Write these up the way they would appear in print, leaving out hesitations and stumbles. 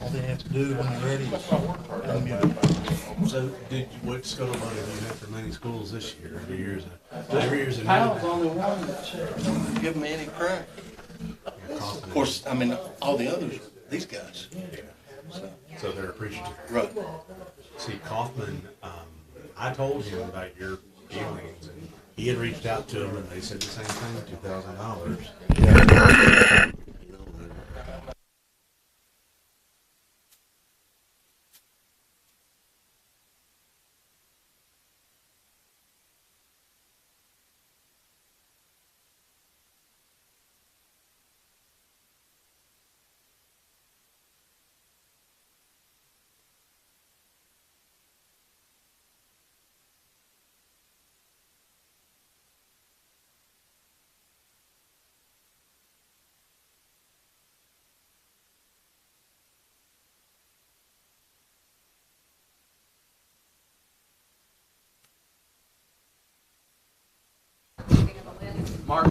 All they have to do when they're ready is. So, what school vote have you had for many schools this year? Every year's a Powell's the new. only one that's given me any credit. Of course, I mean, all the others, these guys. So they're appreciative. Right. See, Kaufman, I told him about your feelings, and he had reached out to them, and they said the same thing, $2,000. Mark.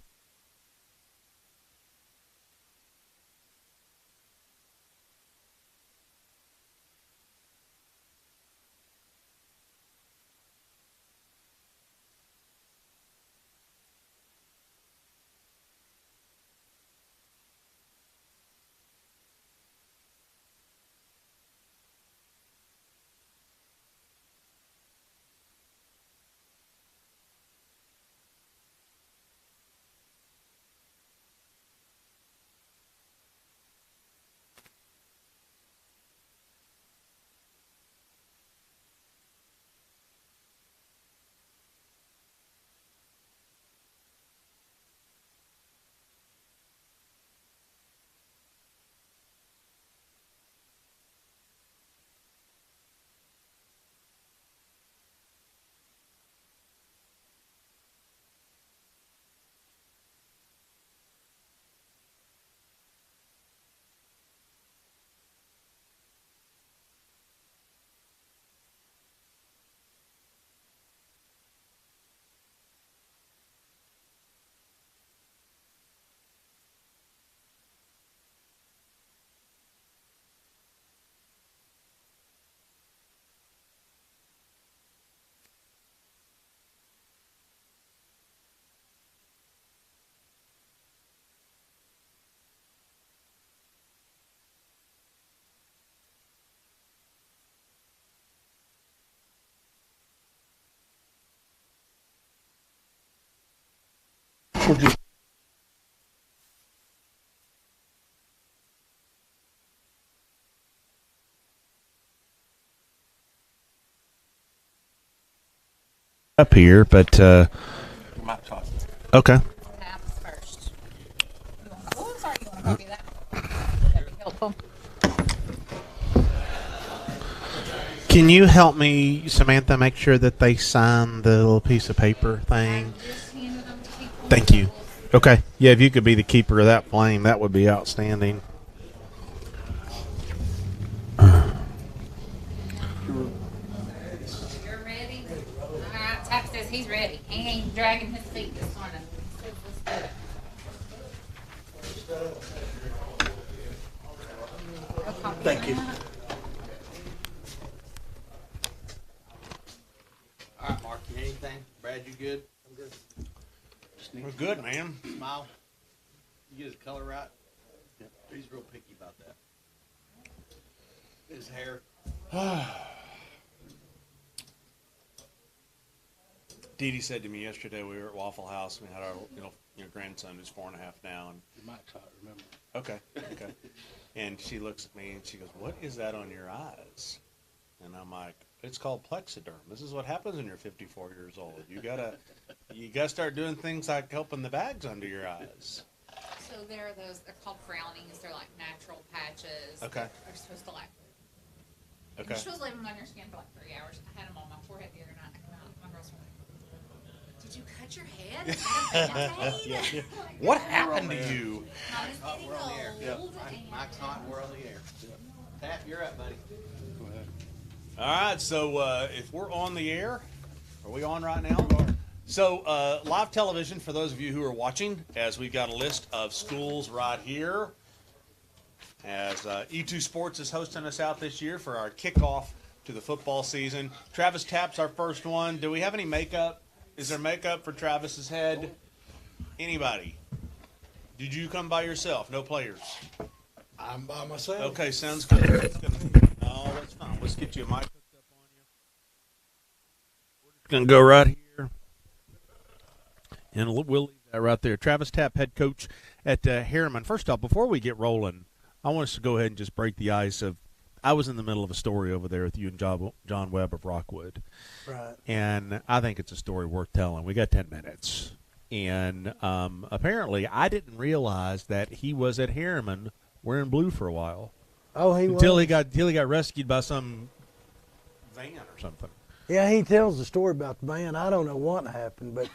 Up here, but My top. okay. Halves first. Oh, sorry, you want to copy that? That'd be helpful. Can you help me, Samantha, make sure that they sign the little piece of paper thing? Just handed them to people. Thank you. Okay. Yeah, if you could be the keeper of that flame, that would be outstanding. You're ready? All right, Tap says he's ready. He ain't dragging his feet this morning. He says let's do it. Go copy Thank you. that. All right, Mark, you need anything? Brad, you good? I'm good. We're good, man. Smile. You get his color right? Yep. He's real picky about that. His hair. Dee Dee said to me yesterday, we were at Waffle House, we had our grandson who's 4.5 now, and You might try to remember. okay. And she looks at me and she goes, "What is that on your eyes?" And I'm like, "It's called plexiderm. This is what happens when you're 54 years old. You gotta start doing things like helping the bags under your eyes." So there are those, they're called frownings. They're like natural patches. Okay. They're supposed to like, Okay. you're supposed to leave them on your skin for like 3 hours. I had them on my forehead the other night. I came out, my girls were like, "Did you cut your head? Is that a Band-Aid?" Yeah. Like, What "No, happened to you? Mine is getting We're on the air. old. and- Mike's hot, we're on the air. Tap, you're up, buddy. Go ahead. All right, so if we're on the air, are we on right now? So live television, for those of you who are watching, as we've got a list of schools right here. as E2 Sports is hosting us out this year for our kickoff to the football season. Travis Tapp's our first one. Do we have any makeup? Is there makeup for Travis's head? Anybody? Did you come by yourself? No players? I'm by myself. Okay, sounds good. No, that's fine. Let's get you a mic hooked up on you. We're just going to go right here. And we'll leave that right there. Travis Tapp, head coach at Harriman. First off, before we get rolling, I want us to go ahead and just break the ice of I was in the middle of a story over there with you and John Webb of Rockwood. Right. And I think it's a story worth telling. We got 10 minutes. And apparently I didn't realize that he was at Harriman wearing blue for a while. Oh, he until was? he got rescued by some van or something. Yeah, he tells the story about the van. I don't know what happened, but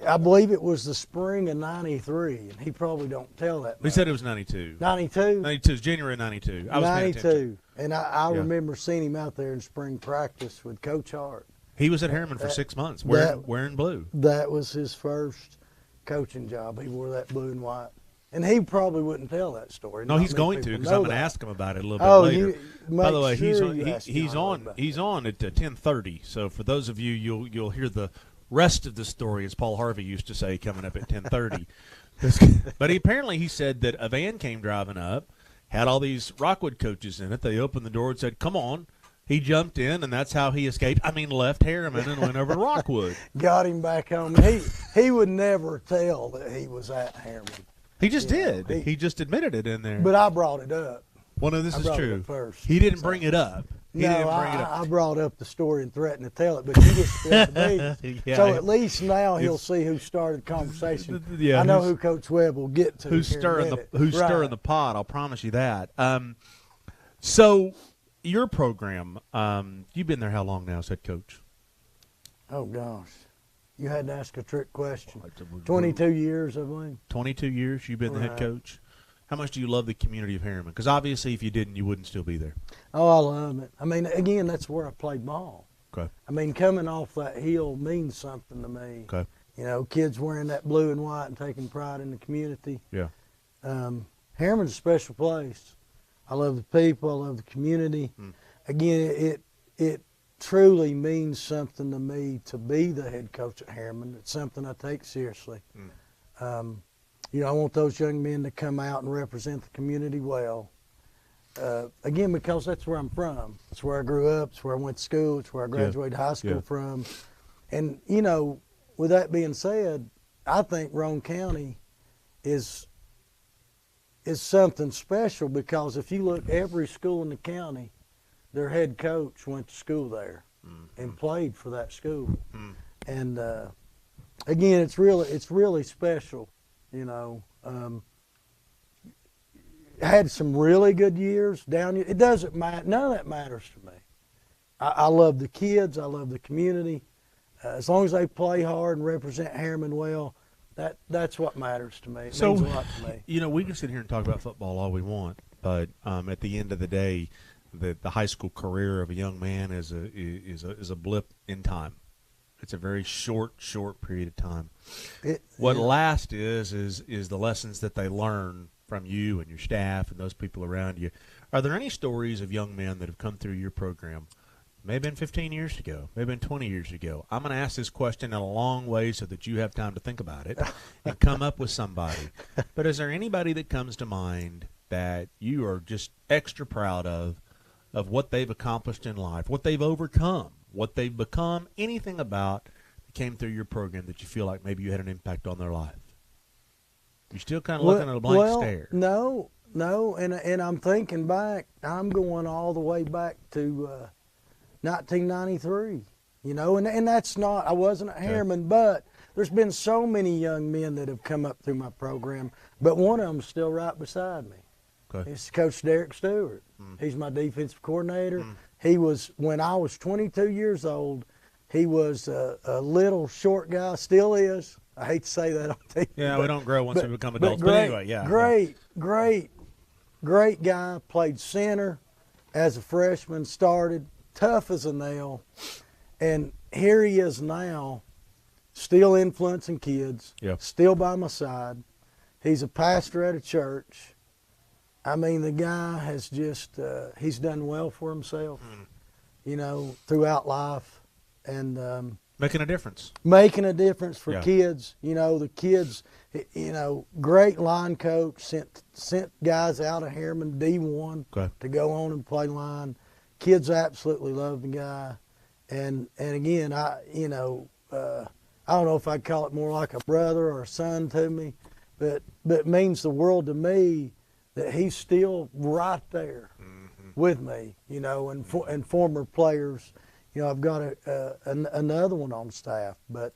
I believe it was the spring of '93, and he probably don't tell that He much. said it was 92. 92? 92, January 92. I was paying attention. 92. And I Yeah. remember seeing him out there in spring practice with Coach Hart. He was at Harriman for 6 months wearing blue. That was his first coaching job. He wore that blue and white. And he probably wouldn't tell that story. No, Not he's many going to people because know I'm going to that. ask him about it a little bit Oh, later. you By the way, make he's sure on. you ask He's John on. about He's on at 10:30. So for those of you, you'll hear the rest of the story, as Paul Harvey used to say, coming up at 10:30. But he said that a van came driving up, had all these Rockwood coaches in it. They opened the door and said, "Come on." He jumped in, and that's how he escaped. Left Harriman and went over to Rockwood. Got him back home. He would never tell that he was at Harriman. He just Yeah, did. He just admitted it in there. But I brought it up. Well, no, this I is brought it true. up first. He didn't bring it up. He No, didn't bring it up. I brought up the story and threatened to tell it, but you just spilled the beans. Yeah, So at least now he'll see who started the conversation. Yeah, I know who's- who Coach Webb will get to. Who's here in a stirring minute. who's Right. stirring the pot? I'll promise you that. So your program, you've been there how long now as head coach? Oh gosh, you had to ask a trick question. 22 years, I believe. 22 years you've been the head Right. coach. How much do you love the community of Harriman? Because obviously, if you didn't, you wouldn't still be there. Oh, I love it. I mean, again, that's where I played ball. Okay. I mean, coming off that hill means something to me. Okay. You know, kids wearing that blue and white and taking pride in the community. Yeah. Harriman's a special place. I love the people. I love the community. Again, it truly means something to me to be the head coach at Harriman. It's something I take seriously. You know, I want those young men to come out and represent the community well. Again, because that's where I'm from. It's where I grew up. It's where I went to school. It's where I graduated high school Yeah. from. And, you know, with that being said, I think Roane County is something special because if you look, every school in the county, their head coach went to school there and played for that school. And again, it's really special. You know, had some really good years down. It doesn't matter. None of that matters to me. I love the kids. I love the community. As long as they play hard and represent Harriman well, that's what matters to me. It means a lot to me. You know, we can sit here and talk about football all we want, but at the end of the day, the high school career of a young man is a blip in time. It's a very short period of time. What lasts is the lessons that they learn from you and your staff and those people around you. Are there any stories of young men that have come through your program? Maybe been 15 years ago, maybe been 20 years ago. I'm going to ask this question in a long way so that you have time to think about it and come up with somebody. But is there anybody that comes to mind that you are just extra proud of what they've accomplished in life, what they've overcome, what they've become, anything about that came through your program that you feel like maybe you had an impact on their life? You're still kind of looking at a blank stare. No, and I'm thinking back. I'm going all the way back to 1993. You know, and that's not. I wasn't at Harriman, but there's been so many young men that have come up through my program. But one of them's still right beside me. Okay. It's Coach Derek Stewart. He's my defensive coordinator. He was, when I was 22 years old, he was a little short guy, still is. I hate to say that on TV. Yeah, we don't grow once we become adults. Great, But anyway, yeah. Great guy. Played center as a freshman, started tough as a nail. And here he is now, still influencing kids, Yeah. still by my side. He's a pastor at a church. I mean, the guy has just, he's done well for himself, you know, throughout life. And Making a difference. making a difference for Yeah. kids. You know, the kids, you know, great line coach, sent guys out of Harriman D1 Okay. to go on and play line. Kids absolutely love the guy. And again, I don't know if I'd call it more like a brother or a son to me, but it means the world to me that he's still right there with me, you know, and former players. You know, I've got another one on staff, but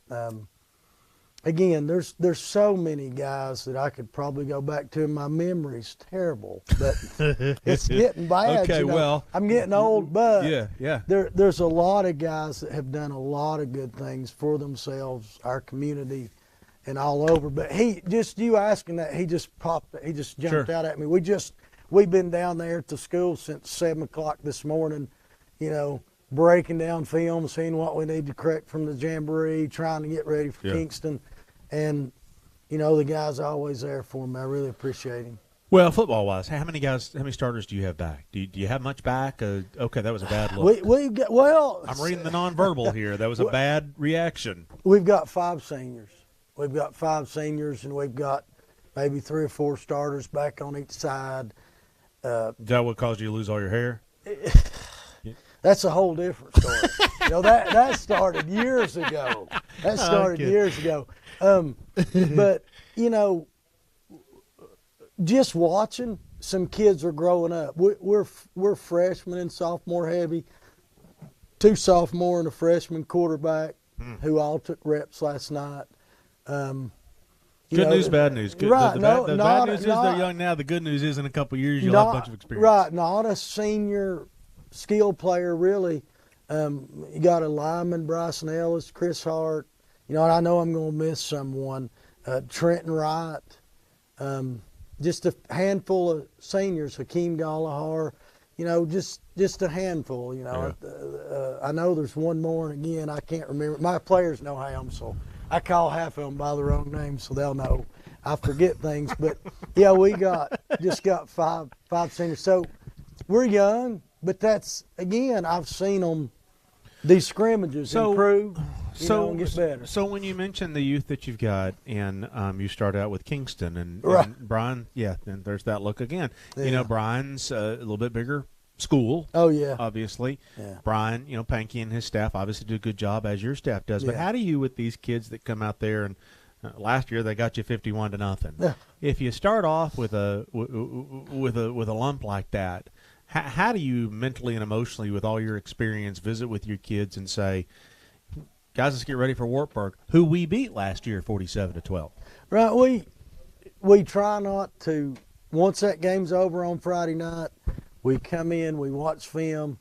again, there's so many guys that I could probably go back to. My memory's terrible, but it's getting bad. Okay, you know. well, I'm getting old, but yeah. there's a lot of guys that have done a lot of good things for themselves, our community, and all over. But you asking that, he just jumped out at me. We've been down there at the school since 7 o'clock this morning, you know, breaking down film, seeing what we need to correct from the jamboree, trying to get ready for Kingston. And, you know, the guy's always there for me. I really appreciate him. Well, football-wise, how many starters do you have back? Do you have much back? Okay, that was a bad look. I'm reading the nonverbal here. That was a bad reaction. We've got 5 seniors. We've got 5 seniors, and we've got maybe 3 or 4 starters back on each side. Is that what caused you to lose all your hair? That's a whole different story. You know, that started years ago. Years ago. But, you know, just watching, some kids are growing up. We're freshmen and sophomore heavy. 2 sophomore and a freshman quarterback who all took reps last night. Good news, bad news. Good, right. The No, bad news is they're young now. The good news is in a couple of years you'll have a bunch of experience. Right. Not a senior skill player, really. You got a lineman, Bryson Ellis, Chris Hart. You know, and I know I'm going to miss someone. Trenton Wright. Just a handful of seniors, Hakeem Gallagher. You know, just a handful. You know, I know there's one more, and again, I can't remember. My players know him, so I call half of them by the wrong name, so they'll know. I forget things, but yeah, we just got five seniors. So we're young, but that's, again, I've seen them, these scrimmages improve, and get better. So when you mention the youth that you've got, and you start out with Kingston and Brian, then there's that look again. Yeah. You know, Brian's a little bit bigger school. Oh, yeah. Obviously. Yeah. Brian, Pankey and his staff obviously do a good job, as your staff does. But how do you, with these kids that come out there, and last year they got you 51-0. Yeah. If you start off with a lump like that, how do you mentally and emotionally, with all your experience, visit with your kids and say, guys, let's get ready for Wartburg, who we beat last year 47-12? Right. We try not to, once that game's over on Friday night, we come in, we watch film,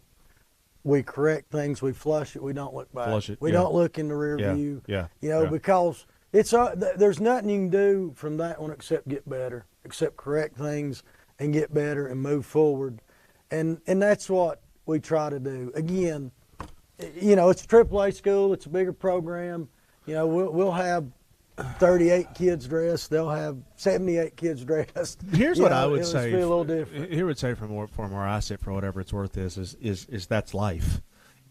we correct things, we flush it, we don't look back. We don't look in the rear view. Yeah. You know, because there's nothing you can do from that one except get better, except correct things and get better and move forward. And that's what we try to do. Again, you know, it's a AAA school, it's a bigger program. You know, we'll have 38 kids dressed. They'll have 78 kids dressed. Here's what I would say. Be a little different. Here would say from where I sit, for whatever it's worth, is that's life.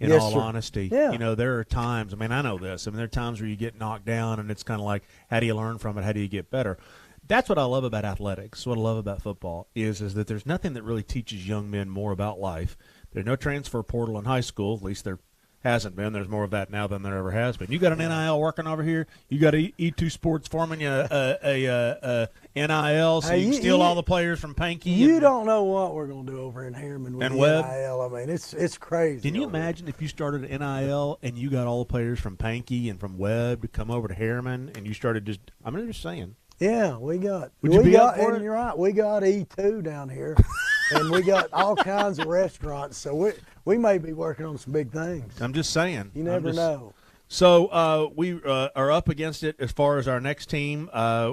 In Yes, all sir. honesty, Yeah. you know, there are times. I mean, I know this. I mean, there are times where you get knocked down, and it's kind of like, how do you learn from it? How do you get better? That's what I love about athletics. What I love about football is that there's nothing that really teaches young men more about life. There's no transfer portal in high school. At least there hasn't been. There's more of that now than there ever has been. You got an NIL working over here. You got E2 Sports forming you a NIL, so you can steal all the players from Pankey. You don't know what we're going to do over in Harriman with And the Webb. NIL. I mean, it's crazy. Can you over there. imagine if you started an NIL and you got all the players from Pankey and from Webb to come over to Harriman, and you started just – I'm just saying. Yeah, we got. Would you be up for and it? you're right. We got E2 down here, and we got all kinds of restaurants. So we may be working on some big things. I'm just saying. You never know. So we are up against it as far as our next team,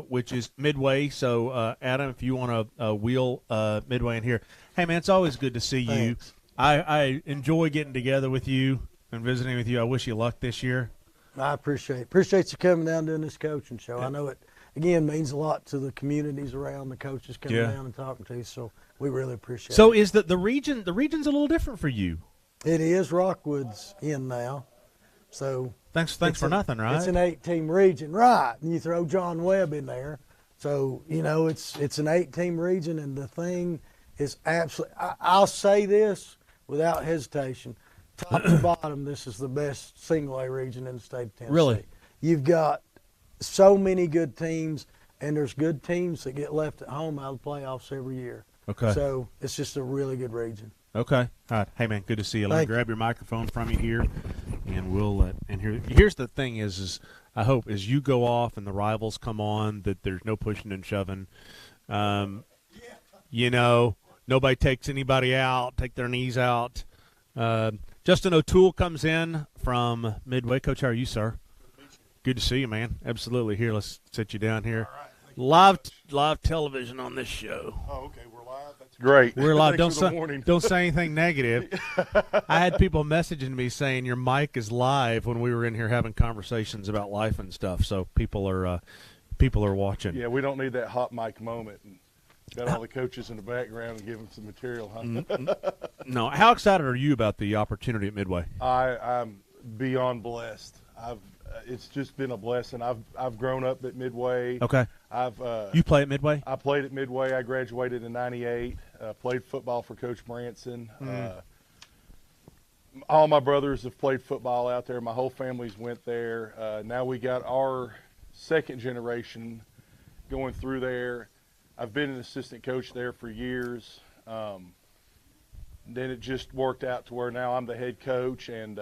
which is Midway. So, Adam, if you want to wheel Midway in here. Hey, man, it's always good to see Thanks. you. I enjoy getting together with you and visiting with you. I wish you luck this year. I appreciate you coming down doing this coaching show. I know again, means a lot to the communities around, the coaches coming Yeah. down and talking to you. So we really appreciate So it. is the region's a little different for you? It is. Rockwood's in now. So Thanks it's for nothing, right? It's an 8-team region, right? And you throw John Webb in there, so it's an 8-team region, and the thing is absolutely. I'll say this without hesitation, top to bottom, this is the best single A region in the state of Tennessee. Really? You've got so many good teams, and there's good teams that get left at home out of the playoffs every year. Okay. So it's just a really good region. Okay. All right. Hey, man, good to see you. Let me Thank you. grab your microphone from you here, and we'll and here's the thing is I hope as you go off and the rivals come on that there's no pushing and shoving. Nobody takes anybody out, take their knees out. Justin O'Toole comes in from Midway. Coach, how are you, sir? Good to see you, man. Absolutely. Here, let's sit you down here. Live television on this show. Oh, okay. We're live. That's great. We're live. Thanks for the warning. Don't say anything negative. I had people messaging me saying your mic is live when we were in here having conversations about life and stuff. So people are watching. Yeah, we don't need that hot mic moment. And got all the coaches in the background and give them some material, huh? No. How excited are you about the opportunity at Midway? I'm beyond blessed. It's just been a blessing. I've grown up at Midway. Okay. You play at Midway? I played at Midway. I graduated in '98. Played football for Coach Branson. All my brothers have played football out there. My whole family's went there. Now we got our second generation going through there. I've been an assistant coach there for years. Then it just worked out to where now I'm the head coach, and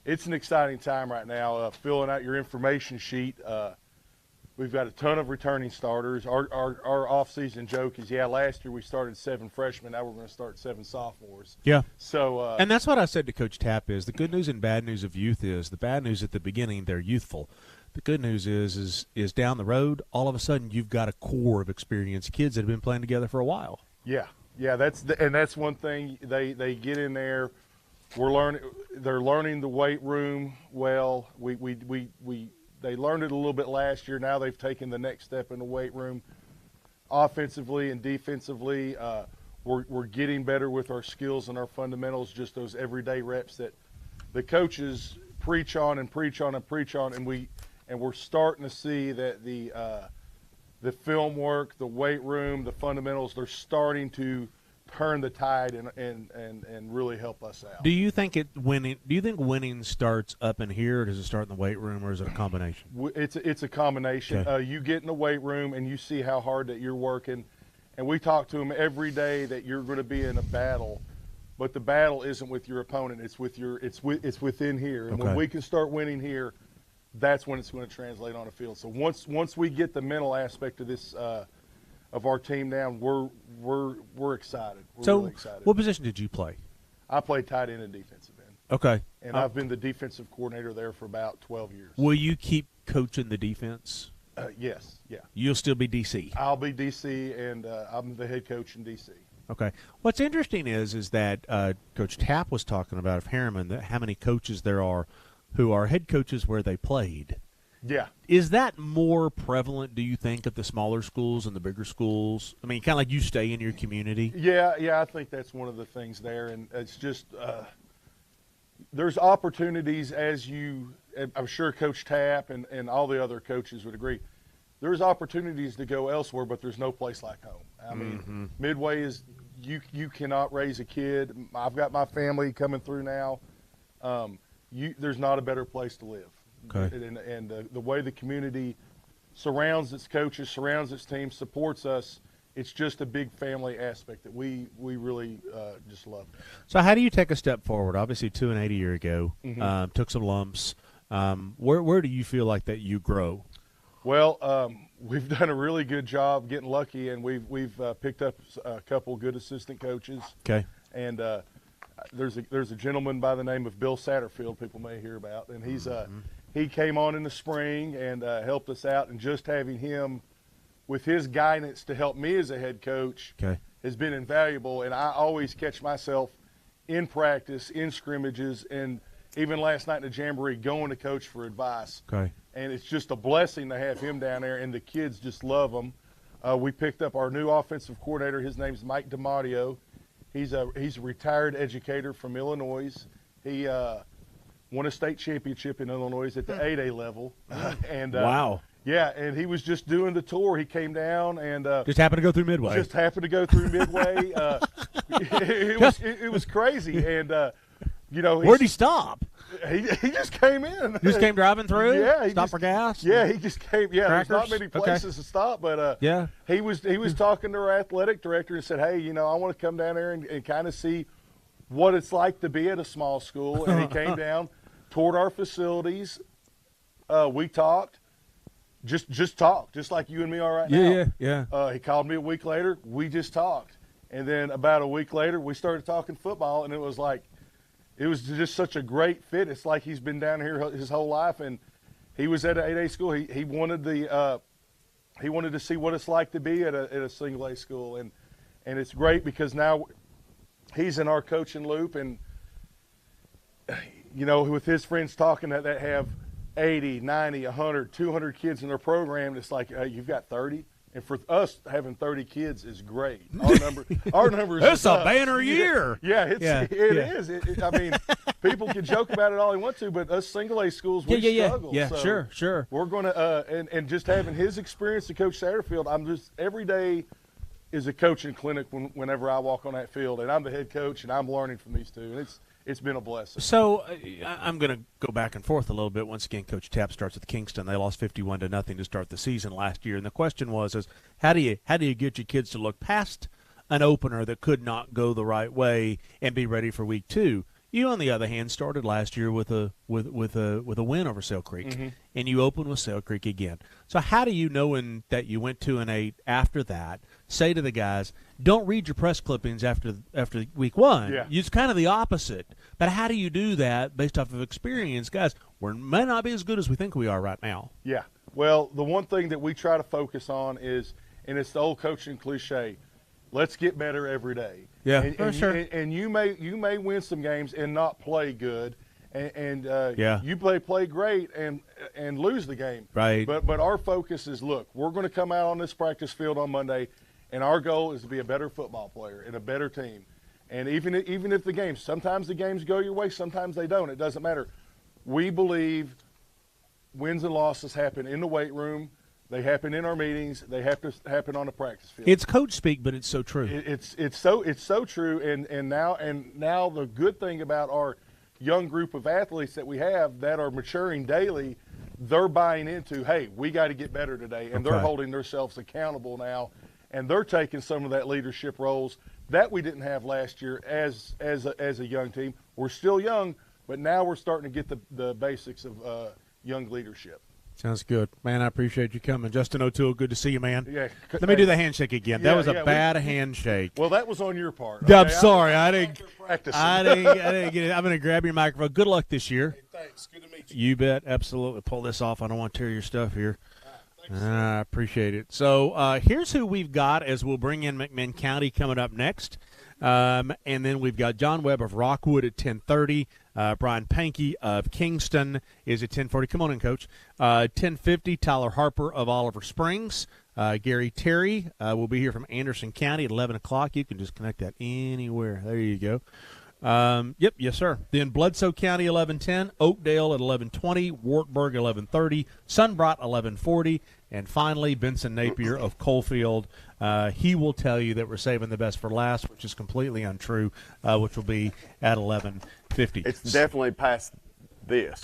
it's an exciting time right now. Filling out your information sheet. We've got a ton of returning starters. Our off-season joke is, last year we started 7 freshmen. Now we're going to start 7 sophomores. Yeah. So and that's what I said to Coach Tapp is the good news and bad news of youth is the bad news at the beginning, they're youthful. The good news is down the road, all of a sudden you've got a core of experienced kids that have been playing together for a while. Yeah, that's one thing. They get in there. They're learning the weight room well. They learned it a little bit last year. Now they've taken the next step in the weight room, offensively and defensively. We're getting better with our skills and our fundamentals. Just those everyday reps that the coaches preach on and preach on and preach on, and we're starting to see that the film work, the weight room, the fundamentals, they're starting to turn the tide and really help us out. Do you think winning starts up in here, or does it start in the weight room, or is it a combination? It's a combination. Okay. You get in the weight room and you see how hard that you're working, and we talk to them every day that you're going to be in a battle, but the battle isn't with your opponent. It's within here, and Okay. when we can start winning here, that's when it's going to translate on the field. So once we get the mental aspect of this of our team down, we're excited. We're really excited. What position did you play? I played tight end and defensive end, Okay. and I've been the defensive coordinator there for about 12 years. Will you keep coaching the defense? Yes, yeah. You'll still be DC. I'll be DC, and I'm the head coach in DC. Okay. What's interesting is that Coach Tapp was talking about of Harriman, that how many coaches there are who are head coaches where they played. Yeah. Is that more prevalent, do you think, at the smaller schools and the bigger schools? I mean, kind of like you stay in your community. Yeah, I think that's one of the things there, and it's just there's opportunities I'm sure Coach Tapp and all the other coaches would agree. There's opportunities to go elsewhere, but there's no place like home. I mean, Midway is you cannot raise a kid. I've got my family coming through now. There's not a better place to live. Okay. And the way the community surrounds its coaches, surrounds its team, supports us, it's just a big family aspect that we really just love. So how do you take a step forward? Obviously 2-8 a year ago, took some lumps. Where do you feel like that you grow? Well, we've done a really good job getting lucky, and we've picked up a couple good assistant coaches. Okay. And there's a gentleman by the name of Bill Satterfield, people may hear about, and he came on in the spring and helped us out, and just having him with his guidance to help me as a head coach has been invaluable. And I always catch myself in practice, in scrimmages, and even last night in the Jamboree, going to coach for advice. Okay. And it's just a blessing to have him down there, and the kids just love him. We picked up our new offensive coordinator. His name's Mike DiMatteo. He's a retired educator from Illinois. He won a state championship in Illinois at the 8A level. And Wow. Yeah, and he was just doing the tour. He came down and Just happened to go through Midway. just happened to go through Midway. It was crazy, and Where'd he stop? he just came in. Just came driving through? Yeah, Stop for gas? Yeah, he just came. Yeah, there's not Crackers? many places to stop, but Yeah. he was talking to our athletic director and said, "Hey, I want to come down there and kind of see what it's like to be at a small school." And he came down, toured our facilities. We talked, just talked, just like you and me are right now. Yeah. He called me a week later. We just talked, and then about a week later, we started talking football, and it was just such a great fit. It's like he's been down here his whole life, and he was at an 8A school. He wanted to see what it's like to be at a single A school, and it's great because now he's in our coaching loop, and with his friends talking that have 80, 90, 100, 200 kids in their program, it's like you've got 30. And for us, having 30 kids is great. Our numbers. That's a banner year. Yeah, it is. I mean, people can joke about it all they want to, but us single A schools, we struggle. Yeah, so sure. We're going to, and just having his experience to coach Satterfield, I'm just every day is a coaching clinic whenever I walk on that field, and I'm the head coach, and I'm learning from these two, and it's been a blessing. So I'm going to go back and forth a little bit. Once again, Coach Tapp starts with Kingston. They lost 51-0 to start the season last year, and the question was how do you get your kids to look past an opener that could not go the right way and be ready for week 2? You, on the other hand, started last year with a win over Sale Creek, and you opened with Sale Creek again. So how do you, knowing that you went 2-8 after that, say to the guys, don't read your press clippings after week 1? Yeah. It's kind of the opposite. But how do you do that based off of experience? Guys, we may not be as good as we think we are right now. Yeah. Well, the one thing that we try to focus on is, and it's the old coaching cliche, let's get better every day. Yeah, and, for and, sure. And you may win some games and not play good, and Yeah. you play great and lose the game. Right. But our focus is, look, we're going to come out on this practice field on Monday, and our goal is to be a better football player and a better team. And even if sometimes the games go your way, sometimes they don't. It doesn't matter. We believe wins and losses happen in the weight room. They happen in our meetings. They have to happen on the practice field. It's coach speak, but it's so true. It's so true. And now the good thing about our young group of athletes that we have that are maturing daily, they're buying into, hey, we got to get better today, and they're holding themselves accountable now, and they're taking some of that leadership roles that we didn't have last year as a young team. We're still young, but now we're starting to get the basics of young leadership. Sounds good. Man, I appreciate you coming. Justin O'Toole, good to see you, man. Yeah. Let me do the handshake again. That was a bad handshake. Well, that was on your part. I'm Okay? sorry. I didn't Practicing. get it. I'm going to grab your microphone. Good luck this year. Thanks. Good to meet you. You bet. Absolutely. Pull this off. I don't want to tear your stuff here. I appreciate it. So here's who we've got as we'll bring in McMinn County coming up next. And then we've got John Webb of Rockwood at 10:30. Brian Pankey of Kingston is at 10:40. Come on in, Coach. 10:50, Tyler Harper of Oliver Springs. Gary Terry will be here from Anderson County at 11 o'clock. You can just connect that anywhere. There you go. Yep, yes, sir. Then Bledsoe County, 11:10. Oakdale at 11:20. Wartburg, 11:30. Sunbrat, 11:40. And finally, Benson Napier of Coalfield. He will tell you that we're saving the best for last, which is completely untrue, which will be at 11:50. It's definitely past this.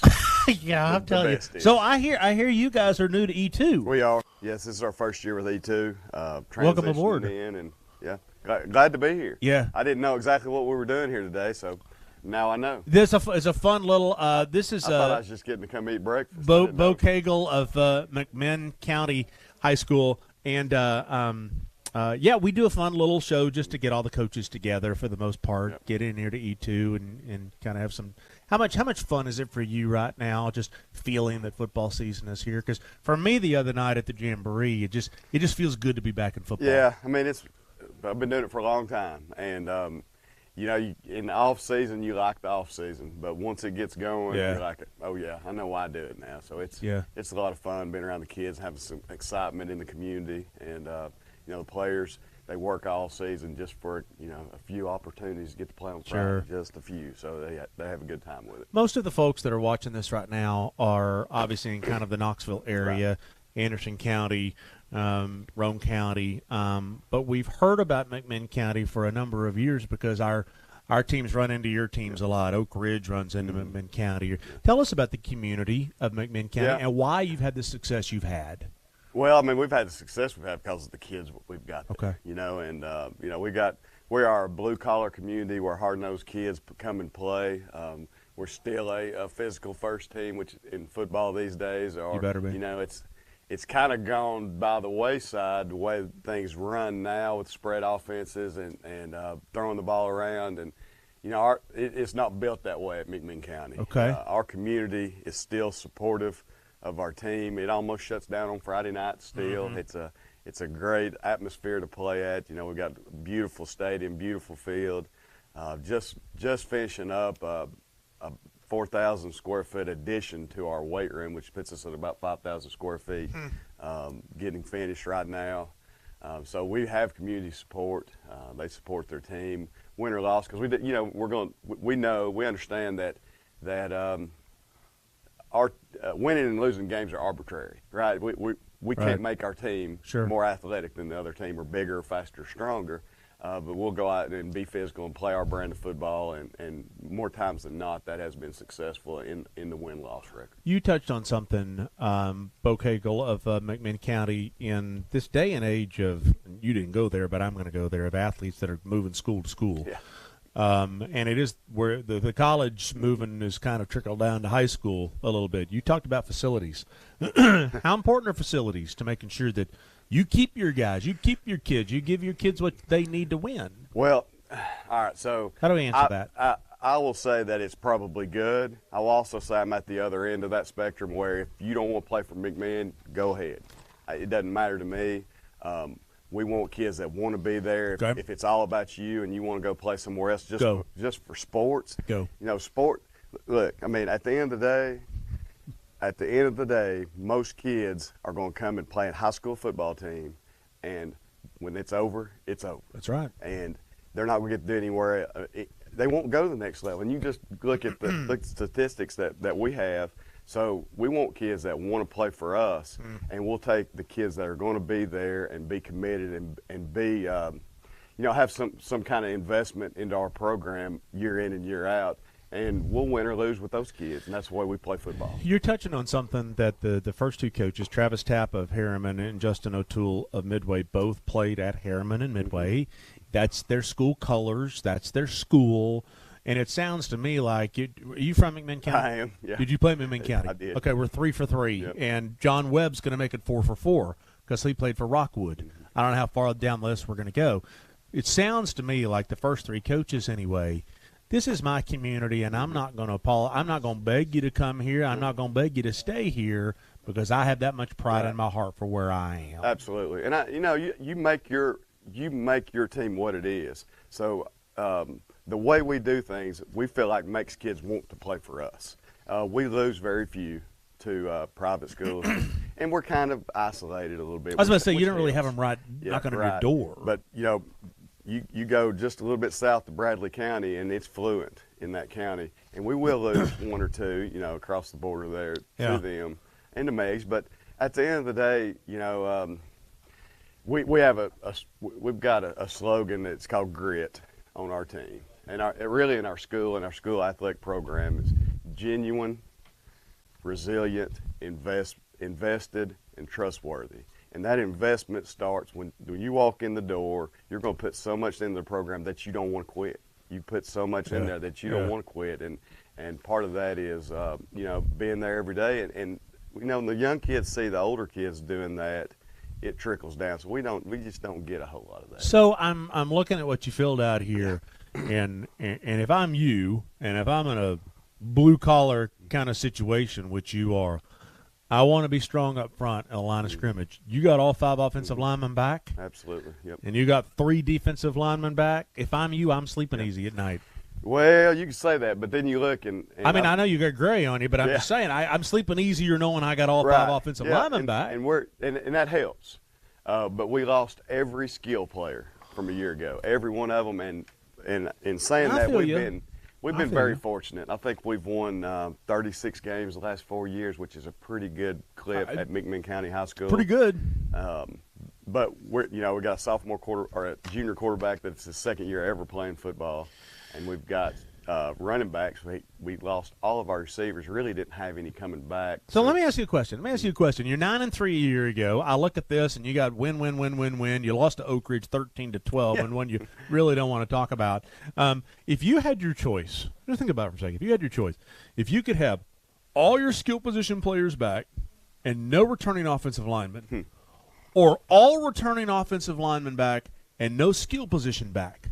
Yeah, I'm the telling you. best is. So I hear you guys are new to E2. We are. Yes, this is our first year with E2. Welcome aboard. transitioning in, and yeah, glad to be here. Yeah. I didn't know exactly what we were doing here today, so now I know. This is a fun little. This is I thought I was just getting to come eat breakfast. I Bo didn't know. Cagle of McMinn County High School, and yeah, we do a fun little show just to get all the coaches together for the most part. Yep. Get in here to E2 and kind of have some. How much fun is it for you right now? Just feeling that football season is here. Because for me, the other night at the Jamboree, it just feels good to be back in football. Yeah, I mean I've been doing it for a long time, and you know, in the off season, you like the off season, but once it gets going, Yeah. you're like, oh yeah, I know why I do it now. So it's Yeah. it's a lot of fun being around the kids, having some excitement in the community, and you know, the players, they work all season just for, you know, a few opportunities to get to play on Sure. Friday, just a few. So they have a good time with it. Most of the folks that are watching this right now are obviously in kind of the Knoxville area, Anderson County, Roane County, but we've heard about McMinn County for a number of years because our teams run into your teams a lot. Oak Ridge runs into McMinn County. Tell us about the community of McMinn County Yeah. and why you've had the success you've had. Well, I mean, we've had the success we've had because of the kids we've got there, Okay. you know, and, you know, we are a blue-collar community where hard-nosed kids come and play. We're still a physical first team, which in football these days are, You better be. you know, it's kind of gone by the wayside the way things run now with spread offenses and throwing the ball around. And, you know, it's not built that way at McMinn County. Okay. Our community is still supportive of our team. It almost shuts down on Friday nights still. Mm-hmm. It's a great atmosphere to play at. You know, we got a beautiful stadium, beautiful field. Just finishing up a 4,000 square foot addition to our weight room, which puts us at about 5,000 square feet, getting finished right now. So we have community support. They support their team, win or loss, because you know, we understand that our winning and losing games are arbitrary, right? We Right. can't make our team Sure. more athletic than the other team, or bigger, faster, stronger. But we'll go out and be physical and play our brand of football, and more times than not, that has been successful in the win-loss record. You touched on something, Bo Cagle of McMinn County, in this day and age of, you didn't go there, but I'm going to go there, of athletes that are moving school to school. Yeah. And it is where the college moving is kind of trickled down to high school a little bit. You talked about facilities. How important are facilities to making sure that you keep your guys, you keep your kids, you give your kids what they need to win? Well, all right, so How do we answer that? I will say that it's probably good. I will also say I'm at the other end of that spectrum where if you don't want to play for McMinn, go ahead. It doesn't matter to me. We want kids that want to be there. Okay. If it's all about you and you want to go play somewhere else just for sports, Go. You know, sport. Look, I mean, at the end of the day, most kids are going to come and play a high school football team, and when it's over, it's over. That's right. And they're not going to get to do anywhere. They won't go to the next level. And you just look at the statistics that we have. So we want kids that want to play for us, and we'll take the kids that are going to be there and be committed and be, you know, have some kind of investment into our program year in and year out. And we'll win or lose with those kids, and that's the way we play football. You're touching on something that the first two coaches, Travis Tapp of Harriman and Justin O'Toole of Midway, both played at Harriman and Midway. That's their school colors. That's their school. And it sounds to me like are you from McMinn County? I am, yeah. Did you play at McMinn County? I did. Okay, we're 3 for 3. Yep. And John Webb's going to make it 4 for 4 because he played for Rockwood. I don't know how far down the list we're going to go. It sounds to me like the first three coaches anyway, this is my community, and I'm not going to beg you to come here. I'm not going to beg you to stay here because I have that much pride in my heart for where I am. Absolutely. And you make your team what it is. So the way we do things, we feel like makes kids want to play for us. We lose very few to private schools, and we're kind of isolated a little bit. I was about to say, which you don't really have helps. them knocking on your Right. door. But, you know, you go just a little bit south of Bradley County, and it's fluent in that county. And we will lose one or two, you know, across the border there Yeah. to them and to Megs. But at the end of the day, you know, we have we've got a slogan that's called grit on our team. And really in our school athletic program is genuine, resilient, invested, and trustworthy. And that investment starts when you walk in the door. You're going to put so much into the program that you don't want to quit. You put so much in there that you don't want to quit. And part of that is, you know, being there every day. And you know, when the young kids see the older kids doing that, it trickles down. So we just don't get a whole lot of that. So I'm looking at what you filled out here, and if I'm you, and if I'm in a blue collar kind of situation, which you are, I want to be strong up front at the line of scrimmage. You got all 5 offensive linemen back, Absolutely. Yep. and you got 3 defensive linemen back. If I'm you, I'm sleeping easy at night. Well, you can say that, but then you look and I mean, I know you got Gray on you, but I'm Yeah. just saying I'm sleeping easier knowing I got all 5 Right. offensive Yeah, linemen and, back. and that helps. But we lost every skill player from a year ago, every one of them. And in saying I that, feel we've you. been I feel very you. fortunate. I think we've won 36 games the last 4 years, which is a pretty good clip at McMinn County High School. Pretty good. But we got a a junior quarterback that's his second year ever playing football, and we've got running backs. We lost all of our receivers. Really didn't have any coming back. So let me ask you a question. You're 9-3 a year ago. I look at this, and you got win. You lost to Oak Ridge 13-12, and one you really don't want to talk about. If you had your choice, just think about it for a second. If you had your choice, if you could have all your skill position players back and no returning offensive linemen, or all returning offensive linemen back and no skill position back,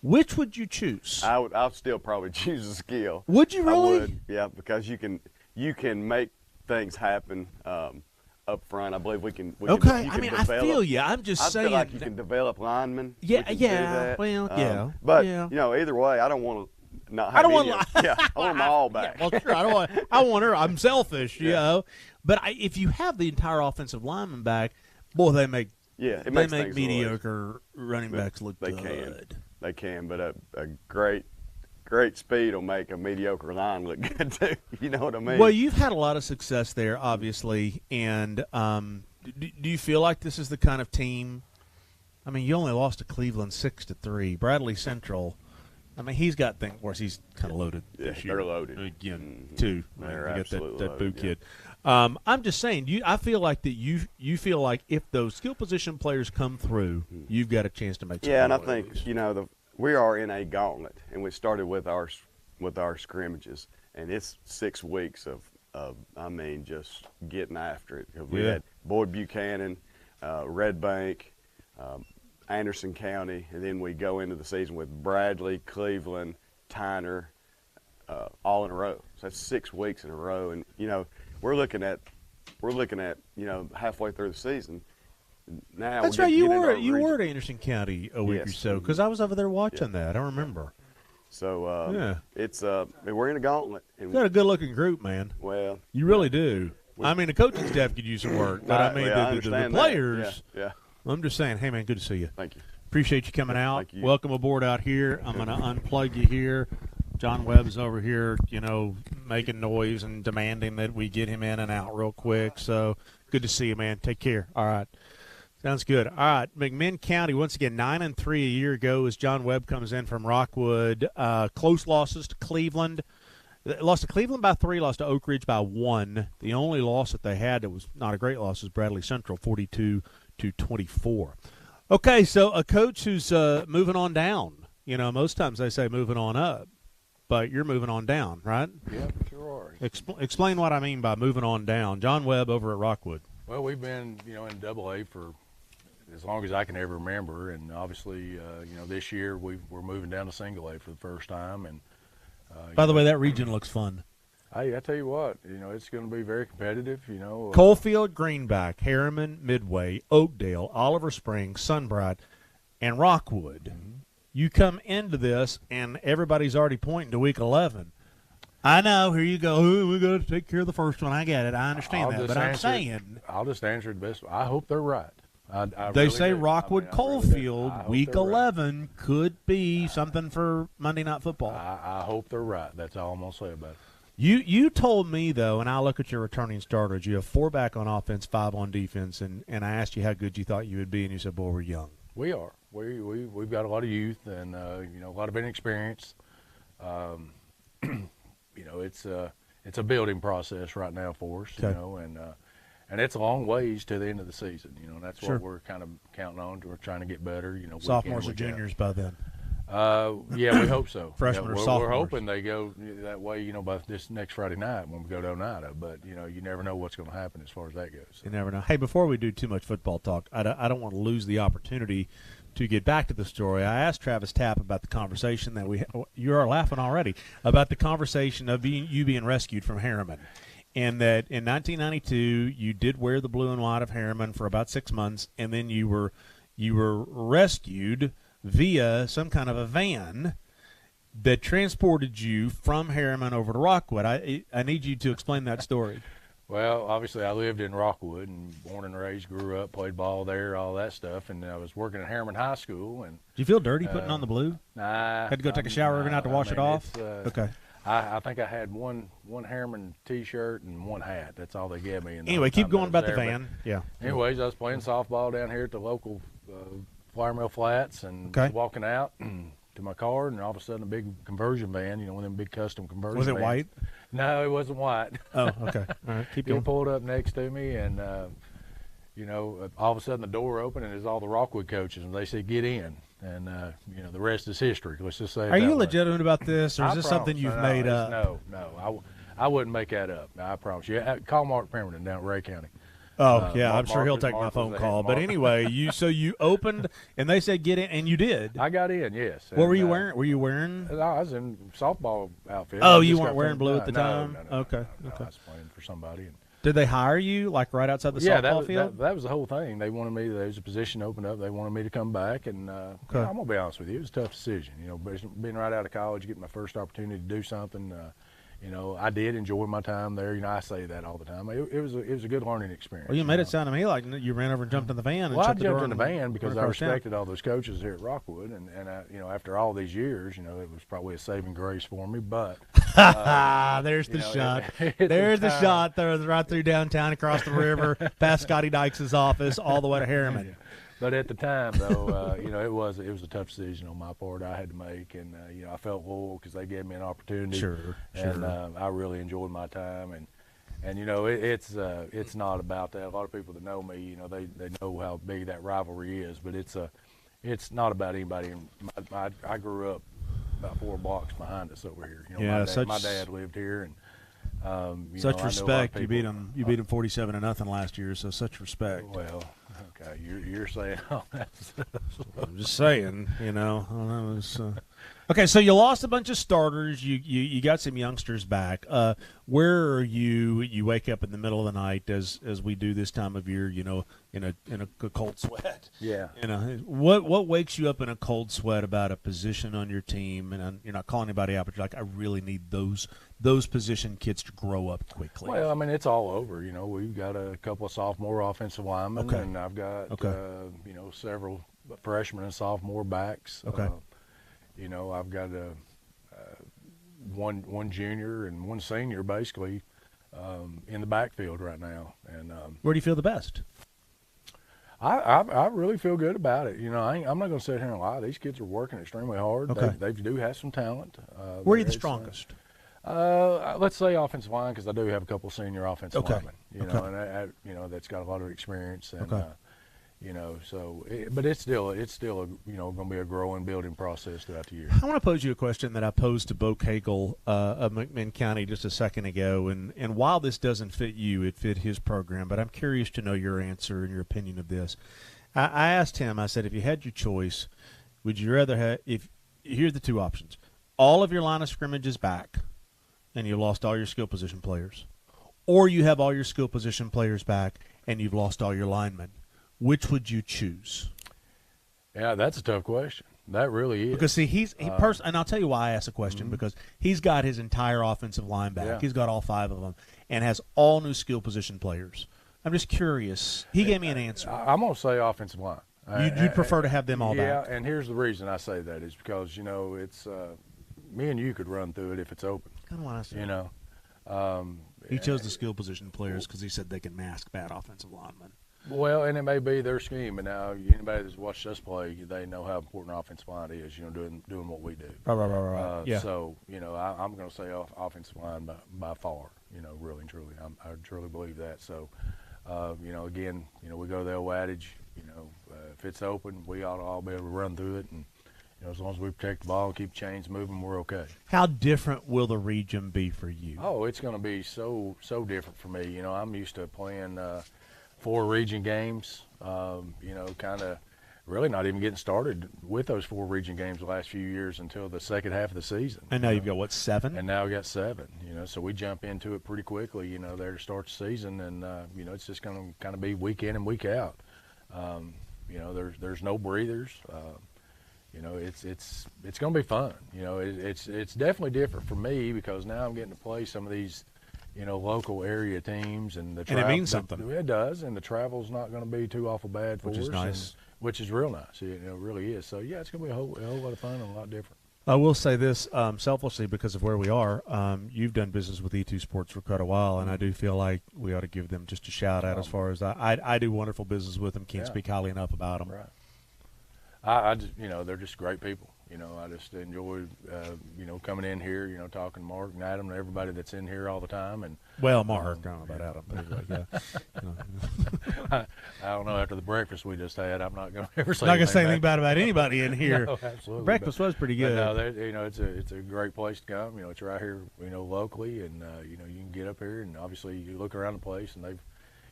which would you choose? I'll still probably choose a skill. Would you really? I would, yeah, because you can make things happen up front. I believe we can. Okay, you I can mean, develop, I feel you. I'm just I saying. feel like you can develop linemen. Yeah, We can yeah, do that. well, yeah, But yeah. either way, I don't want to not have I don't any want. of- yeah, I want them all back. Yeah, well, sure. I want her. I'm selfish, you know. But if you have the entire offensive lineman back, boy, they make Yeah, it they makes make things a little easier. mediocre running backs look They good. They can, but a great speed will make a mediocre line look good too. You know what I mean? Well, you've had a lot of success there, obviously, and do you feel like this is the kind of team? I mean, you only lost to Cleveland 6-3. Bradley Central. I mean, he's got things. Of course, he's kind of loaded Yeah, this year. they're loaded. Again, too. They're You got absolutely that boo loaded, yeah. kid. I'm just saying. I feel like that. You feel like if those skill position players come through, you've got a chance to make. Some Yeah, and I noise. think we are in a gauntlet, and we started with our scrimmages, and it's 6 weeks of I mean just getting after it. 'Cause we Yeah. had Boyd Buchanan, Red Bank, Anderson County, and then we go into the season with Bradley, Cleveland, Tyner, all in a row. So that's 6 weeks in a row, and we're looking at halfway through the season. Now That's we're right. getting into our You region. were at Anderson County a week or Yes. so because I was over there watching that. I remember. So Yeah. it's we're in a gauntlet, You and got a good-looking group, man. well, You really do. I mean, the coaching staff could use some work, but I mean, well, the understand that. players. Yeah, I'm just saying, hey, man, good to see you. thank you. Appreciate you coming out. Thank you. Welcome aboard out here. I'm going to unplug you here. John Webb's over here, making noise and demanding that we get him in and out real quick. So good to see you, man. Take care. All right. Sounds good. All right. McMinn County, once again, 9-3 a year ago as John Webb comes in from Rockwood. Close losses to Cleveland. Lost to Cleveland by 3, lost to Oak Ridge by 1. The only loss that they had that was not a great loss was Bradley Central, 42-24. Okay, so a coach who's moving on down. Most times they say moving on up, but you're moving on down, right? Yeah, sure are. Explain what I mean by moving on down. John Webb over at Rockwood. Well, we've been, in Double-A for as long as I can ever remember, and obviously, this year we're moving down to Single-A for the first time. And By the way, that region looks fun. I tell you what, it's going to be very competitive. Coalfield, Greenback, Harriman, Midway, Oakdale, Oliver Springs, Sunbright, and Rockwood. Mm-hmm. You come into this, and everybody's already pointing to Week 11. I know. Here you go. Oh, we got to take care of the first one. I get it. I understand that. But I'm saying. I'll just answer it best. I hope they're right. I They really say do. Rockwood I really do. Coalfield, I hope Week they're right. 11 could be something for Monday Night Football. I hope they're right. That's all I'm going to say about it. You told me, though, and I look at your returning starters, you have 4 back on offense, 5 on defense, and I asked you how good you thought you would be, and you said, boy, we're young. We are. We've got a lot of youth and a lot of inexperience. It's a building process right now for us, Okay. and it's a long ways to the end of the season. And that's Sure. what we're kind of counting on. We're trying to get better. Week in, Sophomores or week out. juniors by then. Yeah, we hope so. Freshmen or we're sophomores. hoping they go that way. By this next Friday night when we go to Oneida. But you never know what's going to happen as far as that goes. You never know. Hey, before we do too much football talk, I don't want to lose the opportunity to get back to the story. I asked Travis Tapp about the conversation that you are laughing already, about the conversation of you being rescued from Harriman. and that in 1992 you did wear the blue and white of Harriman for about 6 months, and then you were rescued via some kind of a van that transported you from Harriman over to Rockwood. I need you to explain that story. Well, obviously, I lived in Rockwood and born and raised, grew up, played ball there, all that stuff, and I was working at Harriman High School. And Do you feel dirty putting on the blue? Nah, Had to go take a shower every night to wash it off? Okay. I think I had one Harriman T-shirt and one hat. That's all they gave me. Anyway, keep going about the van. Yeah. Anyways, I was playing softball down here at the local Flour Mill Flats, and was walking out to my car, and all of a sudden a big conversion van, one of them big custom conversion Was it vans. white? No, it wasn't white. Oh, okay. All right, keep He going. pulled up next to me, and all of a sudden the door opened, and there's all the Rockwood coaches, and they said, "Get in." And the rest is history. Let's just say. Are you legitimate about this, or is this something you've made up? No. I wouldn't make that up. I promise you. Call Mark Pemberton down at Ray County. Oh, yeah, I'm sure Mark he'll was- take my Mark phone was call. ahead. But Mark- anyway, you opened, and they said get in, and you did. I got in, yes. What were And, you wearing? Were you wearing? I was in softball outfit. Oh, I you just weren't got wearing finished- blue at the no, time? No, Okay. I was playing for somebody. And, Did they hire you like right outside the yeah, softball field? that was the whole thing. They wanted me. There was a position opened up. They wanted me to come back, and I'm gonna be honest with you, it was a tough decision. Being right out of college, getting my first opportunity to do something. I did enjoy my time there. I say that all the time. It was a good learning experience. Well, you made it sound to me like you ran over and jumped in the van. And Well, I shut the door jumped in the van because I across town. respected all those coaches here at Rockwood, and after all these years, it was probably a saving grace for me. But there's the shot. at There's the time- shot. There was right through downtown, across the river, past Scotty Dykes' office, all the way to Harriman. But at the time, though, it was a tough decision on my part I had to make, and I felt loyal because they gave me an opportunity. Sure. And I really enjoyed my time, and it's not about that. A lot of people that know me, they know how big that rivalry is, but it's not about anybody. I grew up about 4 blocks behind us over here. My dad lived here, and Such I know a lot of respect. You beat people- them. You beat them 47-0 last year. So such respect. Well, okay, you're saying all that. I'm just saying. Okay, so you lost a bunch of starters. You got some youngsters back. Where are you? You wake up in the middle of the night, as we do this time of year. In a cold sweat. Yeah. What wakes you up in a cold sweat about a position on your team? And you're not calling anybody out, but you're like, I really need those position kids to grow up quickly. Well, I mean, it's all over. We've got a couple of sophomore offensive linemen, and I've got several freshmen and sophomore backs. Okay. I've got one junior and one senior basically in the backfield right now, and Where do you feel the best? I really feel good about it. I'm not going to sit here and lie. These kids are working extremely hard. Okay. They do have some talent. Where are you the It's, strongest? Let's say offensive line, because I do have a couple senior offensive Okay. linemen. And that's got a lot of experience. And Okay. but it's still going to be a growing, building process throughout the year. I want to pose you a question that I posed to Bo Cagle of McMinn County just a second ago, and while this doesn't fit you, it fit his program, but I'm curious to know your answer and your opinion of this. I asked him, I said, if you had your choice, would you rather have, here's the two options, all of your line of scrimmages back, and you lost all your skill position players, or you have all your skill position players back, and you've lost all your linemen. Which would you choose? Yeah, that's a tough question. That really is. Because see, and I'll tell you why I asked the question, because he's got his entire offensive line back. Yeah. He's got all 5 of them, and has all new skill position players. I'm just curious. He gave me an answer. I'm going to say offensive line. You'd prefer to have them all yeah, back. and here's the reason I say that is because it's me and you could run through it if it's open. Kind of what I said. He chose the skill position players because he said they can mask bad offensive linemen. Well, and it may be their scheme, but now anybody that's watched us play, they know how important offensive line is. Doing what we do. Right. Yeah. So I'm going to say offensive line by far. Really and truly, I truly believe that. So, again, we go to the old adage. If it's open, we ought to all be able to run through it, and as long as we protect the ball and keep chains moving, we're okay. How different will the region be for you? Oh, it's going to be so different for me. I'm used to playing 4 region games. Kind of really not even getting started with those 4 region games the last few years until the second half of the season. And now you've got, what, 7? And now we got 7, so we jump into it pretty quickly, there to start the season, and, it's just going to kind of be week in and week out. There's no breathers. It's going to be fun. It's definitely different for me because now I'm getting to play some of these, local area teams, and it means something. It does, and the travel's not going to be too awful bad for us. Which is nice. Which is real nice. It really is. So yeah, it's going to be a whole lot of fun and a lot different. I will say this, selfishly, because of where we are, you've done business with E2 Sports for quite a while, and I do feel like we ought to give them just a shout out as far as I do wonderful business with them. Can't speak highly enough about them. Right. I just, they're just great people. I just enjoy, coming in here, talking to Mark and Adam and everybody that's in here all the time. And well, Mark, I don't know about Adam, but yeah. I don't know. After the breakfast we just had, I'm not going to ever say not going to say anything anything bad about anybody in here. No, absolutely. Breakfast was pretty good. But no, it's a great place to come. It's right here, locally, and you can get up here, and obviously you look around the place, and they've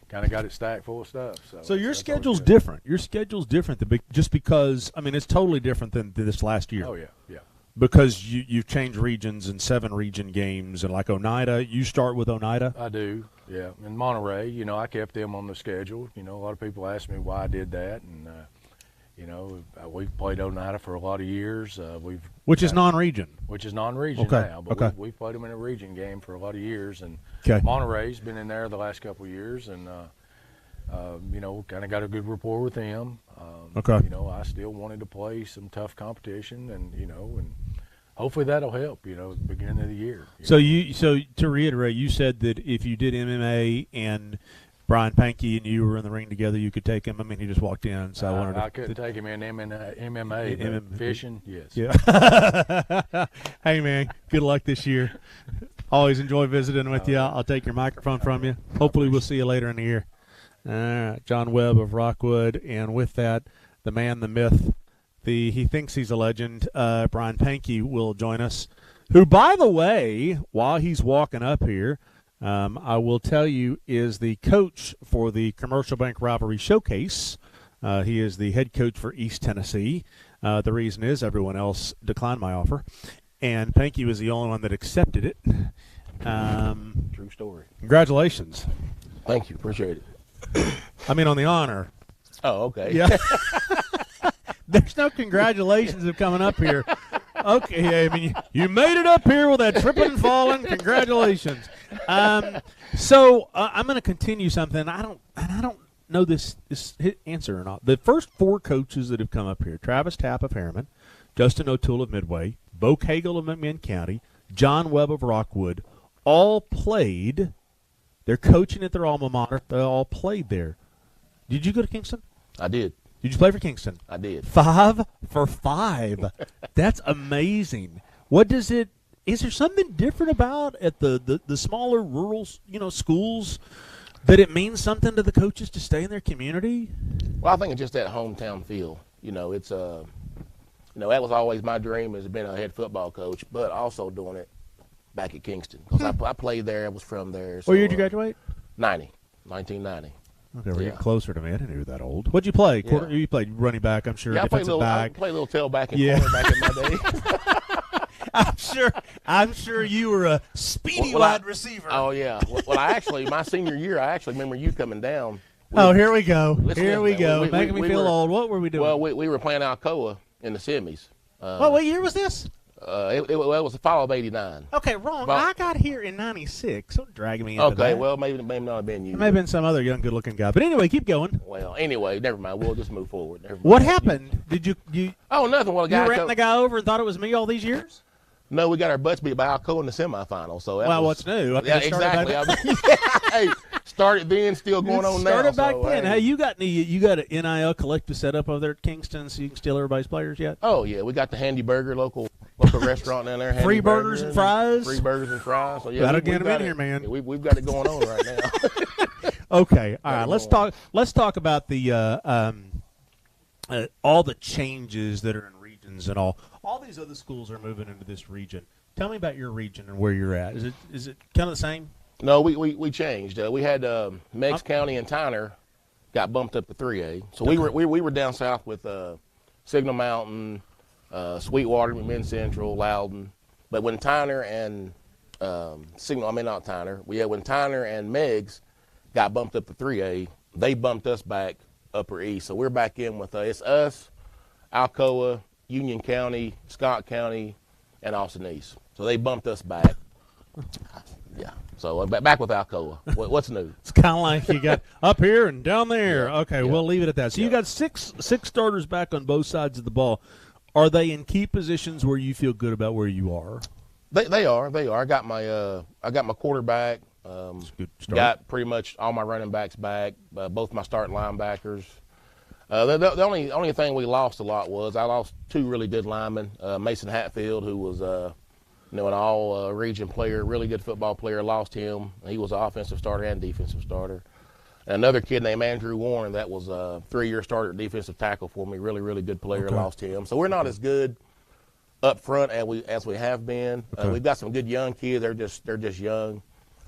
kind of got it stacked full of stuff. So your schedule's different. Your schedule's different just because, it's totally different than this last year. Oh, yeah, yeah. Because you've changed regions and 7 region games, and like Oneida, you start with Oneida? I do, yeah. And Monterey, I kept them on the schedule. A lot of people ask me why I did that, and, we've played Oneida for a lot of years. Which is non-region. Which is non-region now, but we've played them in a region game for a lot of years, and Monterey's been in there the last couple of years, and kind of got a good rapport with them. I still wanted to play some tough competition, and and hopefully that'll help. At the beginning of the year. So to reiterate, you said that if you did MMA and Brian Pankey and you were in the ring together, you could take him. He just walked in, so I couldn't take him in MMA, but fishing, yes. Yeah. Hey, man, good luck this year. Always enjoy visiting with you. I'll take your microphone from you. Hopefully we'll see you later in the year. All right, John Webb of Rockwood, and with that, the man, the myth, he thinks he's a legend, Brian Pankey will join us, who, by the way, while he's walking up here, I will tell you, is the coach for the Commercial Bank Rivalry Showcase. He is the head coach for East Tennessee. The reason is everyone else declined my offer, and Pankey was the only one that accepted it. True story. Congratulations. Thank you. Appreciate it. On the honor. Oh, okay. Yeah. There's no congratulations of coming up here. Okay, you made it up here with that tripping and falling. Congratulations. So I'm going to continue something. I don't know this answer or not. The first 4 coaches that have come up here: Travis Tapp of Harriman, Justin O'Toole of Midway, Bo Cagle of McMinn County, John Webb of Rockwood, all played. They're coaching at their alma mater. They all played there. Did you go to Kingston? I did. Did you play for Kingston? I did. 5 for 5. That's amazing. Is there something different about at the smaller rural, schools that it means something to the coaches to stay in their community? Well, I think it's just that hometown feel. It's that was always my dream, as being a head football coach, but also doing it back at Kingston. Because I played there, I was from there. So, what year did you graduate? 1990. Okay, we're getting closer to me. I didn't know you were that old. What'd you play? Yeah. You played running back, I'm sure. Yeah, I played a little tailback and cornerback in my day. I'm sure you were a speedy wide receiver. Oh, yeah. Well, my senior year, I actually remember you coming down. Here we go. Making me feel old. What were we doing? Well, we were playing Alcoa in the semis. What year was this? It was the fall of '89. Okay, wrong. I got here in '96. Don't drag me into that. Okay, well, maybe not have been you. It may have been some other young, good-looking guy. But anyway, keep going. Well, anyway, never mind. We'll just move forward. What happened? Did you? Oh, nothing. Well, you ran the guy over and thought it was me all these years? No, we got our butts beat by Alcoa in the semifinals. So what's new? Yeah, exactly. Hey, started then, still going on now. Started back then. Hey, you got an NIL collective set up over there at Kingston, so you can steal everybody's players yet? Oh yeah, we got the Handy Burger local restaurant down there. Free burgers and fries. Free burgers and fries. So yeah, gotta get them in here, man. We've got it going on right now. Okay, all right. Let's talk about the all the changes that are in regions and all. All these other schools are moving into this region. Tell me about your region and where you're at. Is it kind of the same? No, we changed. We had Meigs County and Tyner got bumped up to 3A. So we were down south with Signal Mountain, Sweetwater, McMinn Central, Loudon. But when Tyner and when Tyner and Meggs got bumped up to 3A, they bumped us back Upper East. So we're back in with it's us, Alcoa, Union County, Scott County, and Austin East. So they bumped us back. Yeah. So back with Alcoa. What's new? It's kind of like you got up here and down there. Yeah. Okay, Yeah. we'll leave it at that. So you got six starters back on both sides of the ball. Are they in key positions where you feel good about where you are? They are. I got my quarterback. That's a good start. Got pretty much all my running backs back. Both my starting linebackers. The only thing we lost a lot was I lost two really good linemen. Mason Hatfield, who was an all region player, really good football player. Lost him. He was an offensive starter and defensive starter. And another kid named Andrew Warren, that was a 3-year starter at defensive tackle for me. Really, really good player. Okay. Lost him. So we're not as good up front as we have been. Okay. We've got some good young kids. They're just young.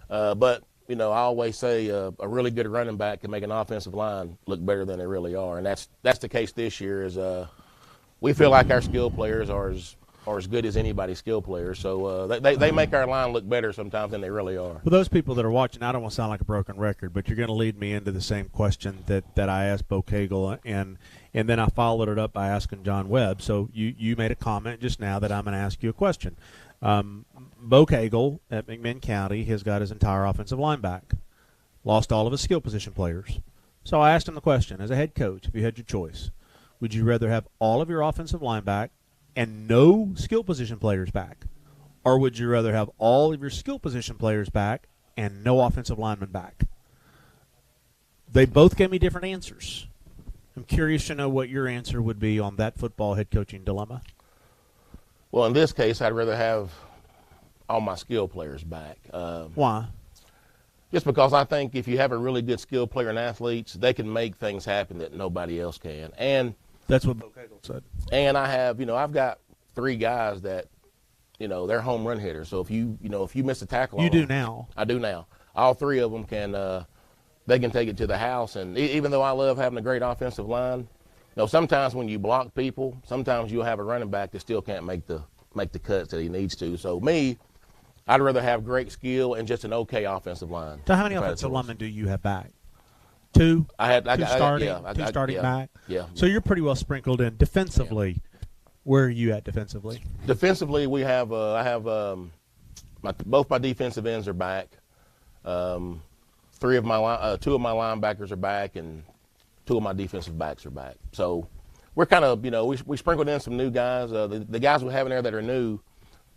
But I always say a really good running back can make an offensive line look better than they really are, and that's the case this year. Is we feel like our skill players are as good as anybody's skill players. So they make our line look better sometimes than they really are. For those people that are watching, I don't want to sound like a broken record, but you're going to lead me into the same question that I asked Bo Cagle, and then I followed it up by asking John Webb. So you made a comment just now that I'm going to ask you a question. Bo Cagle at McMinn County has got his entire offensive line back, lost all of his skill position players. So I asked him the question, as a head coach, if you had your choice, would you rather have all of your offensive line back and no skill position players back? Or would you rather have all of your skill position players back and no offensive linemen back? They both gave me different answers. I'm curious to know what your answer would be on that football head coaching dilemma. Well, in this case, I'd rather have all my skill players back. Why? Just because I think if you have a really good skill player and athletes, they can make things happen that nobody else can. And that's what Bo Cagle said. And I have, I've got 3 guys that, they're home run hitters. So if you miss a tackle, you do now. I do now. All 3 of them they can take it to the house. And even though I love having a great offensive line, sometimes when you block people, sometimes you'll have a running back that still can't make the cuts that he needs to. So I'd rather have great skill and just an okay offensive line. So how many offensive linemen do you have back? 2? Two starting back? Yeah. So you're pretty well sprinkled in. Defensively, where are you at defensively? Defensively, we have both my defensive ends are back. 2 of my linebackers are back, and 2 of my defensive backs are back. So we're kind of, we sprinkled in some new guys. The guys we have in there that are new,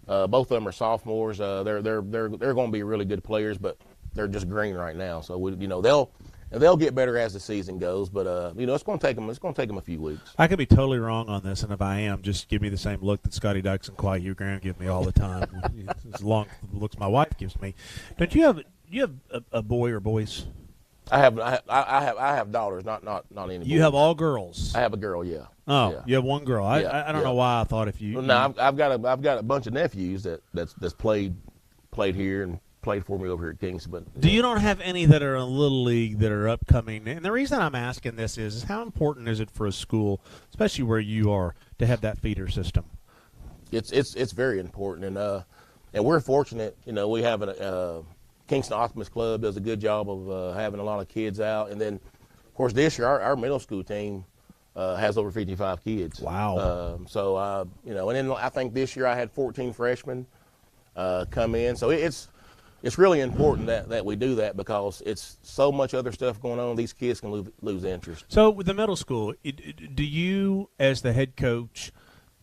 both of them are sophomores. They're going to be really good players, but they're just green right now. So they'll get better as the season goes. But it's going to take them. It's going to take them a few weeks. I could be totally wrong on this, and if I am, just give me the same look that Scotty Dykes and Quiet Hugh Graham give me all the time. As long as the looks my wife gives me. Don't you have a boy or boys? I have daughters, not any boys. You have all girls. I have a girl, yeah. Oh, yeah. You have one girl. I don't know why I thought if you. Well, no, I've got a bunch of nephews that's played here and played for me over here at Kingston. But you don't have any that are in Little League that are upcoming? And the reason I'm asking this is how important is it for a school, especially where you are, to have that feeder system? It's very important, and we're fortunate. We have a Kingston Optimist Club does a good job of having a lot of kids out, and then of course this year our middle school team has over 55 kids. Wow. And then I think this year I had 14 freshmen come in. So it's really important that we do that because it's so much other stuff going on. These kids can lose interest. So with the middle school, do you, as the head coach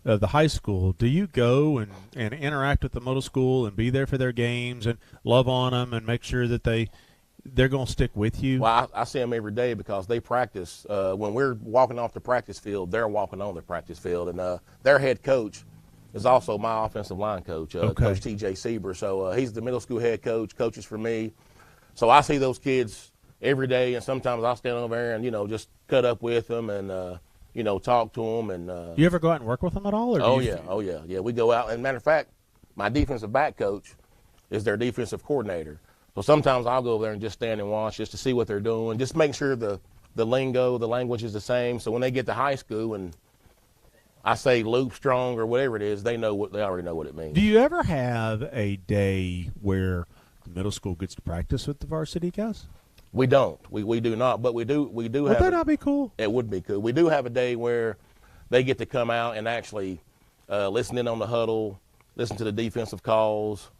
of the high school, do you go and interact with the middle school and be there for their games and love on them and make sure that they're going to stick with you? Well, I see them every day because they practice. When we're walking off the practice field, they're walking on the practice field. And their head coach is also my offensive line coach, Coach T.J. Sieber. So he's the middle school head coach, coaches for me. So I see those kids every day, and sometimes I'll stand over there and, just cut up with them and, talk to them. And you ever go out and work with them at all? Or Yeah. We go out. And matter of fact, my defensive back coach is their defensive coordinator. So sometimes I'll go over there and just stand and watch just to see what they're doing, just make sure the the lingo, the language is the same. So when they get to high school and I say loop strong or whatever it is, they already know what it means. Do you ever have a day where the middle school gets to practice with the varsity guys? We don't. We do not. But we do Would have. that not be cool? It would be cool. We do have a day where they get to come out and actually listen in on the huddle, listen to the defensive calls,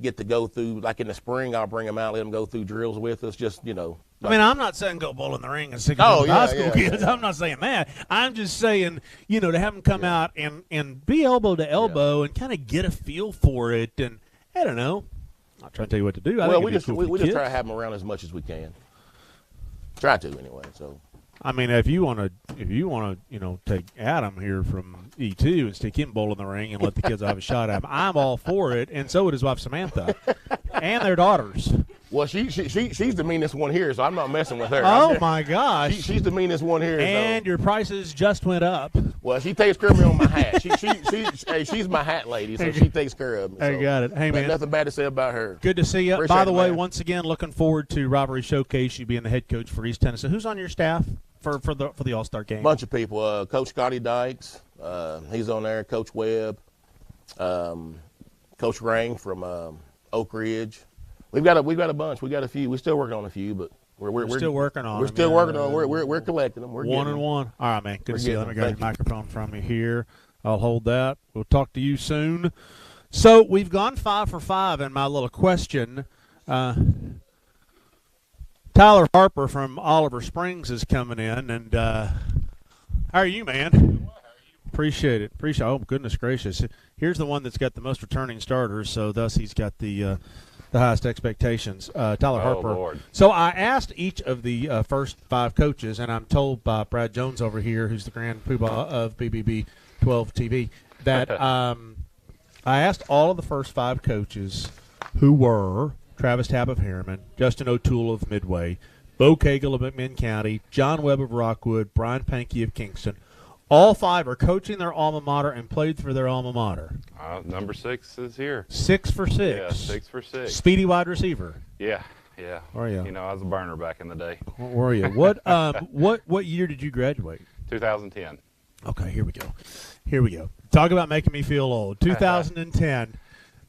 get to go through, like in the spring, I'll bring them out, let them go through drills with us, just, you know. I mean, I'm not saying go bowl in the ring and stick it Oh, with yeah, high school yeah, kids. yeah. I'm not saying that. I'm just saying, you know, to have them come out and be elbow to elbow and kind of get a feel for it. And I don't know. I'm not trying to tell you what to do. Well, we just try to have them around as much as we can. Try to anyway. So. I mean, if you want to, you know, take Adam here from E2 and stick him bowl in the ring and let the kids have a shot at him, I'm all for it. And so would his wife Samantha, and their daughters. Well, she's the meanest one here, so I'm not messing with her. Oh my gosh, she's the meanest one here. And so. your prices just went up. Well, she takes care of me on my hat. She's my hat lady, so she takes care of me. So. I got it. Hey man, nothing bad to say about her. Good to see you. Appreciate By the way, man. once again, looking forward to Rivalry Showcase. You being the head coach for East Tennessee. Who's on your staff for the All-Star game? Bunch of people. Coach Scotty Dykes, he's on there. Coach Webb, Coach Rang from Oak Ridge. We've got a bunch. We got a few. We're still working on a few, but we're still working on. We're them, still yeah. working on. We're collecting them. We're one getting and them. one. All right, man. Good to see you. Let me grab Thank your microphone from you here. I'll hold that. We'll talk to you soon. So we've gone 5 for 5 in my little question. Tyler Harper from Oliver Springs is coming in, and how are you, man? Appreciate it. Oh, goodness gracious. Here's the one that's got the most returning starters, so thus he's got the highest expectations. Tyler Harper. Lord. So I asked each of the first 5 coaches, and I'm told by Brad Jones over here, who's the grand poobah of BBB 12 TV, that I asked all of the first 5 coaches who were Travis Tabb of Harriman, Justin O'Toole of Midway, Bo Cagle of McMinn County, John Webb of Rockwood, Brian Pankey of Kingston. All 5 are coaching their alma mater and played for their alma mater. Number 6 is here. 6 for 6. Yeah, 6 for 6. Speedy wide receiver. Yeah. Where are you? You know, I was a burner back in the day. Where are you? What year did you graduate? 2010. Okay, here we go. Talk about making me feel old. 2010.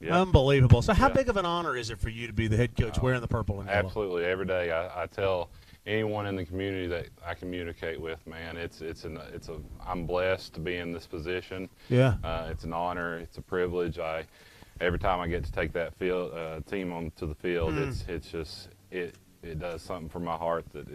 Yep. Unbelievable. So how big of an honor is it for you to be the head coach wearing the purple and yellow? Absolutely. Every day I tell anyone in the community that I communicate with, man, I'm blessed to be in this position. Yeah. It's an honor. It's a privilege. Every time I get to take that team onto the field, it does something for my heart that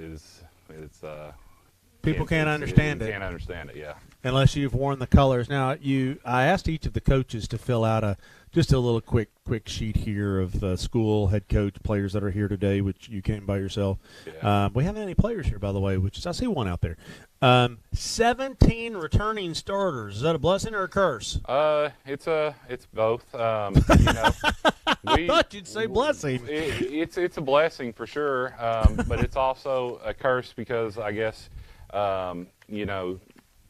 people can't understand it. Can't understand it, yeah. Unless you've worn the colors. Now, I asked each of the coaches to fill out just a little quick sheet here of school, head coach, players that are here today, which you came by yourself. Yeah. We haven't any players here, by the way, which is, I see one out there. 17 returning starters. Is that a blessing or a curse? It's both. You know, I thought you'd say blessing. It's a blessing for sure, but it's also a curse because I guess you know,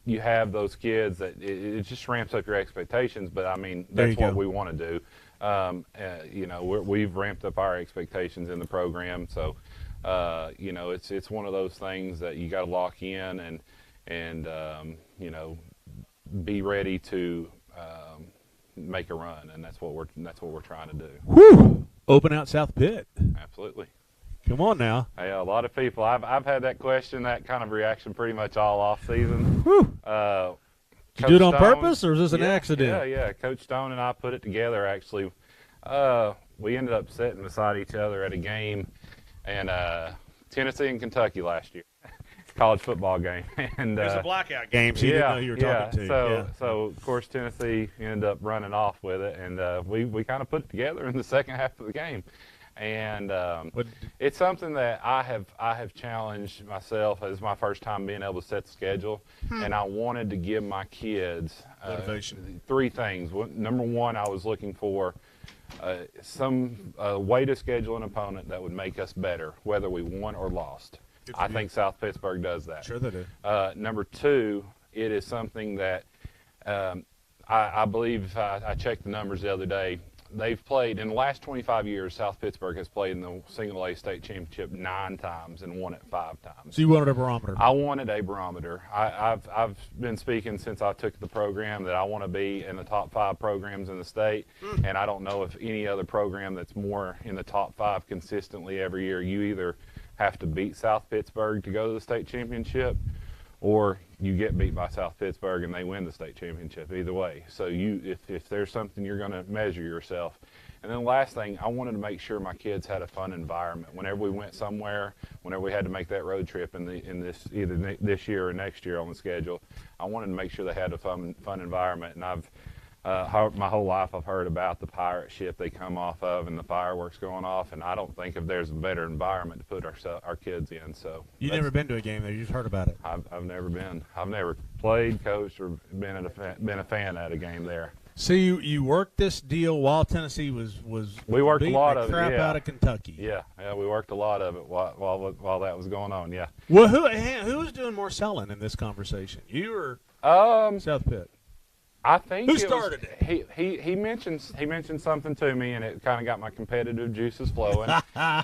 you have those kids that it just ramps up your expectations. But I mean, that's what we want to do. You know, we've ramped up our expectations in the program, so you know, it's one of those things that you got to lock in and you know, be ready to make a run, and that's what we're trying to do. Whew! Open out South Pitt. Absolutely. Come on now. Hey, a lot of people. I've had that question, that kind of reaction, pretty much all off season. Whew. Did you do it on purpose, or is this an accident? Yeah. Coach Stone and I put it together. Actually, we ended up sitting beside each other at a game, and Tennessee and Kentucky last year, college football game. And there's a blackout game, so you didn't know who you were talking to. So of course Tennessee ended up running off with it, and we kind of put it together in the second half of the game. And it's something that I have challenged myself. It's my first time being able to set the schedule, and I wanted to give my kids motivation. 3 things. Number 1, I was looking for some way to schedule an opponent that would make us better, whether we won or lost. I think South Pittsburgh does that. Sure they do. Number 2, it is something that I believe. I checked the numbers the other day. they've played in the last 25 years. South Pittsburgh has played in the single A state championship 9 times and won it 5 times. So you wanted a barometer. I wanted a barometer. I've been speaking since I took the program that I want to be in the top 5 programs in the state, and I don't know if any other program that's more in the top 5 consistently every year. You either have to beat South Pittsburgh to go to the state championship, or you get beat by South Pittsburgh and they win the state championship. Either way. So if there's something you're going to measure yourself. And then the last thing, I wanted to make sure my kids had a fun environment. Whenever we went somewhere, whenever we had to make that road trip in this either this year or next year on the schedule, I wanted to make sure they had a fun environment. And I've my whole life I've heard about the pirate ship they come off of and the fireworks going off, and I don't think if there's a better environment to put our kids in. So you've never been to a game there? You've heard about it? I've never been. I've never played, coached, or been a fan at a game there. So you worked this deal while Tennessee was we worked a lot the of crap it, yeah. out of Kentucky. Yeah, we worked a lot of it while that was going on. Yeah. Well, who was doing more selling in this conversation? You or South Pitt? I think who started it? He mentioned something to me, and it kind of got my competitive juices flowing.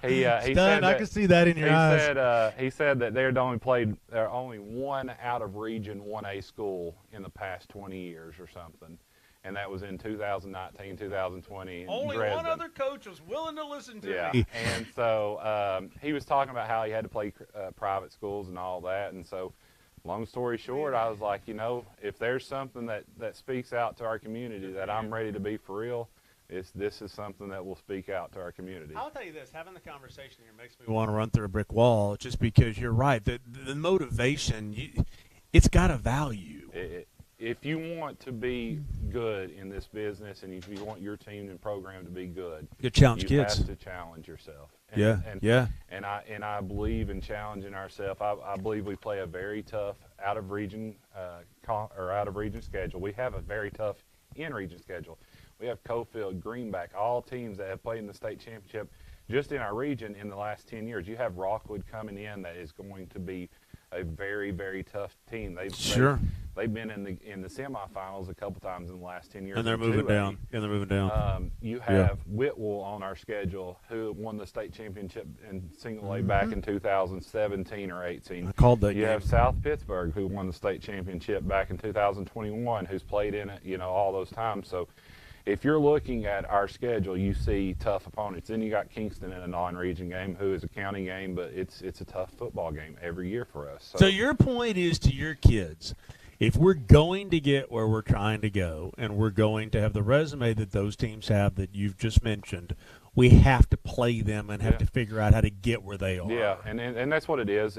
He said I can see that in your eyes. He said that they're only one out of region 1A school in the past 20 years or something. And that was in 2019, 2020. Only Dresden. one other coach was willing to listen to me. me. And so he was talking about how he had to play private schools and all that. And so, long story short, I was like, if there's something that speaks out to our community that I'm ready to be for real, this is something that will speak out to our community. I'll tell you this, having the conversation here makes me want to run through a brick wall just because you're right. The motivation, it's got a value. If you want to be good in this business, and if you want your team and program to be good, you challenge kids. You have to challenge yourself. And I believe in challenging ourselves. I believe we play a very tough out of region schedule. We have a very tough in region schedule. We have Cofield, Greenback, all teams that have played in the state championship just in our region in the last 10 years. You have Rockwood coming in that is going to be a very, very tough team. They've been in the semifinals a couple times in the last 10 years. And they're moving down. You have Whitwell on our schedule, who won the state championship in single A back in 2017 or 18. I called that game. You have South Pittsburgh, who won the state championship back in 2021, who's played in it, all those times. So if you're looking at our schedule, you see tough opponents. Then you got Kingston in a non-region game, who is a county game, but it's a tough football game every year for us. So your point is to your kids, if we're going to get where we're trying to go and we're going to have the resume that those teams have that you've just mentioned, we have to play them and have to figure out how to get where they are. Yeah, and that's what it is.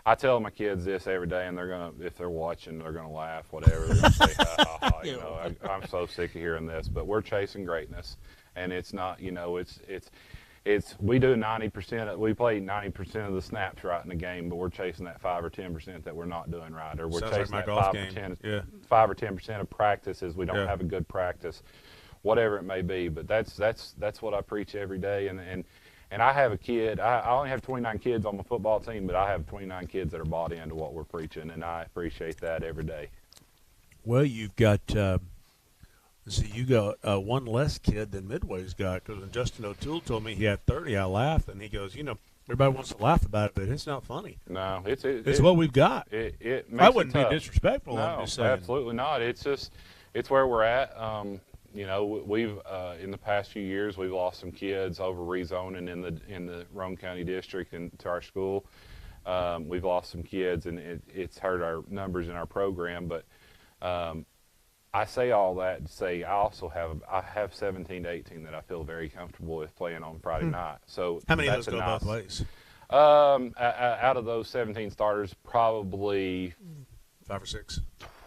I tell my kids this every day, and if they're watching, they're gonna laugh, whatever. They're gonna say, ha, ha, ha, I'm so sick of hearing this, but we're chasing greatness, and it's not, we do 90%. We play 90% of the snaps right in the game, but we're chasing that 5 or 10% that we're not doing right, or we're chasing that 5 or 10% of practices. We don't have a good practice, whatever it may be. But that's what I preach every day, and I have a kid. I only have 29 kids on my football team, but I have 29 kids that are bought into what we're preaching, and I appreciate that every day. Well, you've got one less kid than Midway's got, because when Justin O'Toole told me he had 30, I laughed, and he goes, everybody wants to laugh about it, but it's not funny. No, it's what we've got. I wouldn't be disrespectful. No, I'm just saying. Absolutely not. It's where we're at. We've in the past few years we've lost some kids over rezoning in the Rome County District into our school. We've lost some kids, and it's hurt our numbers in our program. But I say all that to say I have 17 to 18 that I feel very comfortable with playing on Friday night. So how many of those go both ways? Out of those 17 starters, probably 5 or 6.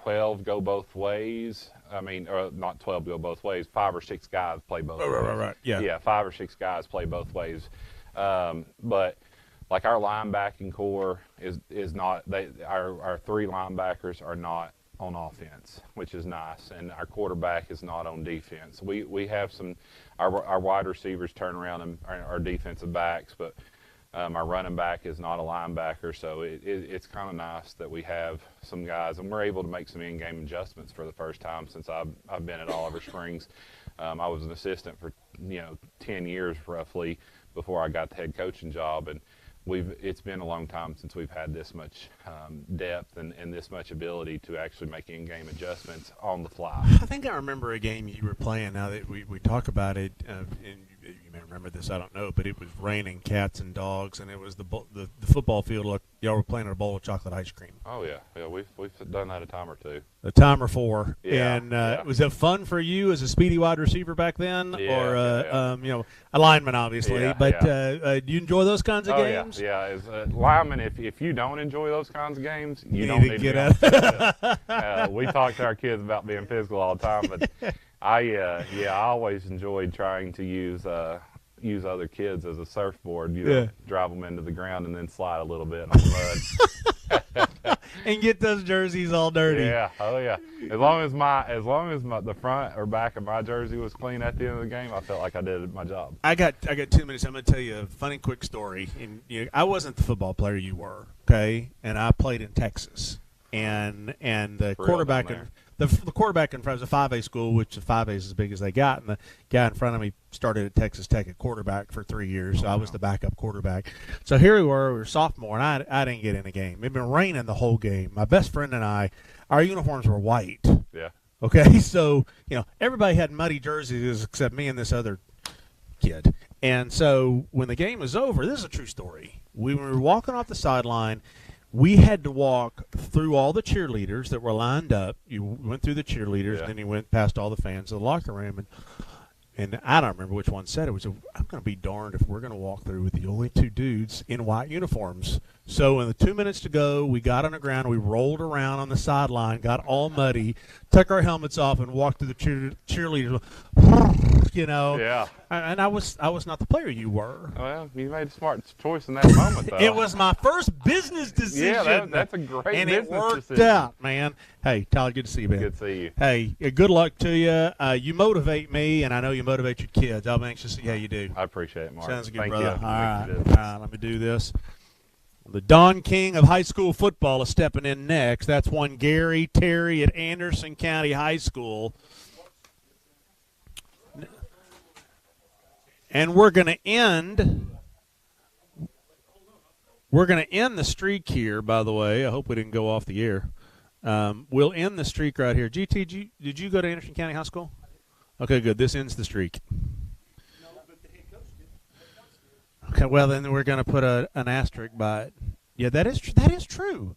12 go both ways. I mean, or not 12 go both ways. 5 or 6 guys play both ways. Right. Yeah, 5 or 6 guys play both ways. But like our linebacking core is not. Our 3 linebackers are not on offense, which is nice, and our quarterback is not on defense. We have some. Our wide receivers turn around and our defensive backs, but our running back is not a linebacker, so it's kind of nice that we have some guys, and we're able to make some in-game adjustments for the first time since I've been at Oliver Springs. I was an assistant for 10 years roughly before I got the head coaching job, and it's been a long time since we've had this much depth and this much ability to actually make in-game adjustments on the fly. I think I remember a game you were playing. Now that we talk about it, and you may remember this, I don't know, but it was raining cats and dogs, and it was the football field. Look, y'all were playing at a bowl of chocolate ice cream. Oh yeah, we've done that a time or two. A time or four. Yeah, And was it fun for you as a speedy wide receiver back then, Yeah, or a lineman obviously? Yeah, but do you enjoy those kinds of games? Yeah. As a lineman, if you don't enjoy those kinds of games, you don't need need to get out. We talk to our kids about being physical all the time, but I always enjoyed trying to use other kids as a surfboard. Drive them into the ground and then slide a little bit on the mud. And get those jerseys all dirty. Yeah, oh yeah. As long as the front or back of my jersey was clean at the end of the game, I felt like I did my job. I got 2 minutes. I'm going to tell you a funny, quick story. And I wasn't the football player you were, okay? And I played in Texas, and the quarterback the quarterback in front was a 5A school, which the 5A is as big as they got, and the guy in front of me started at Texas Tech at quarterback for 3 years, so I was the backup quarterback. So here we were sophomore, and I didn't get in the game. It'd been raining the whole game. My best friend and I, our uniforms were white. Yeah. Okay, so everybody had muddy jerseys except me and this other kid. And so when the game was over, this is a true story. We were walking off the sideline. We had to walk through all the cheerleaders that were lined up. You went through the cheerleaders, and then you went past all the fans of the locker room. And I don't remember which one said it. I'm going to be darned if we're going to walk through with the only 2 dudes in white uniforms. So in the 2 minutes to go, we got on the ground, we rolled around on the sideline, got all muddy, took our helmets off, and walked through the cheerleaders. Yeah. And I was not the player you were. Well, you made a smart choice in that moment, though. It was my first business decision. Yeah, that's a great and business it worked decision. out, man. Hey, Tyler, good to see you, man. Good to see you. Hey, good luck to you. You motivate me, and I know you motivate your kids. I'm anxious to see how you do. I appreciate it, Mark. Sounds good, Thank brother. you. All right, let me do this. The Don King of high school football is stepping in next. That's one Gary Terry at Anderson County High School. And we're going to end the streak here, by the way. I hope we didn't go off the air. We'll end the streak right here. GT, did you go to Anderson County High School? Okay, good. This ends the streak. Okay, well, then we're going to put an asterisk by it. Yeah, that is true.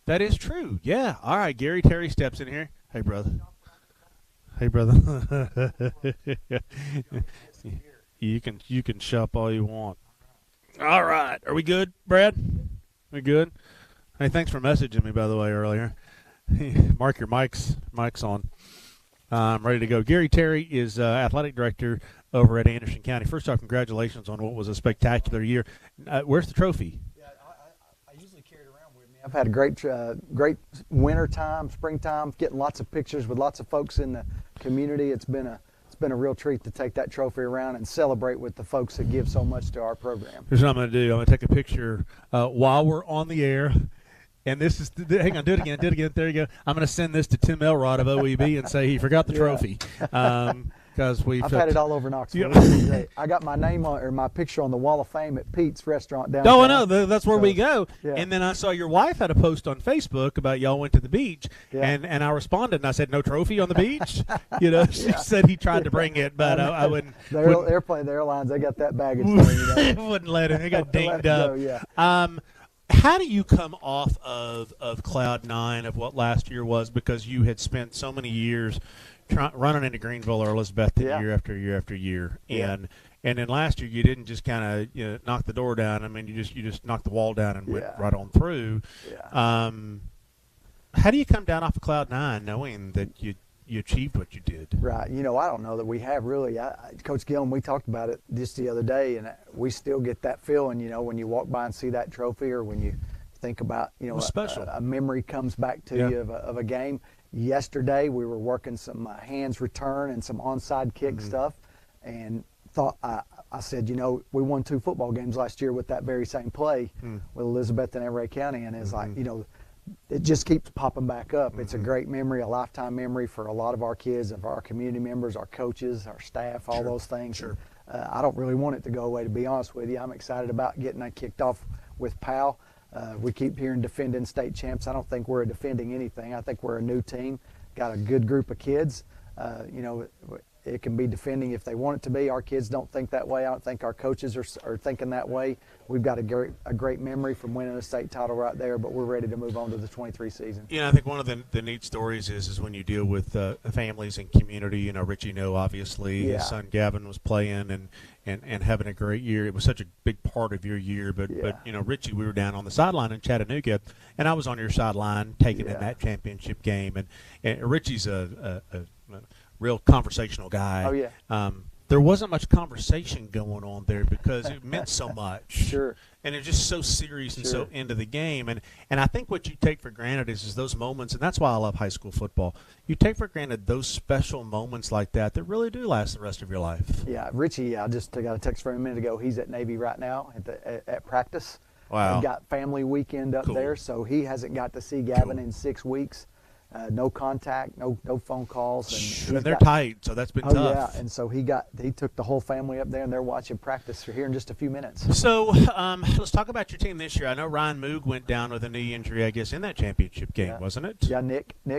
That is true. Yeah. All right, Gary Terry steps in here. Hey, brother. You can shop all you want. All right. Are we good, Brad? We good? Hey, thanks for messaging me, by the way, earlier. Mark, your mic's on. I'm ready to go. Gary Terry is athletic director over at Anderson County. First off, congratulations on what was a spectacular year. Where's the trophy? Yeah, I usually carry it around with me. I've had a great winter time, springtime, getting lots of pictures with lots of folks in the community. It's been a real treat to take that trophy around and celebrate with the folks that give so much to our program. Here's what I'm going to do. I'm going to take a picture while we're on the air. And this is, hang on, do it again. There you go. I'm going to send this to Tim Elrod of OEB and say he forgot the trophy. Because I've had it all over Knoxville. Yeah. I got my name on, or my picture on the Wall of Fame at Pete's Restaurant downtown. Oh, I know. That's where we go. Yeah. And then I saw your wife had a post on Facebook about y'all went to the beach. Yeah. And I responded, and I said, no trophy on the beach? She said he tried to bring it, but I wouldn't. The airlines, they got that baggage. Wouldn't let him. They got dinged up. Go, yeah. How do you come off of cloud nine of what last year was, because you had spent so many years running into Greenville or Elizabeth year after year after year, and then last year you didn't just kind of knock the door down. I mean, you just knocked the wall down and went right on through. Yeah. How do you come down off of cloud nine knowing that you achieved what you did? Right. I don't know that we have really. Coach Gillum, we talked about it just the other day, and we still get that feeling, when you walk by and see that trophy, or when you think about, special. A memory comes back to you of a game. Yesterday, we were working some hands return and some onside kick stuff, and I said, we won 2 football games last year with that very same play with Elizabeth and Everett County, and it's like, it just keeps popping back up. It's a great memory, a lifetime memory for a lot of our kids, of our community members, our coaches, our staff, all those things. Sure. I don't really want it to go away, to be honest with you. I'm excited about getting that kicked off with Powell. We keep hearing defending state champs. I don't think we're defending anything. I think we're a new team, got a good group of kids. You know, it can be defending if they want it to be. Our kids don't think that way. I don't think our coaches are thinking that way. We've got a great memory from winning a state title right there, but we're ready to move on to the 23 season. You know, I think one of the neat stories is when you deal with families and community. You know, Richie Noe, obviously, his son Gavin was playing and having a great year. It was such a big part of your year. But you know, Richie, we were down on the sideline in Chattanooga, and I was on your sideline taking in that championship game. And Richie's a real conversational guy. Oh, yeah. There wasn't much conversation going on there because it meant so much. Sure. And it's just so serious and so into the game. And I think what you take for granted is those moments, and that's why I love high school football. You take for granted those special moments like that really do last the rest of your life. Yeah, Richie, I just got a text from him a minute ago. He's at Navy right now at practice. Wow. We've got family weekend up there, so he hasn't got to see Gavin in 6 weeks. No contact, no phone calls. And they're tight, so that's been tough. Yeah, and so he took the whole family up there, and they're watching practice here in just a few minutes. So let's talk about your team this year. I know Ryan Moog went down with a knee injury, I guess, in that championship game, wasn't it? Yeah,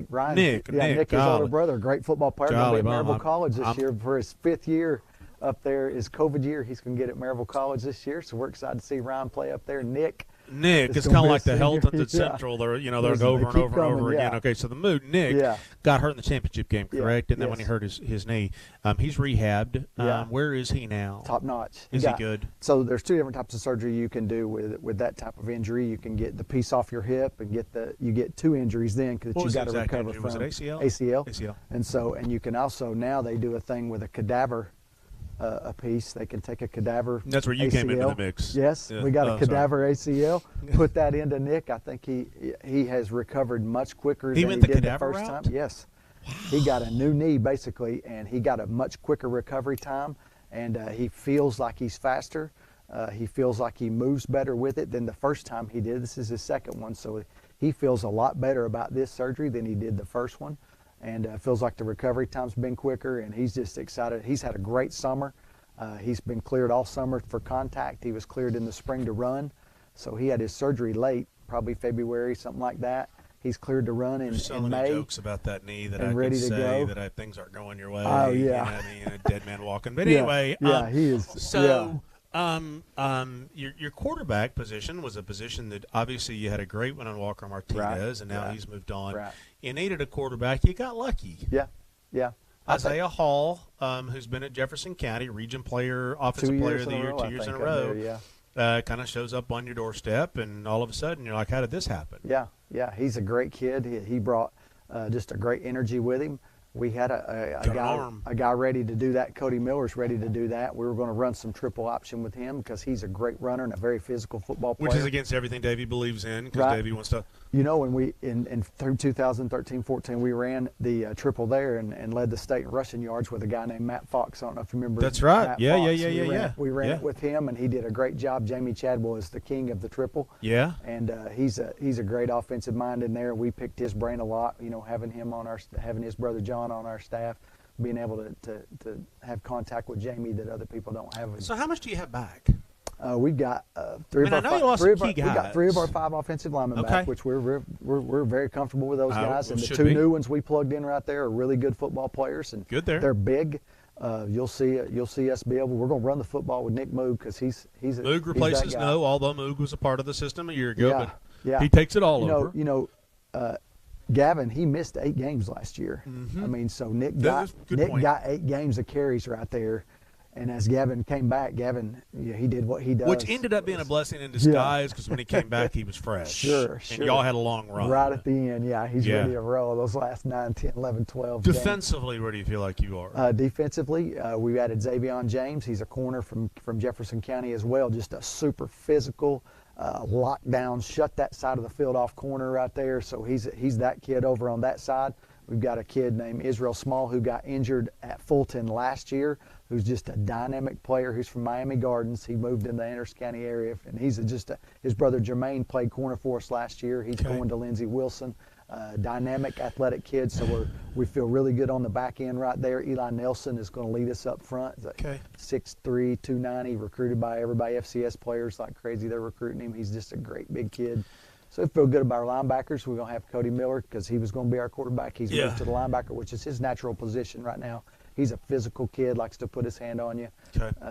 Ryan. Nick, his older brother, great football player. Going to be at Maryville College this year for his 5th year up there. His COVID year, he's going to get at Maryville College this year, so we're excited to see Ryan play up there. Nick, it's kind of like the Heltons at Central. They're they're over and over and over again. Okay, so the Mood, Nick, got hurt in the championship game, correct? And then when he hurt his knee, he's rehabbed. Where is he now? Top notch. Is he good? So there's 2 different types of surgery you can do with that type of injury. You can get the piece off your hip and you get 2 injuries then because you got to recover from. Was it ACL? ACL. And you can also now they do a thing with a cadaver. A piece. They can take a cadaver. That's where you ACL. came into the mix. Yes, we got a cadaver ACL. Put that into Nick. I think he has recovered much quicker than he did the first time. Yes, he got a new knee basically, and he got a much quicker recovery time, and he feels like he's faster. He feels like he moves better with it than the first time he did. This is his second one, so he feels a lot better about this surgery than he did the first one. And feels like the recovery time's been quicker, and he's just excited. He's had a great summer. He's been cleared all summer for contact. He was cleared in the spring to run. So he had his surgery late, probably February, something like that. He's cleared to run in so May. many jokes about that knee that I ready can to say go. that things aren't going your way. Oh, yeah. You know what I mean? A dead man walking. But anyway. He is. So your quarterback position was a position that obviously you had a great one on Walker Martinez, and now he's moved on. Right. You needed a quarterback. You got lucky. Yeah. Isaiah Hall, who's been at Jefferson County, region player, offensive player of the year, 2 years in a row, kind of shows up on your doorstep, and all of a sudden you're like, how did this happen? Yeah. He's a great kid. He brought just a great energy with him. We had a guy ready to do that. Cody Miller's ready to do that. We were going to run some triple option with him because he's a great runner and a very physical football player. Which is against everything Davey believes in, because Davey wants to. You know, when we through 2013-14, we ran the triple there and led the state in rushing yards with a guy named Matt Fox. I don't know if you remember. That's right. Matt Yeah. We ran it with him, and he did a great job. Jamie Chadwell is the king of the triple. Yeah. And he's a great offensive mind in there. We picked his brain a lot. You know, having his brother John on our staff, being able to have contact with Jamie that other people don't have. So how much do you have back? We've got three of our 5 offensive linemen back, which we're very comfortable with those guys. And the 2 new ones we plugged in right there are really good football players, and they're big. You'll see us be able. We're going to run the football with Nick Moog because he's Moog replaces No, although Moog was a part of the system a year ago, but he takes it all over. Gavin, he missed 8 games last year. I mean, so Nick got 8 games of carries right there. And as Gavin came back, he did what he does. Which ended up being a blessing in disguise because when he came back, he was fresh. Sure. And y'all had a long run. Right at the end, he's ready to roll those last 9, 10, 11, 12 Defensively, games. Where do you feel like you are? Defensively, we added Xavion James. He's a corner from Jefferson County as well, just a super physical, lockdown, shut that side of the field off corner right there. So he's that kid over on that side. We've got a kid named Israel Small who got injured at Fulton last year, who's just a dynamic player. Who's from Miami Gardens. He moved in the Anderson County area, and he's his brother Jermaine played corner for us last year. He's going to Lindsey Wilson. Dynamic, athletic kid, so we feel really good on the back end right there. Eli Nelson is going to lead us up front. 6'3", 290, recruited by everybody, FCS players like crazy. They're recruiting him. He's just a great big kid. So we feel good about our linebackers. We're going to have Cody Miller because he was going to be our quarterback. He's moved to the linebacker, which is his natural position right now. He's a physical kid, likes to put his hand on you.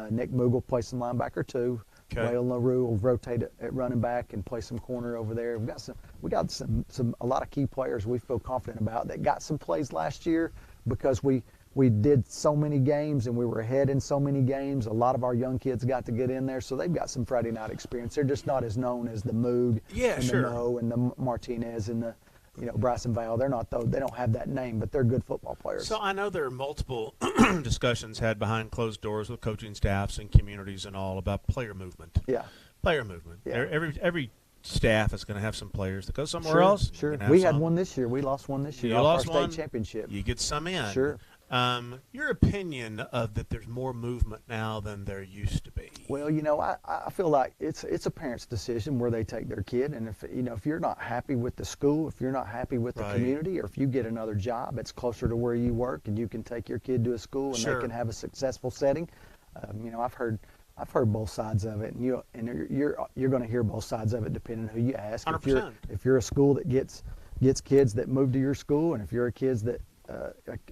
Nick Moogle plays some linebacker too. Waylon LaRue will rotate at running back and play some corner over there. We got a lot of key players we feel confident about that got some plays last year because we did so many games and we were ahead in so many games. A lot of our young kids got to get in there, so they've got some Friday night experience. They're just not as known as the Moog and the Mo and the Martinez and the Bryson Val. They don't have that name, but they're good football players. So I know there are multiple discussions had behind closed doors with coaching staffs and communities and all about player movement. Player movement. Every staff is going to have some players that go somewhere else. We had one this year. We lost one this year. You lost our one? state championship. You get some in. Your opinion of that there's more movement now than there used to be. Well, I feel like it's a parent's decision where they take their kid, and if you're not happy with the school, if you're not happy with the community, or if you get another job that's closer to where you work and you can take your kid to a school and they can have a successful setting, I've heard both sides of it, and you're going to hear both sides of it depending on who you ask. 100%. If you're a school that gets kids that move to your school, and if you're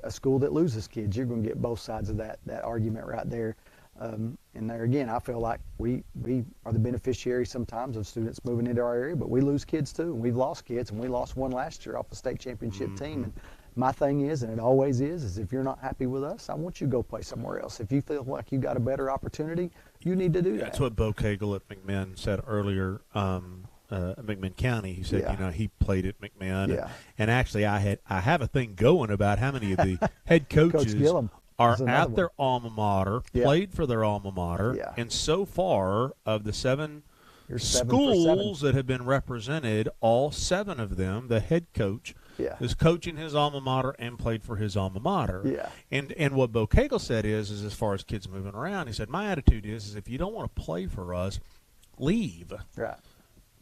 a school that loses kids, you're going to get both sides of that argument right there. And there again, I feel like we are the beneficiary sometimes of students moving into our area, but we lose kids too, and we've lost kids, and we lost one last year off the state championship team. And my thing is, and it always is if you're not happy with us, I want you to go play somewhere else. If you feel like you got a better opportunity, you need to do that. That's what Bo Cagle at McMinn said earlier. McMinn County. He said, he played at McMinn, and actually, I have a thing going about how many of the head coaches are at their alma mater, played for their alma mater, and so far of the seven schools that have been represented, all 7 of them, the head coach is coaching his alma mater and played for his alma mater. And what Bo Cagle said is as far as kids moving around, he said, my attitude is if you don't want to play for us, leave.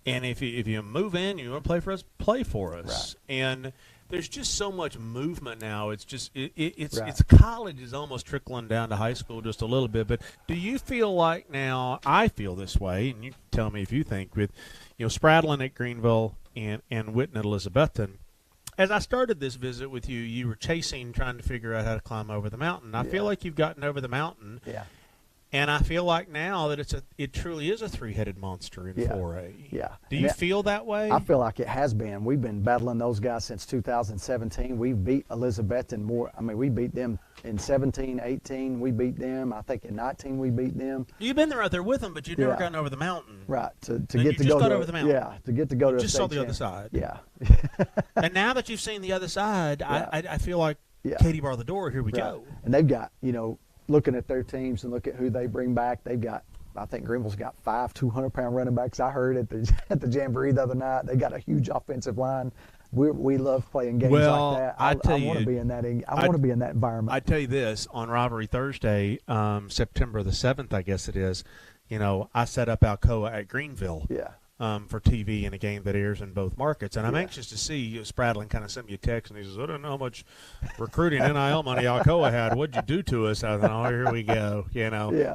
And if you move in, you want to play for us, play for us. And there's just so much movement now. It's just it's college is almost trickling down to high school just a little bit. But do you feel like now? I feel this way, and you tell me if you think with Spradlin at Greenville and Witten at Elizabethton. As I started this visit with you, you were trying to figure out how to climb over the mountain. I feel like you've gotten over the mountain. And I feel like now that it truly is a 3-headed monster in 4A. Do you feel that way? I feel like it has been. We've been battling those guys since 2017. We beat Elizabethton more. I mean, we beat them in 17, 18. We beat them. I think in 19 we beat them. You've been there out there with them, but you've never gotten over the mountain. To get to go over the mountain. To get to go to. Just saw the other side. Yeah. And now that you've seen the other side, I feel like Katie bar the door. Here we go. And they've got looking at their teams and look at who they bring back, they've got, I think Greenville's got 5 200-pound running backs. I heard at the Jamboree the other night, they got a huge offensive line. We love playing games like that. I want to be in that. I want to be in that environment. I tell you this, on Rivalry Thursday, September the 7th, I guess it is. I set up Alcoa at Greenville. For TV in a game that airs in both markets. And I'm anxious to see Spradlin kind of sent me a text, and he says, I don't know how much recruiting NIL money Alcoa had. What'd you do to us? I thought, here we go.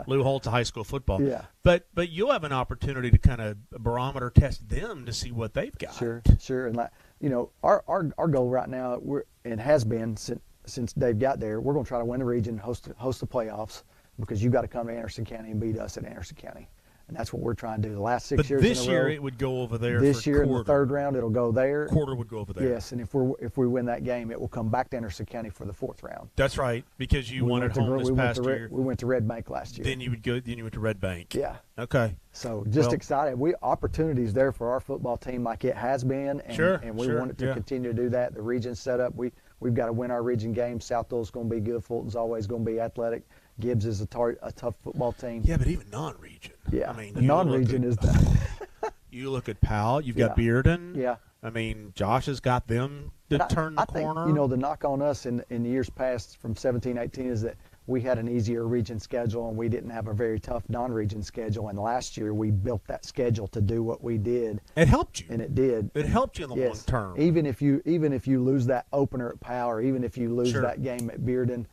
Lou Holt's a high school football. But you'll have an opportunity to kind of barometer test them to see what they've got. Sure. And our goal right now, and has been since Dave got there, we're going to try to win the region, host the playoffs, because you got to come to Anderson County and beat us at Anderson County. And that's what we're trying to do the last 6 years this in a row. Year it would go over there. This year in the 3rd round it'll go there. Quarter would go over there. Yes, and if we win that game, it will come back to Anderson County for the 4th round. That's right, because you won at home this past year. We went to Red Bank last year. Then you went to Red Bank. Yeah. Okay. So just excited. Opportunities there for our football team like it has been, and we want it to continue to do that. The region's set up. We've got to win our region games. Southdale's going to be good. Fulton's always going to be athletic. Gibbs is a tough football team. Yeah, but even non-region. Yeah, I mean, the non-region is that. You look at Powell. You've got Bearden. I mean, Josh has got them to turn the corner. Think, the knock on us in years past from 17, 18 is that we had an easier region schedule and we didn't have a very tough non-region schedule. And last year we built that schedule to do what we did. It helped you. And it did. It helped you in the long term. Even if you lose that opener at Powell, even if you lose that game at Bearden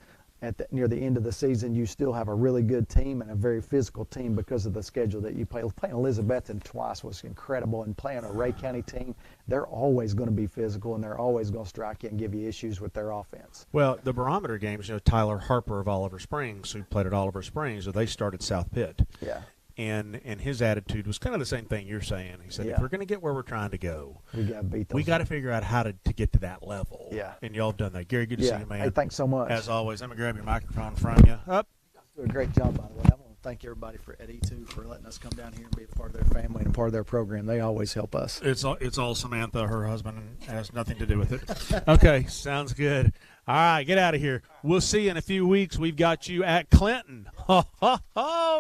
near the end of the season, you still have a really good team and a very physical team because of the schedule that you play. Playing Elizabethton twice was incredible, and playing a Ray County team, they're always going to be physical and they're always going to strike you and give you issues with their offense. Well, the barometer games, Tyler Harper of Oliver Springs, who played at Oliver Springs, so they started South Pitt. Yeah. And his attitude was kind of the same thing you're saying. He said, if we're going to get where we're trying to go, we got to beat those. We got to figure out how to get to that level. Yeah. And y'all have done that. Gary, good to see you, man. Hey, thanks so much. As always, I'm going to grab your microphone from you. Up. Do a great job, by the way. I want to thank everybody for Eddie, too, for letting us come down here and be a part of their family and a part of their program. They always help us. It's all Samantha, her husband, has nothing to do with it. Okay, sounds good. All right, get out of here. We'll see you in a few weeks. We've got you at Clinton.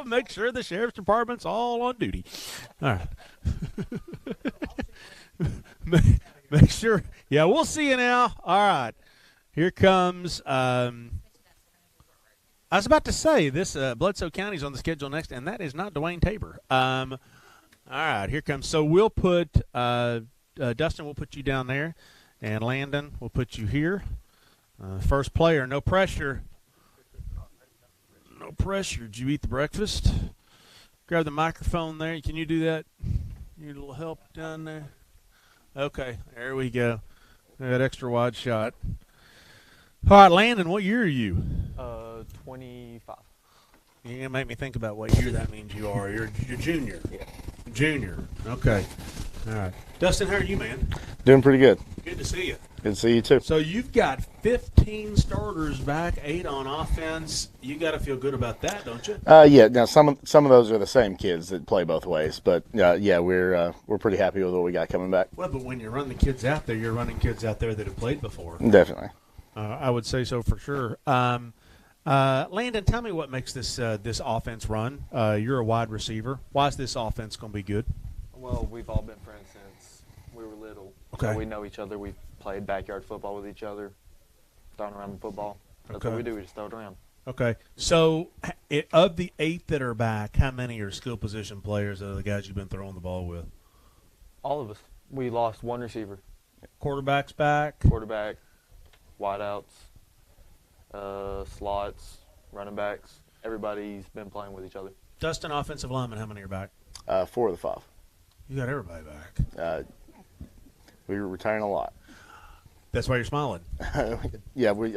Make sure the sheriff's department's all on duty. All right. Make sure. Yeah, we'll see you now. All right. Here comes I was about to say this Bledsoe County's on the schedule next, and that is not Dwayne Tabor. All right, here comes. So we'll put Dustin, we'll put you down there, and Landon, we'll put you here. First player, no pressure. No pressure. Did you eat the breakfast? Grab the microphone there. Can you do that? Need a little help down there? Okay, there we go. That extra wide shot. All right, Landon, what year are you? 25. You're going to make me think about what year that means you are. You're junior. Yeah. Junior. Okay. All right. Dustin, how are you, man? Doing pretty good. Good to see you. Good to see you, too. So you've got 15 starters back, 8 on offense. You got to feel good about that, don't you? Yeah. Now some of those are the same kids that play both ways, but yeah, we're pretty happy with what we got coming back. Well, but when you run the kids out there, you're running kids out there that have played before. Definitely. I would say so for sure. Landon, tell me what makes this offense run. You're a wide receiver. Why is this offense going to be good? Well, we've all been friends since we were little. Okay. So we know each other. We've played backyard football with each other, throwing around the football. That's Okay. what we do. We just throw it around. Okay. So of the 8 that are back, how many are skill position players that are the guys you've been throwing the ball with? All of us. We lost one receiver. Quarterback's back. Quarterback, wideouts, slots, running backs. Everybody's been playing with each other. Dustin, offensive lineman, how many are back? 4 of the 5. You got everybody back. We were retiring a lot. That's why you're smiling. Yeah, we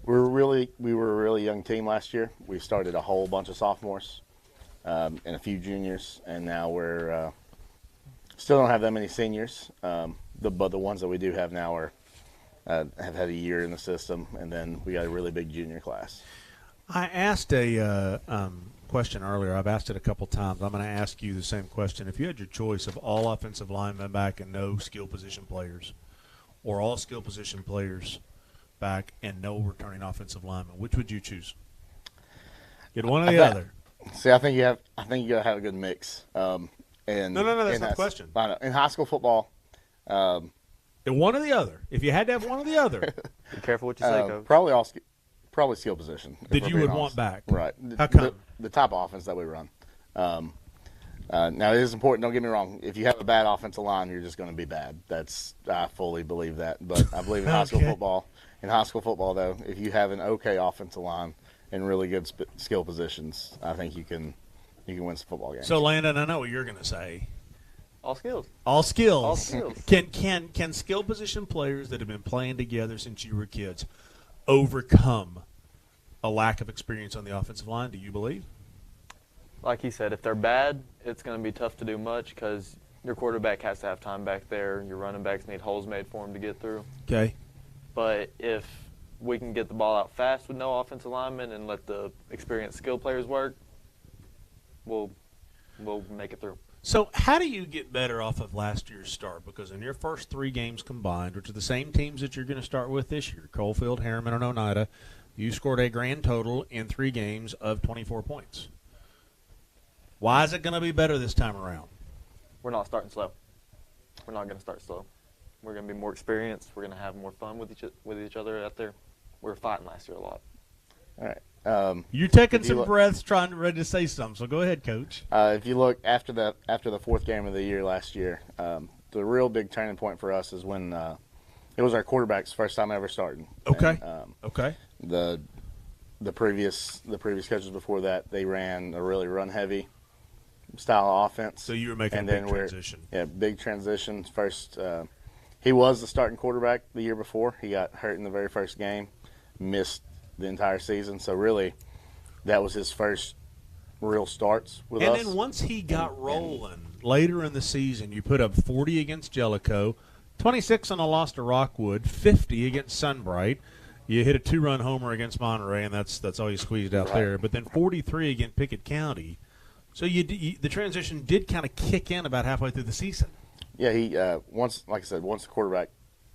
were a really young team last year. We started a whole bunch of sophomores and a few juniors, and now we're still don't have that many seniors. But the ones that we do have now are have had a year in the system, and then we got a really big junior class. I asked a question earlier. I've asked it a couple times. I'm going to ask you the same question. If you had your choice of all offensive linemen back and no skill position players, or all skill position players back and no returning offensive linemen, which would you choose? Get one or the other. See, I think you gotta have a good mix. No, that's not the question. I know. In high school football, one or the other. If you had to have one or the other, Be careful what you say, Coach. probably skill position. that you would want back. Right. How come? The type of offense that we run. Now, it is important, don't get me wrong. If you have a bad offensive line, you're just going to be bad. I fully believe that. But I believe in high school football. In high school football, though, if you have an okay offensive line and really good skill positions, I think you can win some football games. So, Landon, I know what you're going to say. All skills. All skills. All skills. Can skill position players that have been playing together since you were kids overcome a lack of experience on the offensive line, do you believe? Like he said, if they're bad, it's going to be tough to do much because your quarterback has to have time back there. Your running backs need holes made for them to get through. Okay. But if we can get the ball out fast with no offensive linemen and let the experienced skill players work, we'll make it through. So how do you get better off of last year's start? Because in your first 3 games combined, which are the same teams that you're going to start with this year, Coalfield, Harriman, and Oneida, you scored a grand total in 3 games of 24 points. Why is it going to be better this time around? We're not starting slow. We're not going to start slow. We're going to be more experienced. We're going to have more fun with each other out there. We were fighting last year a lot. All right. You're taking some breaths, ready to say something. So go ahead, Coach. If you look after the fourth game of the year last year, the real big turning point for us is when it was our quarterback's first time ever starting. Okay. And, okay. The previous coaches before that, they ran a really run heavy style of offense. So you were making a big transition. Yeah, big transition. First, he was the starting quarterback the year before. He got hurt in the very first game, missed the entire season. So really, that was his first real starts with us. And then once he got rolling later in the season, you put up 40 against Jellicoe, 26 on a loss to Rockwood, 50 against Sunbright. You hit a 2-run homer against Monterey, and that's all you squeezed out there. But then 43 against Pickett County. So the transition did kind of kick in about halfway through the season. Yeah, he once the quarterback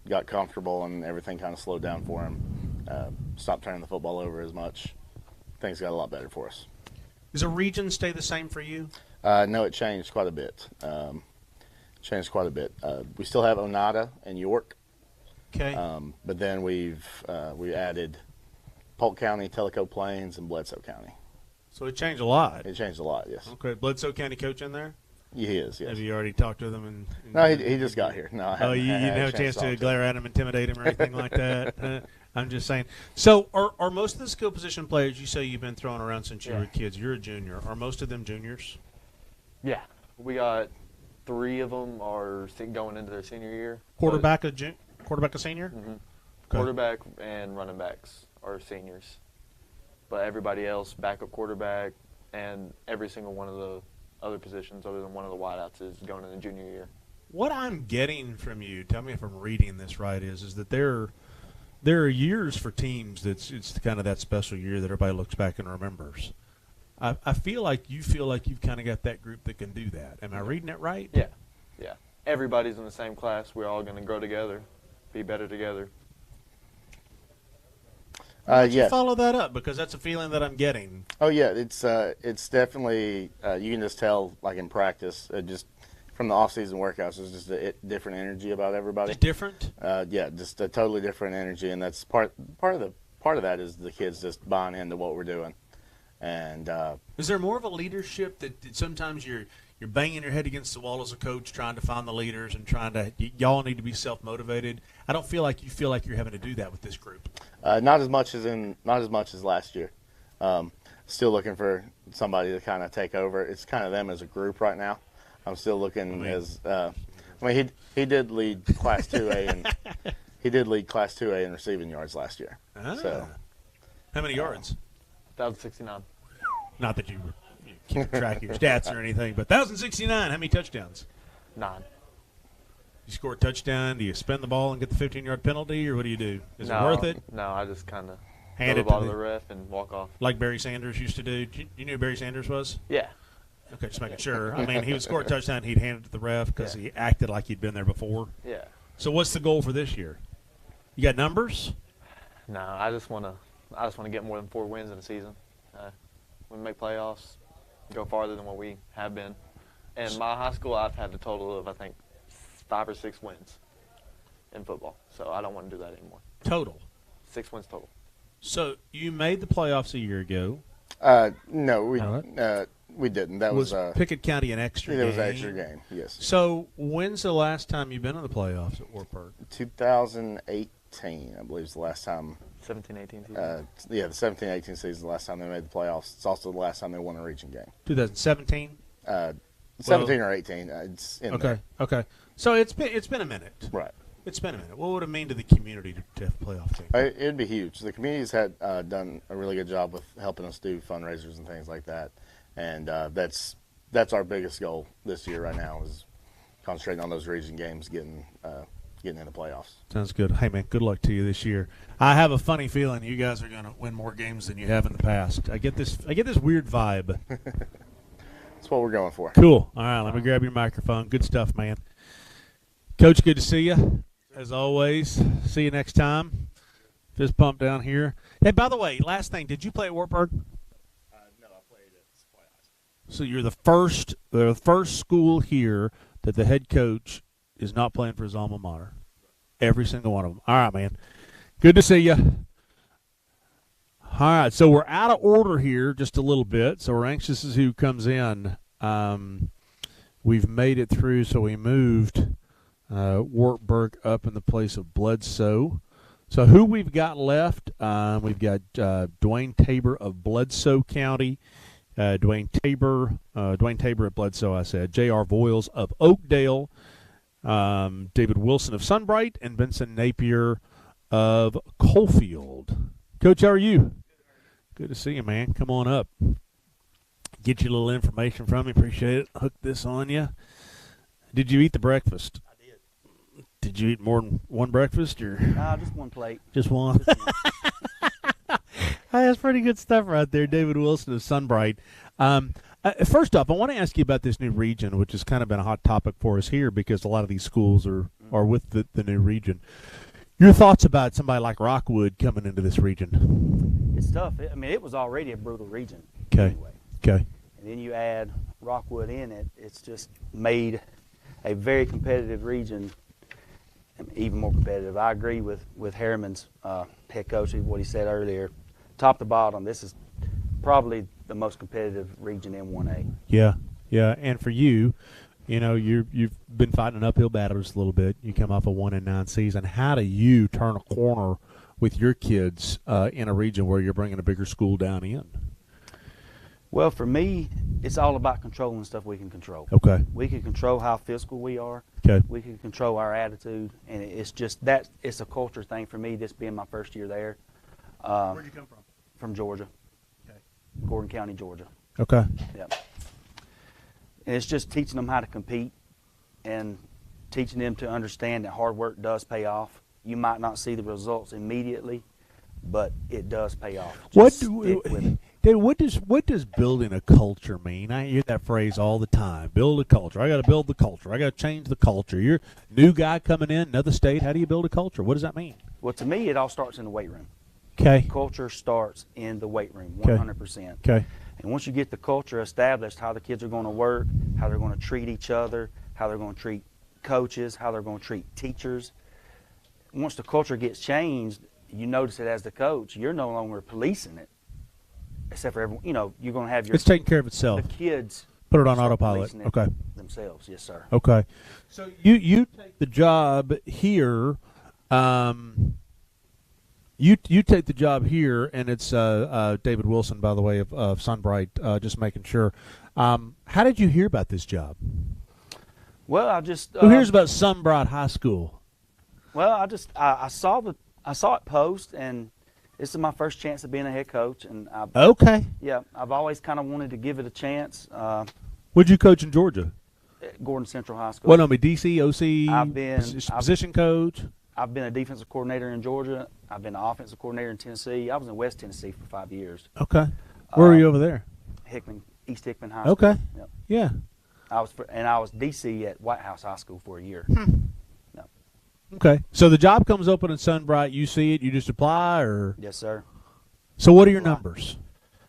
got comfortable and everything kind of slowed down for him, stopped turning the football over as much, things got a lot better for us. Does the region stay the same for you? No, it changed quite a bit. We still have Onata and York. Okay. But then we added Polk County, Tellico Plains, and Bledsoe County. So it changed a lot. It changed a lot, yes. Okay. Bledsoe County coach in there? Yeah, he is, yes. Have you already talked to them? No, he just got here. No, I haven't. You didn't have a chance to glare at him, intimidate him, or anything like that? I'm just saying. So are most of the skill position players you say you've been throwing around since you were kids, you're a junior, are most of them juniors? Yeah. We got 3 of them are going into their senior year. Quarterback a senior? Mm-hmm. Okay. Quarterback and running backs are seniors. But everybody else, backup quarterback, and every single one of the other positions other than one of the wideouts is going in the junior year. What I'm getting from you, tell me if I'm reading this right, is that there are years for teams it's kind of that special year that everybody looks back and remembers. I feel like you've kind of got that group that can do that. Am I reading it right? Yeah. Yeah. Everybody's in the same class. We're all going to grow together, be better together. You follow that up, because that's a feeling that I'm getting. Oh yeah, it's definitely you can just tell, like in practice, just from the off-season workouts, there's just a different energy about everybody. Just different? Yeah, just a totally different energy, and that's part of that is the kids just buying into what we're doing. And is there more of a leadership that sometimes you're banging your head against the wall as a coach, trying to find the leaders and y'all need to be self-motivated? I don't feel like you feel like you're having to do that with this group. Not as much as last year. Still looking for somebody to kind of take over. It's kind of them as a group right now. I'm still looking he did lead Class 2A and he did lead Class 2A in receiving yards last year. So, how many yards? 1,069. Not that you were keeping track of your stats or anything, but 1,069. How many touchdowns? 9. You score a touchdown, do you spin the ball and get the 15-yard penalty, or what do you do? Is it worth it? No, I just kind of hand throw it the ball to the ref and walk off. Like Barry Sanders used to do. You knew who Barry Sanders was? Yeah. Okay, just making sure. I mean, he would score a touchdown, he'd hand it to the ref because he acted like he'd been there before. Yeah. So what's the goal for this year? You got numbers? No, I just want to get more than 4 wins in a season. We make playoffs, go farther than what we have been. In my high school, I've had a total of, I think, 5 or 6 wins in football. So I don't want to do that anymore. Total? 6 wins total. So you made the playoffs a year ago. No, we didn't. That was Pickett County an extra game? It was an extra game, yes. So when's the last time you've been in the playoffs at Wartburg? 2018, I believe, is the last time. 17-18 season? The 17-18 season is the last time they made the playoffs. It's also the last time they won a region game. 2017? 17 or 18. It's in there. Okay. So it's been a minute. Right. It's been a minute. What would it mean to the community to have a playoff team? It'd be huge. The community's had done a really good job with helping us do fundraisers and things like that, and that's our biggest goal this year right now is concentrating on those region games, getting in the playoffs. Sounds good. Hey man, good luck to you this year. I have a funny feeling you guys are going to win more games than you have in the past. I get this weird vibe. That's what we're going for. Cool. All right, let me grab your microphone. Good stuff, man. Coach, good to see you. As always, see you next time. Fist pump down here. Hey, by the way, last thing, did you play at Wartburg? No, I played at Supply High School. So you're the first school here that the head coach is not playing for his alma mater. Every single one of them. All right, man. Good to see you. All right, so we're out of order here just a little bit, so we're anxious to see who comes in. We've made it through, so we moved Wartburg up in the place of Bledsoe. So who we've got left, we've got Dwayne Tabor of Bledsoe County, Dwayne Tabor at Bledsoe, I said, J.R. Voiles of Oakdale, David Wilson of Sunbright, and Benson Napier of Coalfield. Coach, how are you? Good to see you, man. Come on up. Get you a little information from me. Appreciate it. Hook this on you. Did you eat the breakfast? I did. Did you eat more than one breakfast? Or? Just one plate. Just one? Hey, that's pretty good stuff right there, David Wilson of Sunbright. First off, I want to ask you about this new region, which has kind of been a hot topic for us here because a lot of these schools are with the new region. Your thoughts about somebody like Rockwood coming into this region? It's tough. I mean, it was already a brutal region. Okay. Anyway. Okay. And then you add Rockwood in it, it's just made a very competitive region even more competitive. I agree with Harriman's head coach, what he said earlier. Top to bottom, this is probably the most competitive region in 1A. Yeah, yeah. And for you, you've been fighting an uphill battle just a little bit. You come off a 1-9 season. How do you turn a corner with your kids in a region where you're bringing a bigger school down in? Well, for me, it's all about controlling stuff we can control. Okay. We can control how physical we are. Okay. We can control our attitude, and it's just that it's a culture thing for me. This being my first year there. Where'd you come from? From Georgia. Okay. Gordon County, Georgia. Okay. Yep. And it's just teaching them how to compete and teaching them to understand that hard work does pay off. You might not see the results immediately, but it does pay off. Just stick with it. David, what does building a culture mean? I hear that phrase all the time. Build a culture. I got to build the culture. I got to change the culture. You're a new guy coming in, another state. How do you build a culture? What does that mean? Well, to me, it all starts in the weight room. Okay. Culture starts in the weight room, 100%. Okay. And once you get the culture established, how the kids are going to work, how they're going to treat each other, how they're going to treat coaches, how they're going to treat teachers. Once the culture gets changed, you notice it as the coach. You're no longer policing it. Except for everyone, you're going to have your. It's taking care of itself. The kids. Put it on autopilot. Okay. Themselves, yes, sir. Okay. So you take the job here. You take the job here, and it's David Wilson, by the way, of Sunbright. Just making sure. How did you hear about this job? Well, I just. Who hears about Sunbright High School? Well, I saw it post, and this is my first chance of being a head coach, and okay. Yeah, I've always kind of wanted to give it a chance. What'd you coach in Georgia? At Gordon Central High School. What, DC, OC? I've been position coach. I've been a defensive coordinator in Georgia. I've been an offensive coordinator in Tennessee. I was in West Tennessee for 5 years. Okay. Where were you over there? East Hickman High School. Okay. Yep. Yeah. I was DC at White House High School for a year. No. Okay. So the job comes open in Sunbright. You see it. You just apply, or? Yes, sir. So what are your numbers?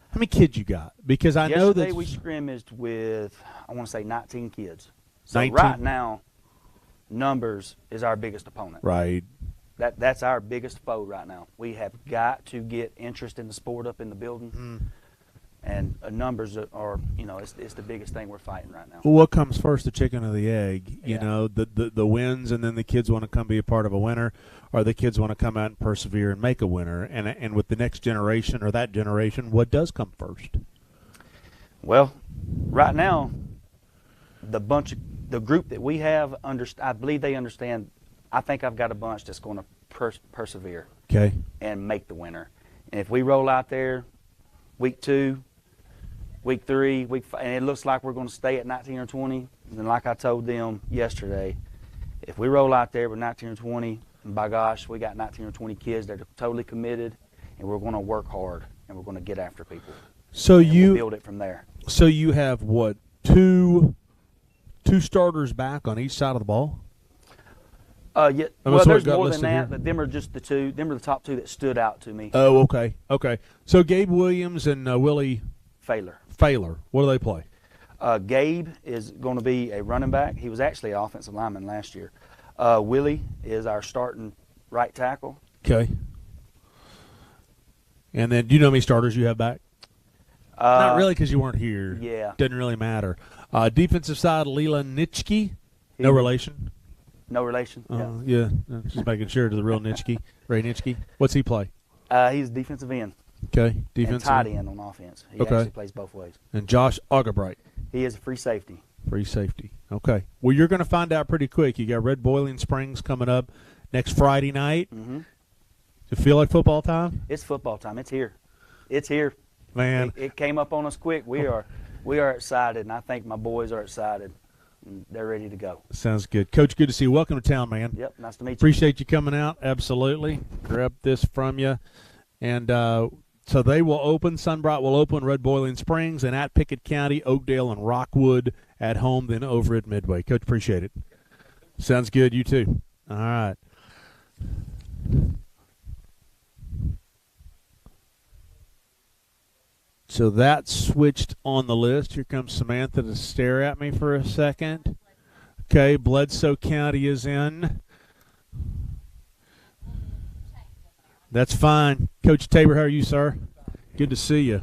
How many kids you got? Because I know that yesterday we scrimmaged with, I want to say 19 kids. So 19? Right now, numbers is our biggest opponent. Right. That's our biggest foe right now. We have got to get interest in the sport up in the building. And numbers are, it's the biggest thing we're fighting right now. Well, what comes first, the chicken or the egg? You know, the wins, and then the kids want to come be a part of a winner, or the kids want to come out and persevere and make a winner. And with the next generation or that generation, what does come first? Well, right now, the group that we have, I believe they understand. I think I've got a bunch that's going to persevere. Okay. And make the winner. And if we roll out there, week 2. Week 3, week 5, and it looks like we're going to stay at 19 or 20. And like I told them yesterday, if we roll out there with 19 or 20, and by gosh, we got 19 or 20 kids that are totally committed, and we're going to work hard, and we're going to get after people. So we'll build it from there. So you have what, two starters back on each side of the ball? Yeah. Well, there's more than that, but them are just the two. Them are the top 2 that stood out to me. Oh, okay. So Gabe Williams and Willie Failer. What do they play? Gabe is going to be a running back. He was actually an offensive lineman last year. Willie is our starting right tackle. Okay. And then, do you know how many starters you have back? Not really, because you weren't here. Yeah. Doesn't really matter. Defensive side, Leland Nitschke. No relation? No relation. Yeah. Just making sure to the real Nitschke. Ray Nitschke. What's he play? He's defensive end. Okay. Defensive and tight end on offense. He actually plays both ways. And Josh Augerbright. He is a free safety. Free safety. Okay. Well, you're going to find out pretty quick. You got Red Boiling Springs coming up next Friday night. Mm-hmm. Does it feel like football time? It's football time. It's here. It's here. Man. It came up on us quick. We are excited, and I think my boys are excited. And they're ready to go. Sounds good. Coach, good to see you. Welcome to town, man. Yep, nice to meet you. Appreciate you coming out. Absolutely. Grab this from you. And so they will open. Sunbright will open Red Boiling Springs, and at Pickett County, Oakdale, and Rockwood at home, then over at Midway. Coach, appreciate it. Sounds good. You too. All right. So that switched on the list. Here comes Samantha to stare at me for a second. Okay, Bledsoe County is in. That's fine. Coach Tabor, how are you, sir? Good to see you.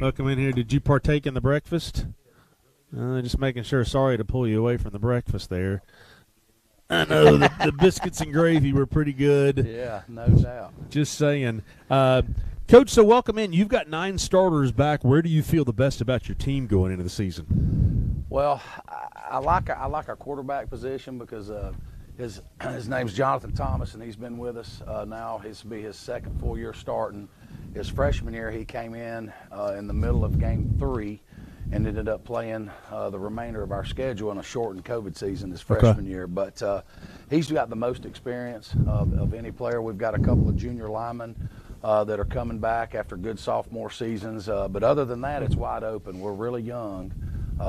Welcome in here. Did you partake in the breakfast? Just making sure. Sorry to pull you away from the breakfast there. I know the biscuits and gravy were pretty good. Yeah, no doubt. Just saying. Coach, so welcome in. You've got 9 starters back. Where do you feel the best about your team going into the season? Well, I like our quarterback position because his name's Jonathan Thomas, and he's been with us now. This will be his second full year starting. His freshman year, he came in the middle of game 3 and ended up playing the remainder of our schedule in a shortened COVID season his freshman year. But he's got the most experience of any player. We've got a couple of junior linemen that are coming back after good sophomore seasons. But other than that, it's wide open. We're really young.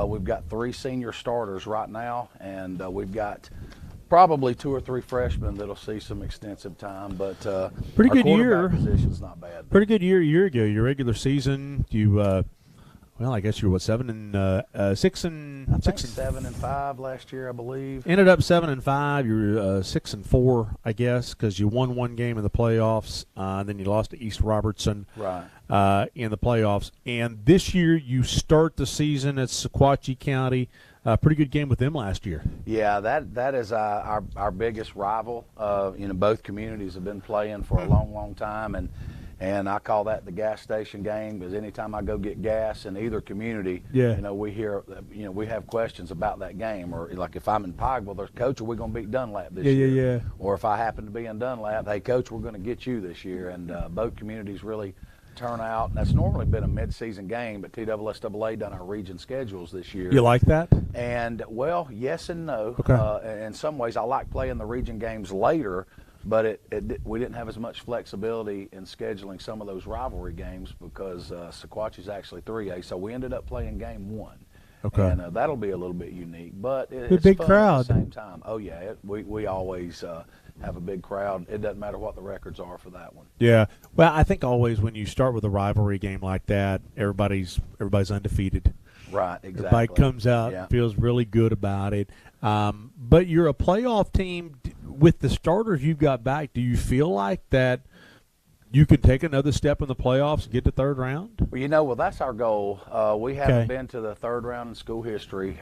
We've got 3 senior starters right now, and we've got probably 2 or 3 freshmen that'll see some extensive time. But pretty our good year. quarterback position's not bad. Pretty good year a year ago. Your regular season, you well, I guess you were what, 7 and 6 and I think 6 and 7 and 5 last year, I believe. ended up 7 and 5. You were 6 and 4, I guess, because you won 1 game in the playoffs, and then you lost to East Robertson in the playoffs. And this year, you start the season at Sequatchie County. Pretty good game with them last year. Yeah, that is our biggest rival. Both communities have been playing for a long time, and I call that the gas station game, because anytime I go get gas in either community, we hear, we have questions about that game. Or like if I'm in Pikeville, there's, Coach, are we going to beat Dunlap this year? Yeah. Or if I happen to be in Dunlap, hey, Coach, we're going to get you this year. And both communities really turn out. And that's normally been a mid-season game, but TSSAA done our region schedules this year. You like that? And, well, yes and no. Okay. In some ways, I like playing the region games later, but we didn't have as much flexibility in scheduling some of those rivalry games because Sequatchie's actually 3A, so we ended up playing game 1. Okay. And that'll be a little bit unique, but it's a big fun crowd at the same time. Oh, yeah, we always have a big crowd. It doesn't matter what the records are for that one. Yeah. Well, I think always when you start with a rivalry game like that, everybody's undefeated. Right, exactly. Everybody comes out, feels really good about it. But you're a playoff team. With the starters you've got back, do you feel like that you can take another step in the playoffs and get to third round? Well, that's our goal. We haven't been to the third round in school history.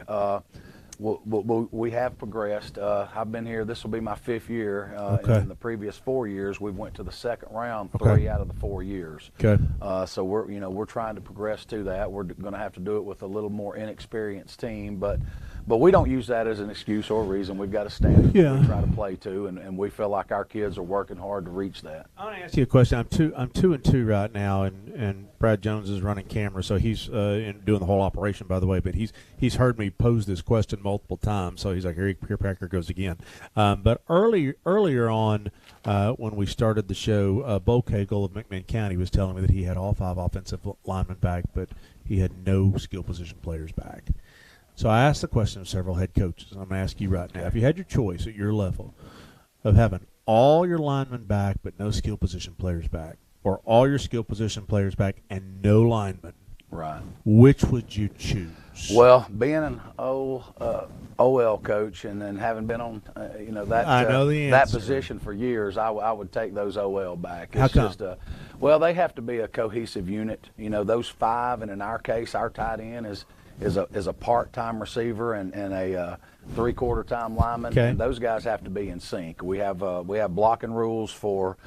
We have progressed. I've been here. This will be my 5th year. In the previous 4 years, we went to the second round 3 out of the 4 years. Okay. So we're trying to progress to that. We're going to have to do it with a little more inexperienced team, but we don't use that as an excuse or a reason. We've got a standard that we try to play to, and we feel like our kids are working hard to reach that. I want to ask you a question. I'm 2-2 right now, and Brad Jones is running camera, so he's doing the whole operation, by the way. But he's heard me pose this question multiple times, so he's like, here Packer goes again. But earlier on, when we started the show, Bo Cagle of McMinn County was telling me that he had all 5 offensive linemen back, but he had no skill position players back. So I asked the question of several head coaches, and I'm going to ask you right now. If you had your choice at your level of having all your linemen back but no skill position players back, or all your skill position players back and no linemen, right, which would you choose? Well, being an OL coach and then having been on, that I know the that answer. position for years, I would take those OL back. How It's come? just well, they have to be a cohesive unit. Those five, and in our case, our tight end is a part-time receiver and a three-quarter time lineman. Okay. And those guys have to be in sync. We have blocking rules for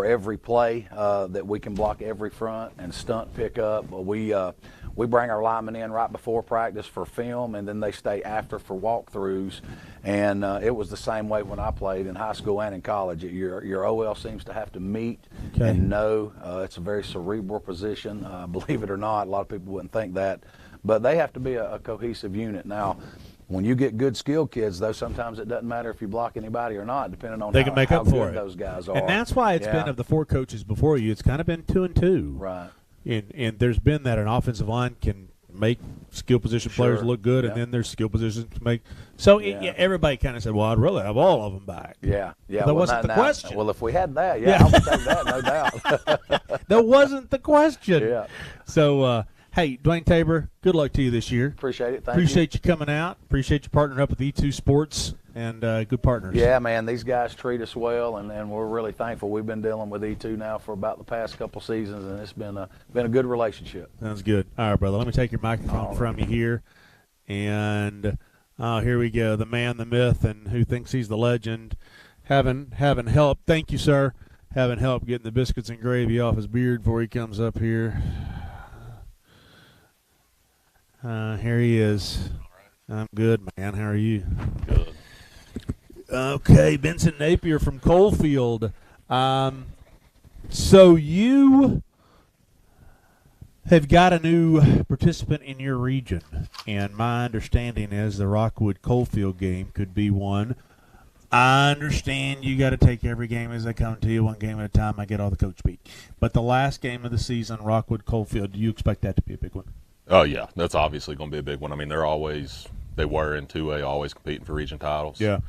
every play that we can block every front and stunt pickup. We bring our linemen in right before practice for film, and then they stay after for walkthroughs. And it was the same way when I played in high school and in college. Your OL seems to have to meet Okay. and know. It's a very cerebral position, believe it or not. A lot of people wouldn't think that. But they have to be a cohesive unit. Now, when you get good skilled kids, though, sometimes it doesn't matter if you block anybody or not, depending on They can make how up for good it. those guys are. And that's why it's been of the four coaches before you, it's kind of been 2-2. Right. And there's been that an offensive line can make skill position players Sure. look good, Yeah. and then there's skill positions to make. So Yeah. everybody kind of said, well, I'd rather have all of them back. Yeah. That wasn't the question. Well, if we had that, I would take that, no doubt. That wasn't the question. Yeah. So, hey, Dwayne Tabor, good luck to you this year. Appreciate it. Thank Appreciate you coming out. Appreciate you partnering up with E2 Sports and good partners. Yeah, man, these guys treat us well, and we're really thankful. We've been dealing with E2 now for about the past couple seasons, and it's been a good relationship. Sounds good. All right, brother. Let me take your microphone from you here. And here we go. The man, the myth, and who thinks he's the legend. Having help. Thank you, sir. Having help getting the biscuits and gravy off his beard before he comes up here. Here he is. I'm good, man. How are you? Good. Okay, Benson Napier from Coalfield. So you have got a new participant in your region, and my understanding is the Rockwood Coalfield game could be one. I understand you got to take every game as they come to you, one game at a time. I get all the coach speak. But the last game of the season, Rockwood Coalfield, do you expect that to be a big one? Oh, yeah. That's obviously going to be a big one. I mean, they were in 2A, always competing for region titles. Yeah.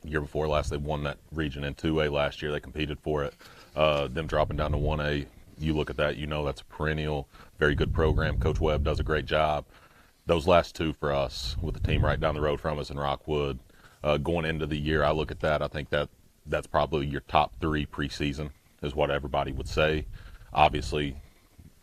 Year before last, they won that region in 2A last year. They competed for it. Them dropping down to 1A, you look at that, that's a perennial, very good program. Coach Webb does a great job. Those last two for us, with the team right down the road from us in Rockwood, going into the year, I look at that, I think that's probably your top three preseason is what everybody would say. Obviously,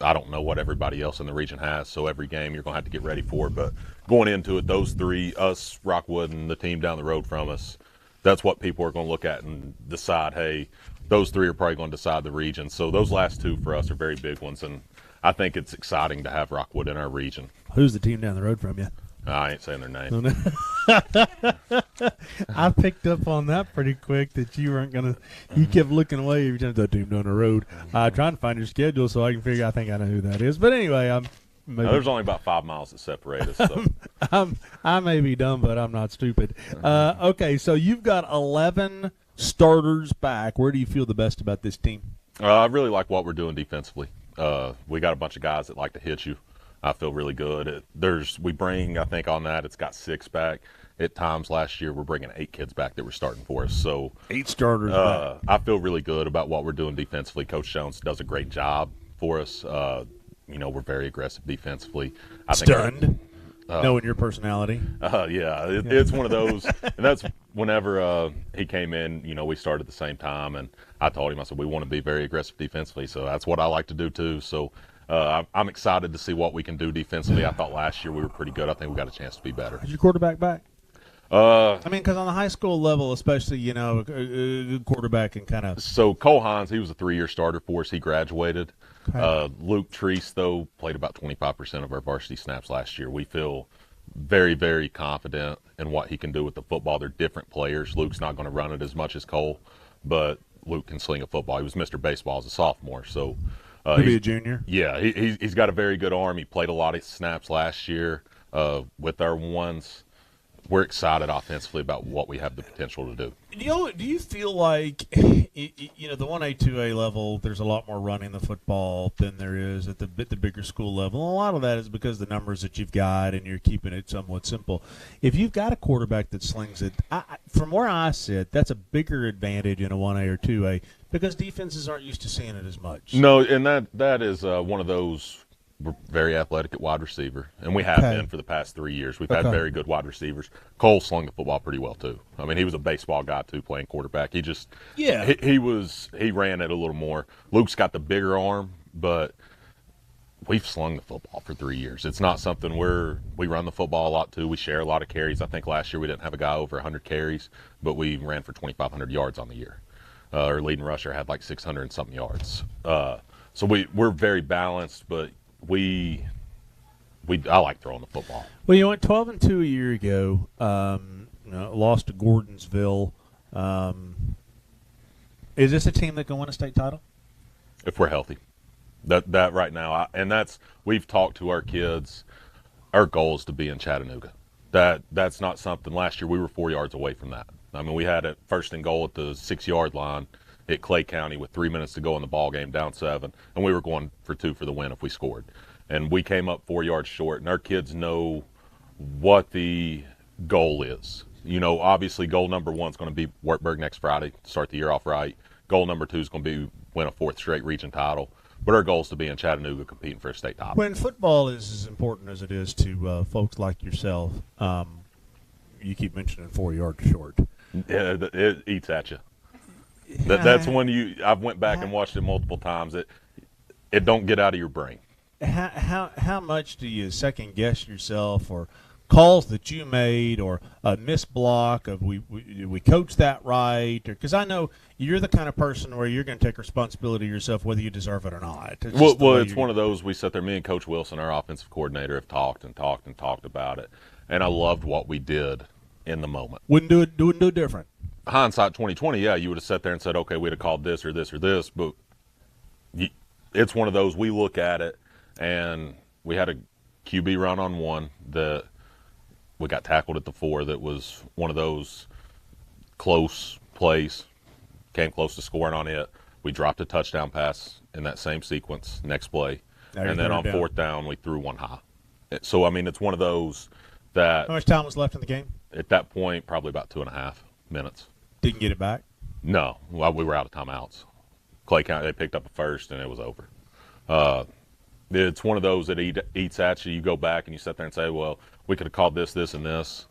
I don't know what everybody else in the region has, so every game you're going to have to get ready for it. But going into it, those three, us, Rockwood, and the team down the road from us, that's what people are going to look at and decide, hey, those three are probably going to decide the region. So those last two for us are very big ones, and I think it's exciting to have Rockwood in our region. Who's the team down the road from you? I ain't saying their name. I picked up on that pretty quick that you weren't going to – you kept looking away every time that team down the road. Trying to find your schedule so I can figure – I think I know who that is. But anyway, there's only about 5 miles that separate us. So. I may be dumb, but I'm not stupid. Okay, so you've got 11 starters back. Where do you feel the best about this team? I really like what we're doing defensively. We got a bunch of guys that like to hit you. I feel really good. We bring, I think on that, it's got 6 back. At times last year, we're bringing 8 kids back that were starting for us. So 8 starters back. I feel really good about what we're doing defensively. Coach Jones does a great job for us. We're very aggressive defensively. Stunned, knowing your personality. Yeah, it's one of those. And that's whenever he came in, we started at the same time. And I told him, I said, we want to be very aggressive defensively. So that's what I like to do too. So I'm excited to see what we can do defensively. I thought last year we were pretty good. I think we got a chance to be better. Is your quarterback back? Because on the high school level, especially, a good quarterback can kind of. So Cole Hines, he was a 3-year starter for us. He graduated. Okay. Luke Treese, though, played about 25% of our varsity snaps last year. We feel very, very confident in what he can do with the football. They're different players. Luke's not going to run it as much as Cole, but Luke can sling a football. He was Mr. Baseball as a sophomore, so. He'll be a junior. Yeah, he's got a very good arm. He played a lot of snaps last year with our ones. We're excited offensively about what we have the potential to do. Do you feel like, the 1A, 2A level, there's a lot more running the football than there is at the bigger school level? And a lot of that is because of the numbers that you've got and you're keeping it somewhat simple. If you've got a quarterback that slings it, from where I sit, that's a bigger advantage in a 1A or 2A because defenses aren't used to seeing it as much. No, and that is one of those We're very athletic at wide receiver, and we have been for the past 3 years. We've had very good wide receivers. Cole slung the football pretty well too. I mean, he was a baseball guy too, playing quarterback. He just he ran it a little more. Luke's got the bigger arm, but we've slung the football for 3 years. It's not something we run the football a lot too. We share a lot of carries. I think last year we didn't have a guy over 100 carries, but we ran for 2,500 yards on the year. Our leading rusher had like 600 and something yards. So we're very balanced, but I like throwing the football. Well, you went 12-2 a year ago. Lost to Gordonsville. Is this a team that can win a state title? If we're healthy, that right now, we've talked to our kids. Our goal is to be in Chattanooga. That's not something. Last year we were 4 yards away from that. I mean, we had it first and goal at the 6-yard line at Clay County with 3 minutes to go in the ball game, down 7, and we were going for 2 for the win if we scored. And we came up 4 yards short, and our kids know what the goal is. Obviously goal number 1 is going to be Wartburg next Friday, start the year off right. Goal number 2 is going to be win a 4th straight region title. But our goal is to be in Chattanooga competing for a state title. When football is as important as it is to folks like yourself, you keep mentioning 4 yards short. Yeah, it eats at you. That's when I've went back and watched it multiple times. It don't get out of your brain. How much do you second guess yourself, or calls that you made, or a missed block of we coached that right? Because I know you're the kind of person where you're going to take responsibility yourself whether you deserve it or not. It's one of those. We sat there, me and Coach Wilson, our offensive coordinator, have talked about it, and I loved what we did in the moment. Wouldn't do it different. Hindsight 2020, yeah, you would have sat there and said, okay, we'd have called this or this or this, but it's one of those. We look at it, and we had a QB run on 1 that we got tackled at the 4. That was one of those close plays, came close to scoring on it. We dropped a touchdown pass in that same sequence, next play, and then on 4th down, we threw 1 high. So, I mean, it's one of those that. How much time was left in the game? At that point, probably about 2.5 minutes. Didn't get it back? No. Well, we were out of timeouts. Clay County, they picked up a first, and it was over. It's one of those that eats at you. You go back and you sit there and say, well, we could have called this, this, and this.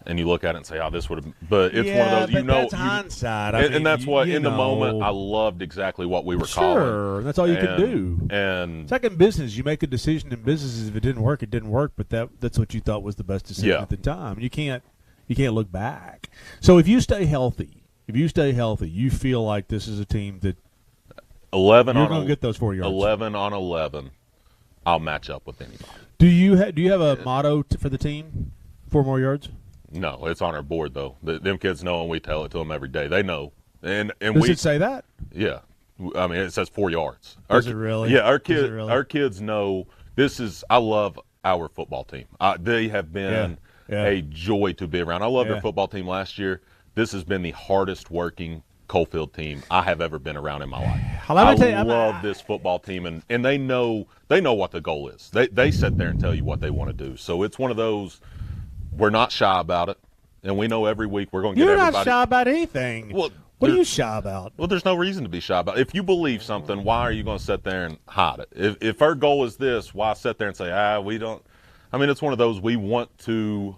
And you look at it and say, oh, this would have – but it's one of those, that's hindsight. And that's what, in the moment, I loved exactly what we were calling. Sure, that's all you can do. And it's like in business. You make a decision in business. If it didn't work, it didn't work, but that's what you thought was the best decision at the time. You can't look back. So if you stay healthy, you feel like this is a team that 11 you're going to get those 4 yards. 11 on 11, I'll match up with anybody. Do you have a motto for the team? 4 more yards? No, it's on our board though. Them kids know, and we tell it to them every day. They know, and does it say that? Yeah, I mean it says 4 yards. Does it really? Yeah, our kids know. I love our football team. They have been a joy to be around. I loved our football team last year. This has been the hardest working Coalfield team I have ever been around in my life. I love this football team, and they know what the goal is. They sit there and tell you what they want to do. So it's one of those. We're not shy about it, and we know every week we're going to get everybody. You're not shy about anything. Well, what are you shy about? Well, there's no reason to be shy about it. If you believe something, why are you going to sit there and hide it? If our goal is this, why sit there and say, we don't? I mean, it's one of those. We want to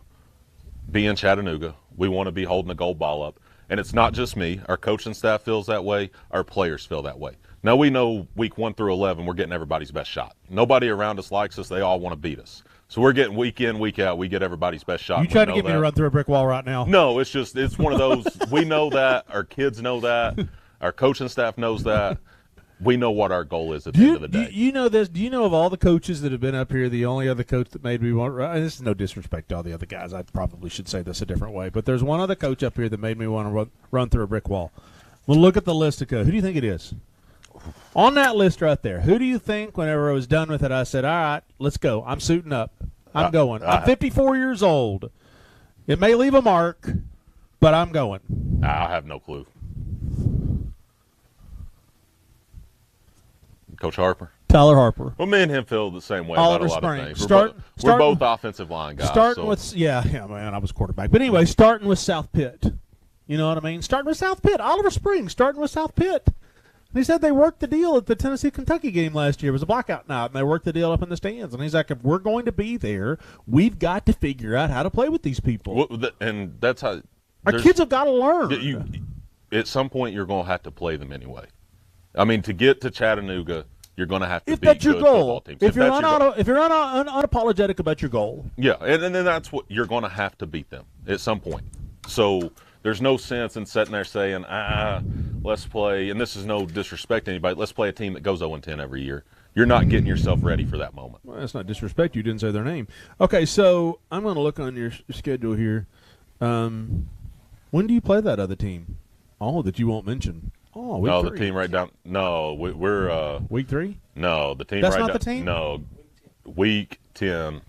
be in Chattanooga. We want to be holding the gold ball up. And it's not just me. Our coaching staff feels that way. Our players feel that way. Now, we know week 1 through 11, we're getting everybody's best shot. Nobody around us likes us. They all want to beat us. So we're getting week in, week out, we get everybody's best shot. You trying to get me to run through a brick wall right now? No, it's one of those. We know that. Our kids know that. Our coaching staff knows that. We know what our goal is at the end of the day. Do you know this? Do you know of all the coaches that have been up here, the only other coach that made me want to run? This is no disrespect to all the other guys. I probably should say this a different way. But there's one other coach up here that made me want to run through a brick wall. Well, look at the list of coaches. Who do you think it is? On that list right there, who do you think whenever I was done with it, I said, all right, let's go. I'm suiting up. I'm going. I'm 54 years old. It may leave a mark, but I'm going. I have no clue. Coach Harper? Tyler Harper. Well, me and him feel the same way Oliver about a lot Spring. of things. We're both offensive line guys. Starting with, man, I was quarterback. But anyway, starting with South Pitt. You know what I mean? Starting with South Pitt. Oliver Spring starting with South Pitt. And he said they worked the deal at the Tennessee-Kentucky game last year. It was a blackout night, and they worked the deal up in the stands. And he's like, if we're going to be there, we've got to figure out how to play with these people. Well, and that's how our kids have got to learn. At some point, you're going to have to play them anyway. I mean, to get to Chattanooga, you're going to have to if be that's your good goal. football teams. If you're unapologetic about your goal. Yeah, and then that's what you're going to have to beat them at some point. So there's no sense in sitting there saying, let's play, and this is no disrespect to anybody, let's play a team that goes 0-10 every year. You're not getting yourself ready for that moment. Well, that's not disrespect. You didn't say their name. Okay, so I'm going to look on your schedule here. When do you play that other team? Oh, that you won't mention. Oh, week 3. The team right down. No, we're week 3. No, the team. That's right not down, the team. No, week 10.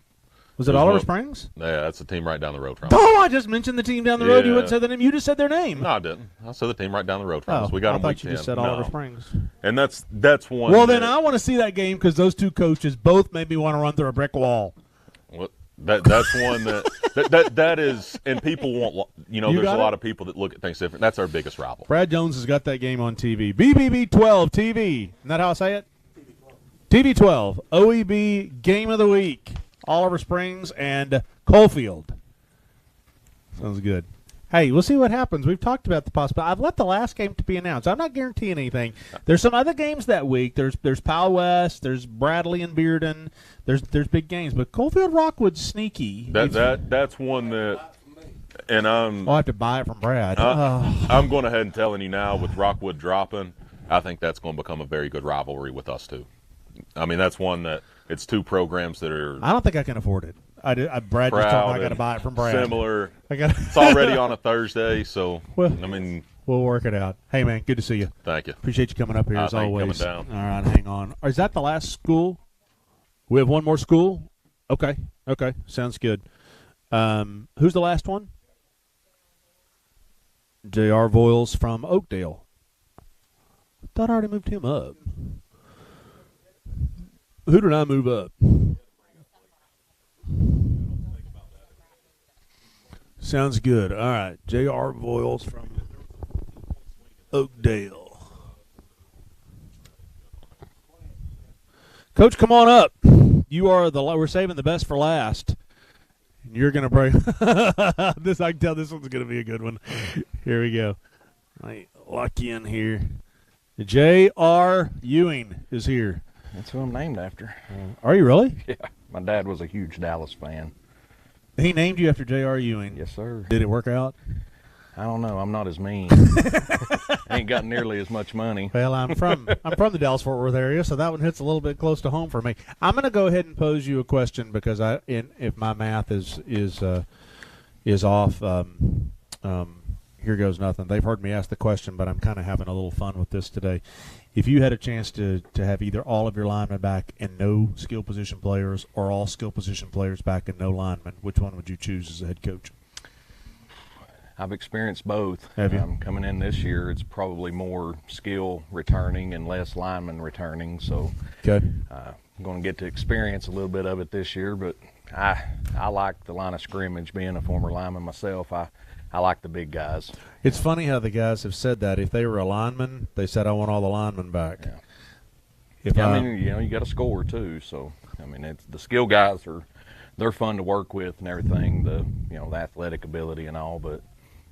Was it Oliver Springs? Yeah, that's the team right down the road from us. Oh, I just mentioned the team down the road. You wouldn't say their name. You just said their name. No, I didn't. I said the team right down the road from us. We got them I week thought you 10. just said Oliver Springs. And that's one. Well, then I want to see that game because those two coaches both made me want to run through a brick wall. Well, that's one that is, and people won't. There's a lot of people that look at things different. That's our biggest rival. Brad Jones has got that game on TV. BBB 12 TV. Isn't that how I say it? TV 12. OEB Game of the Week. Oliver Springs and Coalfield. Sounds good. Hey, we'll see what happens. We've talked about the possibility. I've let the last game to be announced. I'm not guaranteeing anything. There's some other games that week. There's Powell West. There's Bradley and Bearden. There's big games. But Coalfield Rockwood's sneaky. That's one that, and I'll have to buy it from Brad. I'm going ahead and telling you now with Rockwood dropping, I think that's going to become a very good rivalry with us too. I mean, that's one that it's two programs that are. I don't think I can afford it. Brad just told me I got to buy it from Brad. Similar. It's already on a Thursday, so well, I mean, we'll work it out. Hey, man, good to see you. Thank you. Appreciate you coming up here as always. Coming down. All right, hang on. Is that the last school? We have one more school. Okay, sounds good. Who's the last one? J.R. Voiles from Oakdale. I thought I already moved him up. Who did I move up? Sounds good. All right. J.R. Voiles from Oakdale. Coach, come on up. You are we're saving the best for last. And you're going to break this. I can tell this one's going to be a good one. Here we go. I lock you in here. J.R. Ewing is here. That's who I'm named after. Are you really? Yeah. My dad was a huge Dallas fan. He named you after J.R. Ewing? Yes, sir. Did it work out? I don't know. I'm not as mean. Ain't got nearly as much money. Well, I'm from the Dallas-Fort Worth area, so that one hits a little bit close to home for me. I'm going to go ahead and pose you a question because if my math is off, here goes nothing. They've heard me ask the question, but I'm kind of having a little fun with this today. If you had a chance to have either all of your linemen back and no skill position players or all skill position players back and no linemen, which one would you choose as a head coach? I've experienced both. Have you? Coming in this year, it's probably more skill returning and less lineman returning. So okay. I'm going to get to experience a little bit of it this year, but I like the line of scrimmage. Being a former lineman myself, I like the big guys. It's funny how the guys have said that. If they were a lineman, they said, I want all the linemen back. Yeah. I mean, you got to score too. So, I mean, it's the skill guys they're fun to work with and everything, the athletic ability and all, but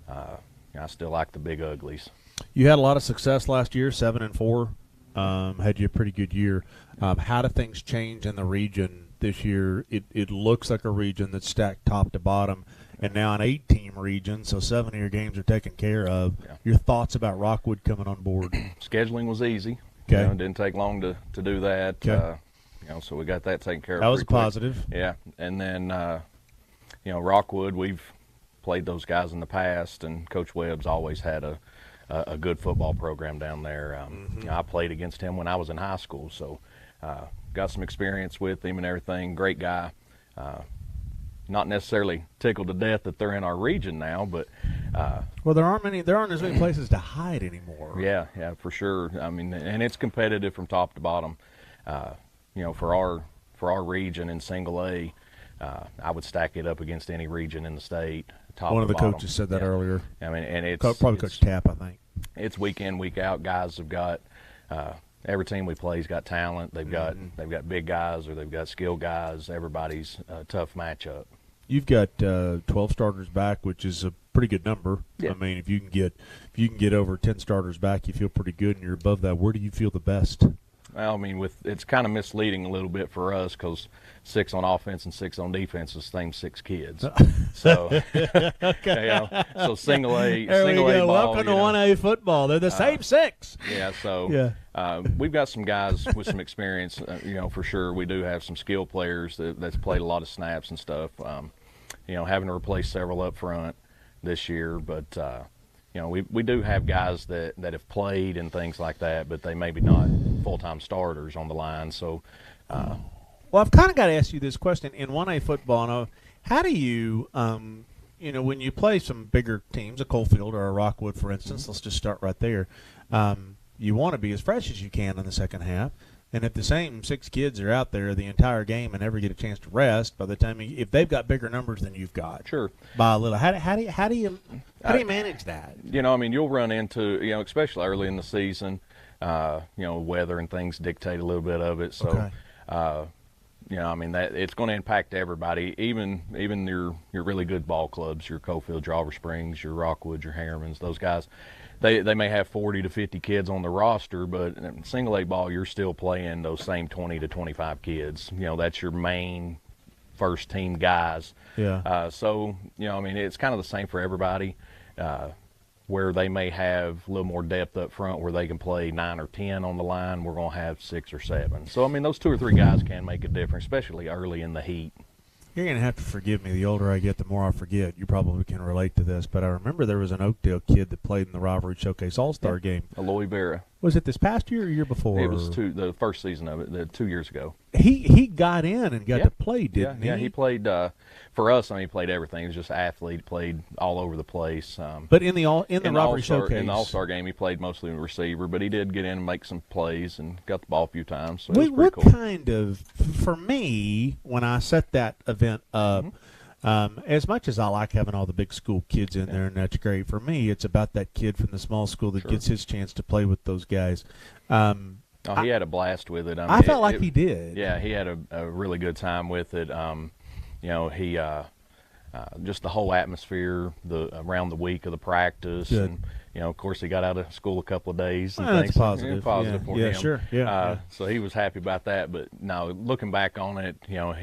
I still like the big uglies. You had a lot of success last year, 7-4. Had you a pretty good year. How do things change in the region this year? It looks like a region that's stacked top to bottom. And now an 8-team region, so 7 of your games are taken care of. Yeah. Your thoughts about Rockwood coming on board? Scheduling was easy. Okay. It didn't take long to do that. Okay. So we got that taken care of. That was pretty quick. positive. Yeah. And then, Rockwood, we've played those guys in the past, and Coach Webb's always had a good football program down there. I played against him when I was in high school, so got some experience with him and everything. Great guy. Not necessarily tickled to death that they're in our region now, but well, there aren't as many places to hide anymore. Yeah, for sure. I mean, and it's competitive from top to bottom. For our region in Single A, I would stack it up against any region in the state. Top One of to the bottom. coaches said that earlier. I mean, and it's probably Coach Tapp, I think. It's week in, week out. Guys have got every team we play's got talent. They've got big guys or they've got skilled guys. Everybody's a tough matchup. You've got 12 starters back, which is a pretty good number. Yeah. I mean, if you can get over 10 starters back, you feel pretty good, and you're above that. Where do you feel the best? Well, I mean, it's kind of misleading a little bit for us because 6 on offense and 6 on defense is the same 6 kids. So, okay. So single A, there single we A go. ball. Welcome to 1A football. They're the same 6. Yeah. So we've got some guys with some experience. For sure, we do have some skill players that's played a lot of snaps and stuff. Having to replace several up front this year, but. We do have guys that have played and things like that, but they maybe not full-time starters on the line. So, well, I've kind of got to ask you this question in 1A football. How do you, when you play some bigger teams, a Coalfield or a Rockwood, for instance, let's just start right there. You want to be as fresh as you can in the second half. And if the same 6 kids are out there the entire game and never get a chance to rest, by the time if they've got bigger numbers than you've got, sure, by a little, how do you manage that? You'll run into especially early in the season, weather and things dictate a little bit of it. So, that it's going to impact everybody, even your really good ball clubs, your Coalfield, your Oliver Springs, your Rockwood, your Harrimans, those guys. They may have 40 to 50 kids on the roster, but in single A ball, you're still playing those same 20 to 25 kids. That's your main first team guys. Yeah. It's kind of the same for everybody. Where they may have a little more depth up front, where they can play 9 or 10 on the line, we're going to have 6 or 7. So those 2 or 3 guys can make a difference, especially early in the heat. You're going to have to forgive me. The older I get, the more I forget. You probably can relate to this, but I remember there was an Oakdale kid that played in the Rivalry Showcase All-Star game. Aloy Vera. Was it this past year or year before? It was the first season of it, 2 years ago. He got in and got to play, didn't he? Yeah, he played for us. He played everything. He was just an athlete. Played all over the place. But in the Rivalry Showcase, in the All-Star game, he played mostly a receiver, but he did get in and make some plays and got the ball a few times. So it was pretty cool. For me, when I set that event up, as much as I like having all the big school kids in there, and that's great, for me, it's about that kid from the small school that gets his chance to play with those guys. He had a blast with it. I felt like he did. Yeah, he had a really good time with it. He just the whole atmosphere around the week of the practice. Good. And of course, he got out of school a couple of days. And that's things. positive. Positive for him. Sure. Yeah. So he was happy about that. But now, looking back on it,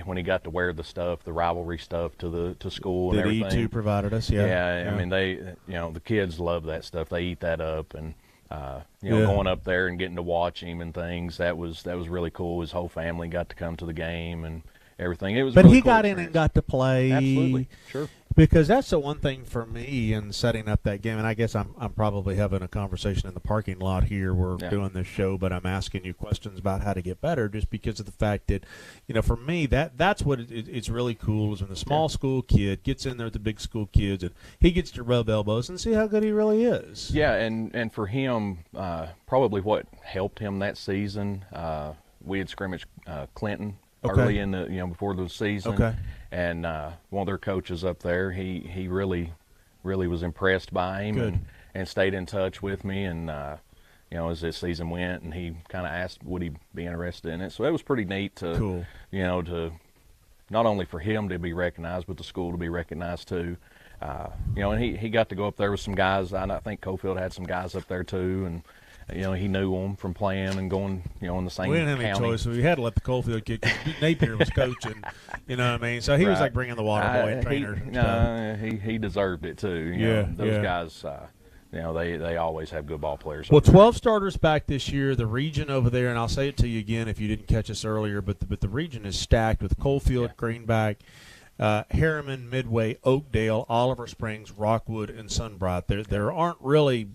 when he got to wear the stuff, the rivalry stuff to school and everything. That E2 provided us. Yeah. They, the kids love that stuff. They eat that up, and going up there and getting to watch him and things, that was really cool. His whole family got to come to the game and everything. It was. But really he cool got experience. in and got to play. Absolutely, sure. Because that's the one thing for me in setting up that game, and I guess I'm probably having a conversation in the parking lot here. We're doing this show, but I'm asking you questions about how to get better, just because of the fact that, for me, that's what it's really cool is when the small school kid gets in there with the big school kids, and he gets to rub elbows and see how good he really is. Yeah, and for him, probably what helped him that season, we had scrimmaged Clinton early in the before the season. Okay. And one of their coaches up there, he really was impressed by him and stayed in touch with me. And as this season went, and he kind of asked would he be interested in it. So it was pretty neat to to not only for him to be recognized, but the school to be recognized too. And he got to go up there with some guys. I think Coalfield had some guys up there too, and he knew them from playing and going, in the same county. We didn't have any choice, so we had to let the Coalfield kid. Napier was coaching, you know what I mean? So he was like bringing the water boy trainer. He deserved it too. Those guys, they always have good ball players. Well, 12 starters back this year. The region over there, and I'll say it to you again if you didn't catch us earlier, but the region is stacked with Coalfield, Greenback, Harriman, Midway, Oakdale, Oliver Springs, Rockwood, and Sunbright. There aren't really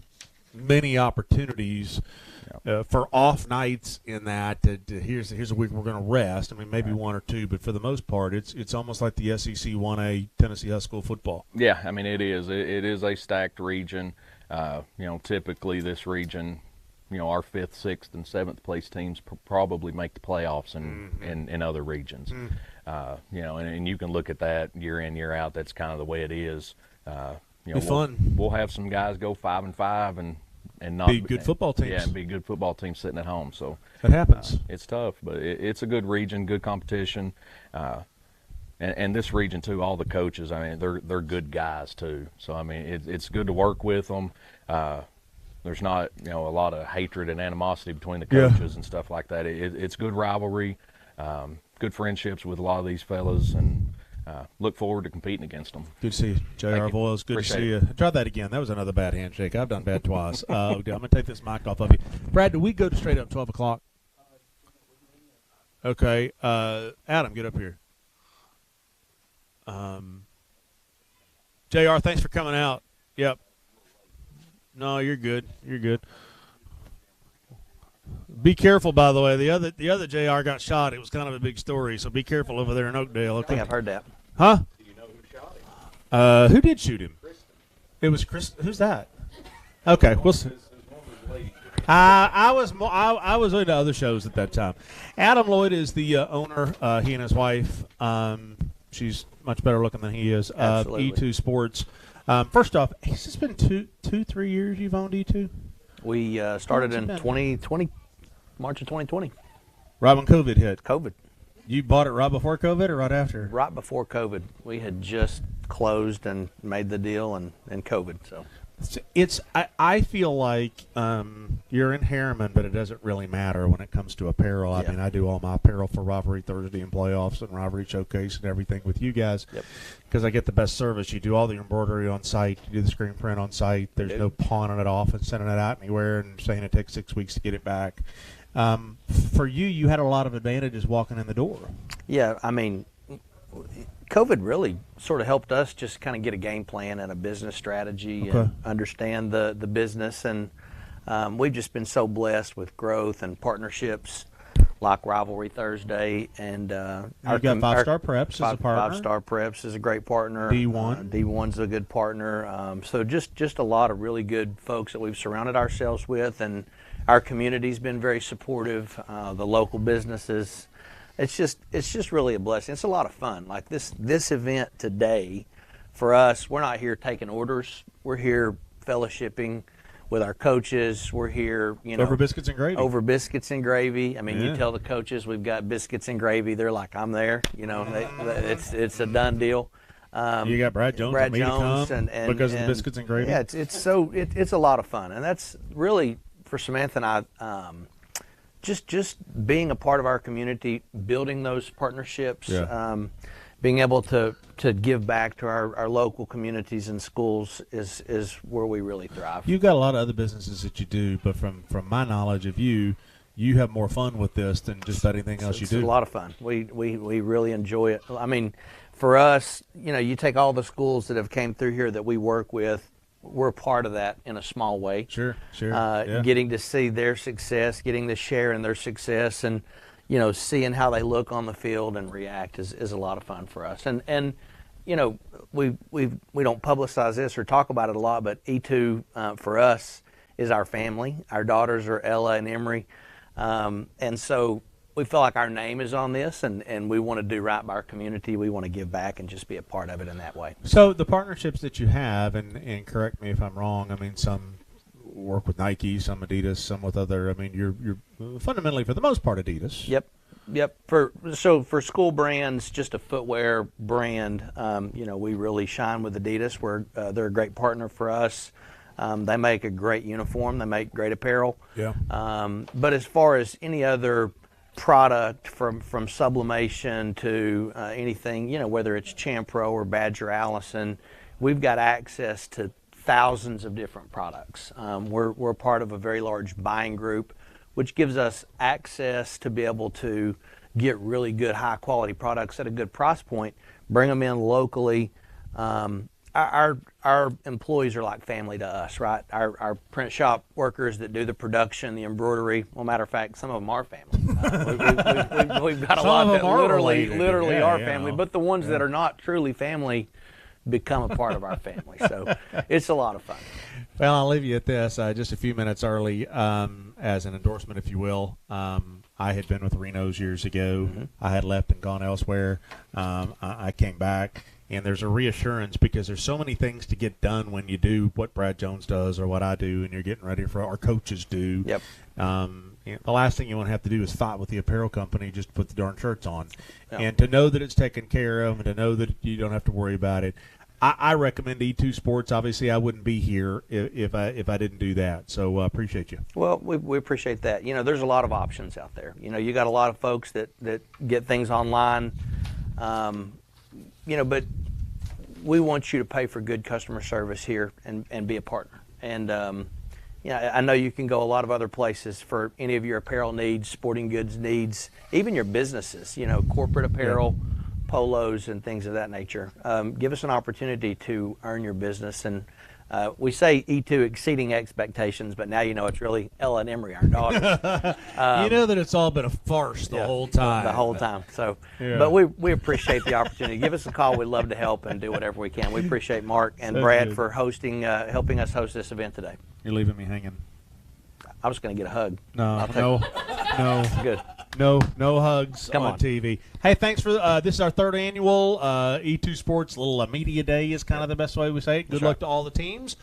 many opportunities for off nights in that. Here's a week we're going to rest. I mean, maybe one or two, but for the most part, it's almost like the SEC 1A Tennessee High School football. Yeah, I mean it is. It is a stacked region. Typically this region, our 5th, 6th, and 7th place teams probably make the playoffs in other regions. And you can look at that year in, year out. That's kind of the way it is. Be fun. We'll have some guys go 5-5 and and not be good football teams. Yeah, and be good football teams sitting at home. So that happens. It's tough, but it's a good region, good competition, and this region too. All the coaches, I mean, they're good guys too. So I mean, it's good to work with them. There's not a lot of hatred and animosity between the coaches and stuff like that. It's good rivalry, good friendships with a lot of these fellas, and look forward to competing against them. Good to see you, J.R. Voiles. Good to see you. Try that again. That was another bad handshake. I've done bad twice. I'm going to take this mic off of you. Brad, do we go to straight up 12 o'clock? Okay. Adam, get up here. J.R., thanks for coming out. Yep. No, you're good. You're good. Be careful, by the way. The other JR got shot. It was kind of a big story, so be careful over there in Oakdale. Okay? I think I've heard that. Huh? Do you know who shot him? Who did shoot him? Kristen. It was Chris. Who's that? Okay, we'll see. I was into other shows at that time. Adam Lloyd is the owner. He and his wife. She's much better looking than he is. E2 Sports. First off, has this been 3 years you've owned E2? We started in 2020, March of 2020. Right when COVID hit. COVID. You bought it right before COVID or right after? Right before COVID. We had just closed and made the deal, and COVID. So I feel like you're in Harriman, but it doesn't really matter when it comes to apparel. I mean, I do all my apparel for Rivalry Thursday and playoffs and Rivalry Showcase and everything with you guys because I get the best service. You do all the embroidery on site. You do the screen print on site. There's no pawning it off and sending it out anywhere and saying it takes 6 weeks to get it back. For you had a lot of advantages walking in the door. Yeah, I mean, COVID really sort of helped us just kind of get a game plan and a business strategy and understand the business. And we've just been so blessed with growth and partnerships like Rivalry Thursday. And you've got Five Star Preps as a partner. 5 Star Preps is a great partner. D1. D1's a good partner. So just a lot of really good folks that we've surrounded ourselves with. And our community's been very supportive. The local businesses. It's just really a blessing. It's a lot of fun. Like this event today, for us, we're not here taking orders. We're here fellowshipping with our coaches. We're here, over biscuits and gravy. Over biscuits and gravy. I mean, you tell the coaches we've got biscuits and gravy. They're like, I'm there. It's a done deal. You got Brad Jones and because of the biscuits and gravy. Yeah, it's a lot of fun, and that's really for Samantha and I. Just being a part of our community, building those partnerships, being able to give back to our local communities and schools is where we really thrive. You've got a lot of other businesses that you do, but from my knowledge of you have more fun with this than just about anything else you do. It's a lot of fun. We really enjoy it. I mean, for us, you take all the schools that have came through here that we work with. We're part of that in a small way. Sure. Getting to see their success, getting to share in their success, and seeing how they look on the field and react is a lot of fun for us. And we don't publicize this or talk about it a lot, but E2 for us is our family. Our daughters are Ella and Emery, and so we feel like our name is on this, and we want to do right by our community. We want to give back and just be a part of it in that way. So the partnerships that you have, and correct me if I'm wrong, I mean, some work with Nike, some Adidas, some with other, I mean, you're fundamentally, for the most part, Adidas. Yep. For school brands, just a footwear brand, we really shine with Adidas. They're a great partner for us. They make a great uniform. They make great apparel. Yeah. But as far as any other product from sublimation to anything, whether it's Champro or Badger Allison, we've got access to thousands of different products. We're part of a very large buying group, which gives us access to be able to get really good high quality products at a good price point, bring them in locally. Our employees are like family to us, right? Our print shop workers that do the production, the embroidery. Well, matter of fact, some of them are family. We've got a lot that literally are family, but the ones that are not truly family become a part of our family. So it's a lot of fun. Well, I'll leave you at this. Just a few minutes early, as an endorsement, if you will. I had been with Reno's years ago. I had left and gone elsewhere. I came back. and there's a reassurance because there's so many things to get done when you do what Brad Jones does or what I do, and you're getting ready for our coaches do. Yep. The last thing you want to have to do is fight with the apparel company just to put the darn shirts on. Yeah. And to know that it's taken care of and to know that you don't have to worry about it, I recommend E2 Sports. Obviously, I wouldn't be here if I didn't do that. So appreciate you. Well, we appreciate that. There's a lot of options out there. You got a lot of folks that get things online, but we want you to pay for good customer service here and be a partner. And, I know you can go a lot of other places for any of your apparel needs, sporting goods needs, even your businesses, corporate apparel, polos, and things of that nature. Give us an opportunity to earn your business. And we say E2 exceeding expectations, but now it's really Ella and Emery, our daughter. You know that it's all been a farce the whole time. The whole time. So, Yeah. But we appreciate the opportunity. Give us a call. We'd love to help and do whatever we can. We appreciate Mark and Sounds Brad good. for helping us host this event today. You're leaving me hanging. I was going to get a hug. No. Good. No hugs Come on. TV. Hey, thanks for this is our third annual E2 Sports little media day is kind of the best way we say it. Good That's luck right. to all the teams.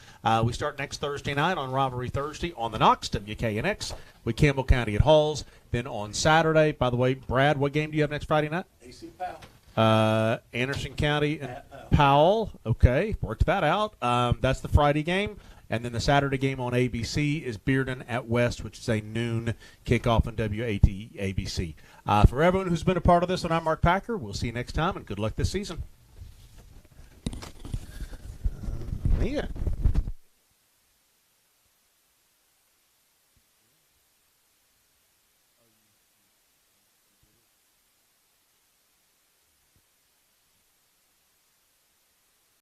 We start next Thursday night on Rivalry Thursday on the Knox, WKNX, with Campbell County at Halls. Then on Saturday, by the way, Brad, what game do you have next Friday night? AC Powell. Anderson County and Powell. Okay, worked that out. That's the Friday game. And then the Saturday game on ABC is Bearden at West, which is a noon kickoff on WAT ABC. For everyone who's been a part of this, and I'm Mark Packer. We'll see you next time, and good luck this season. Yeah.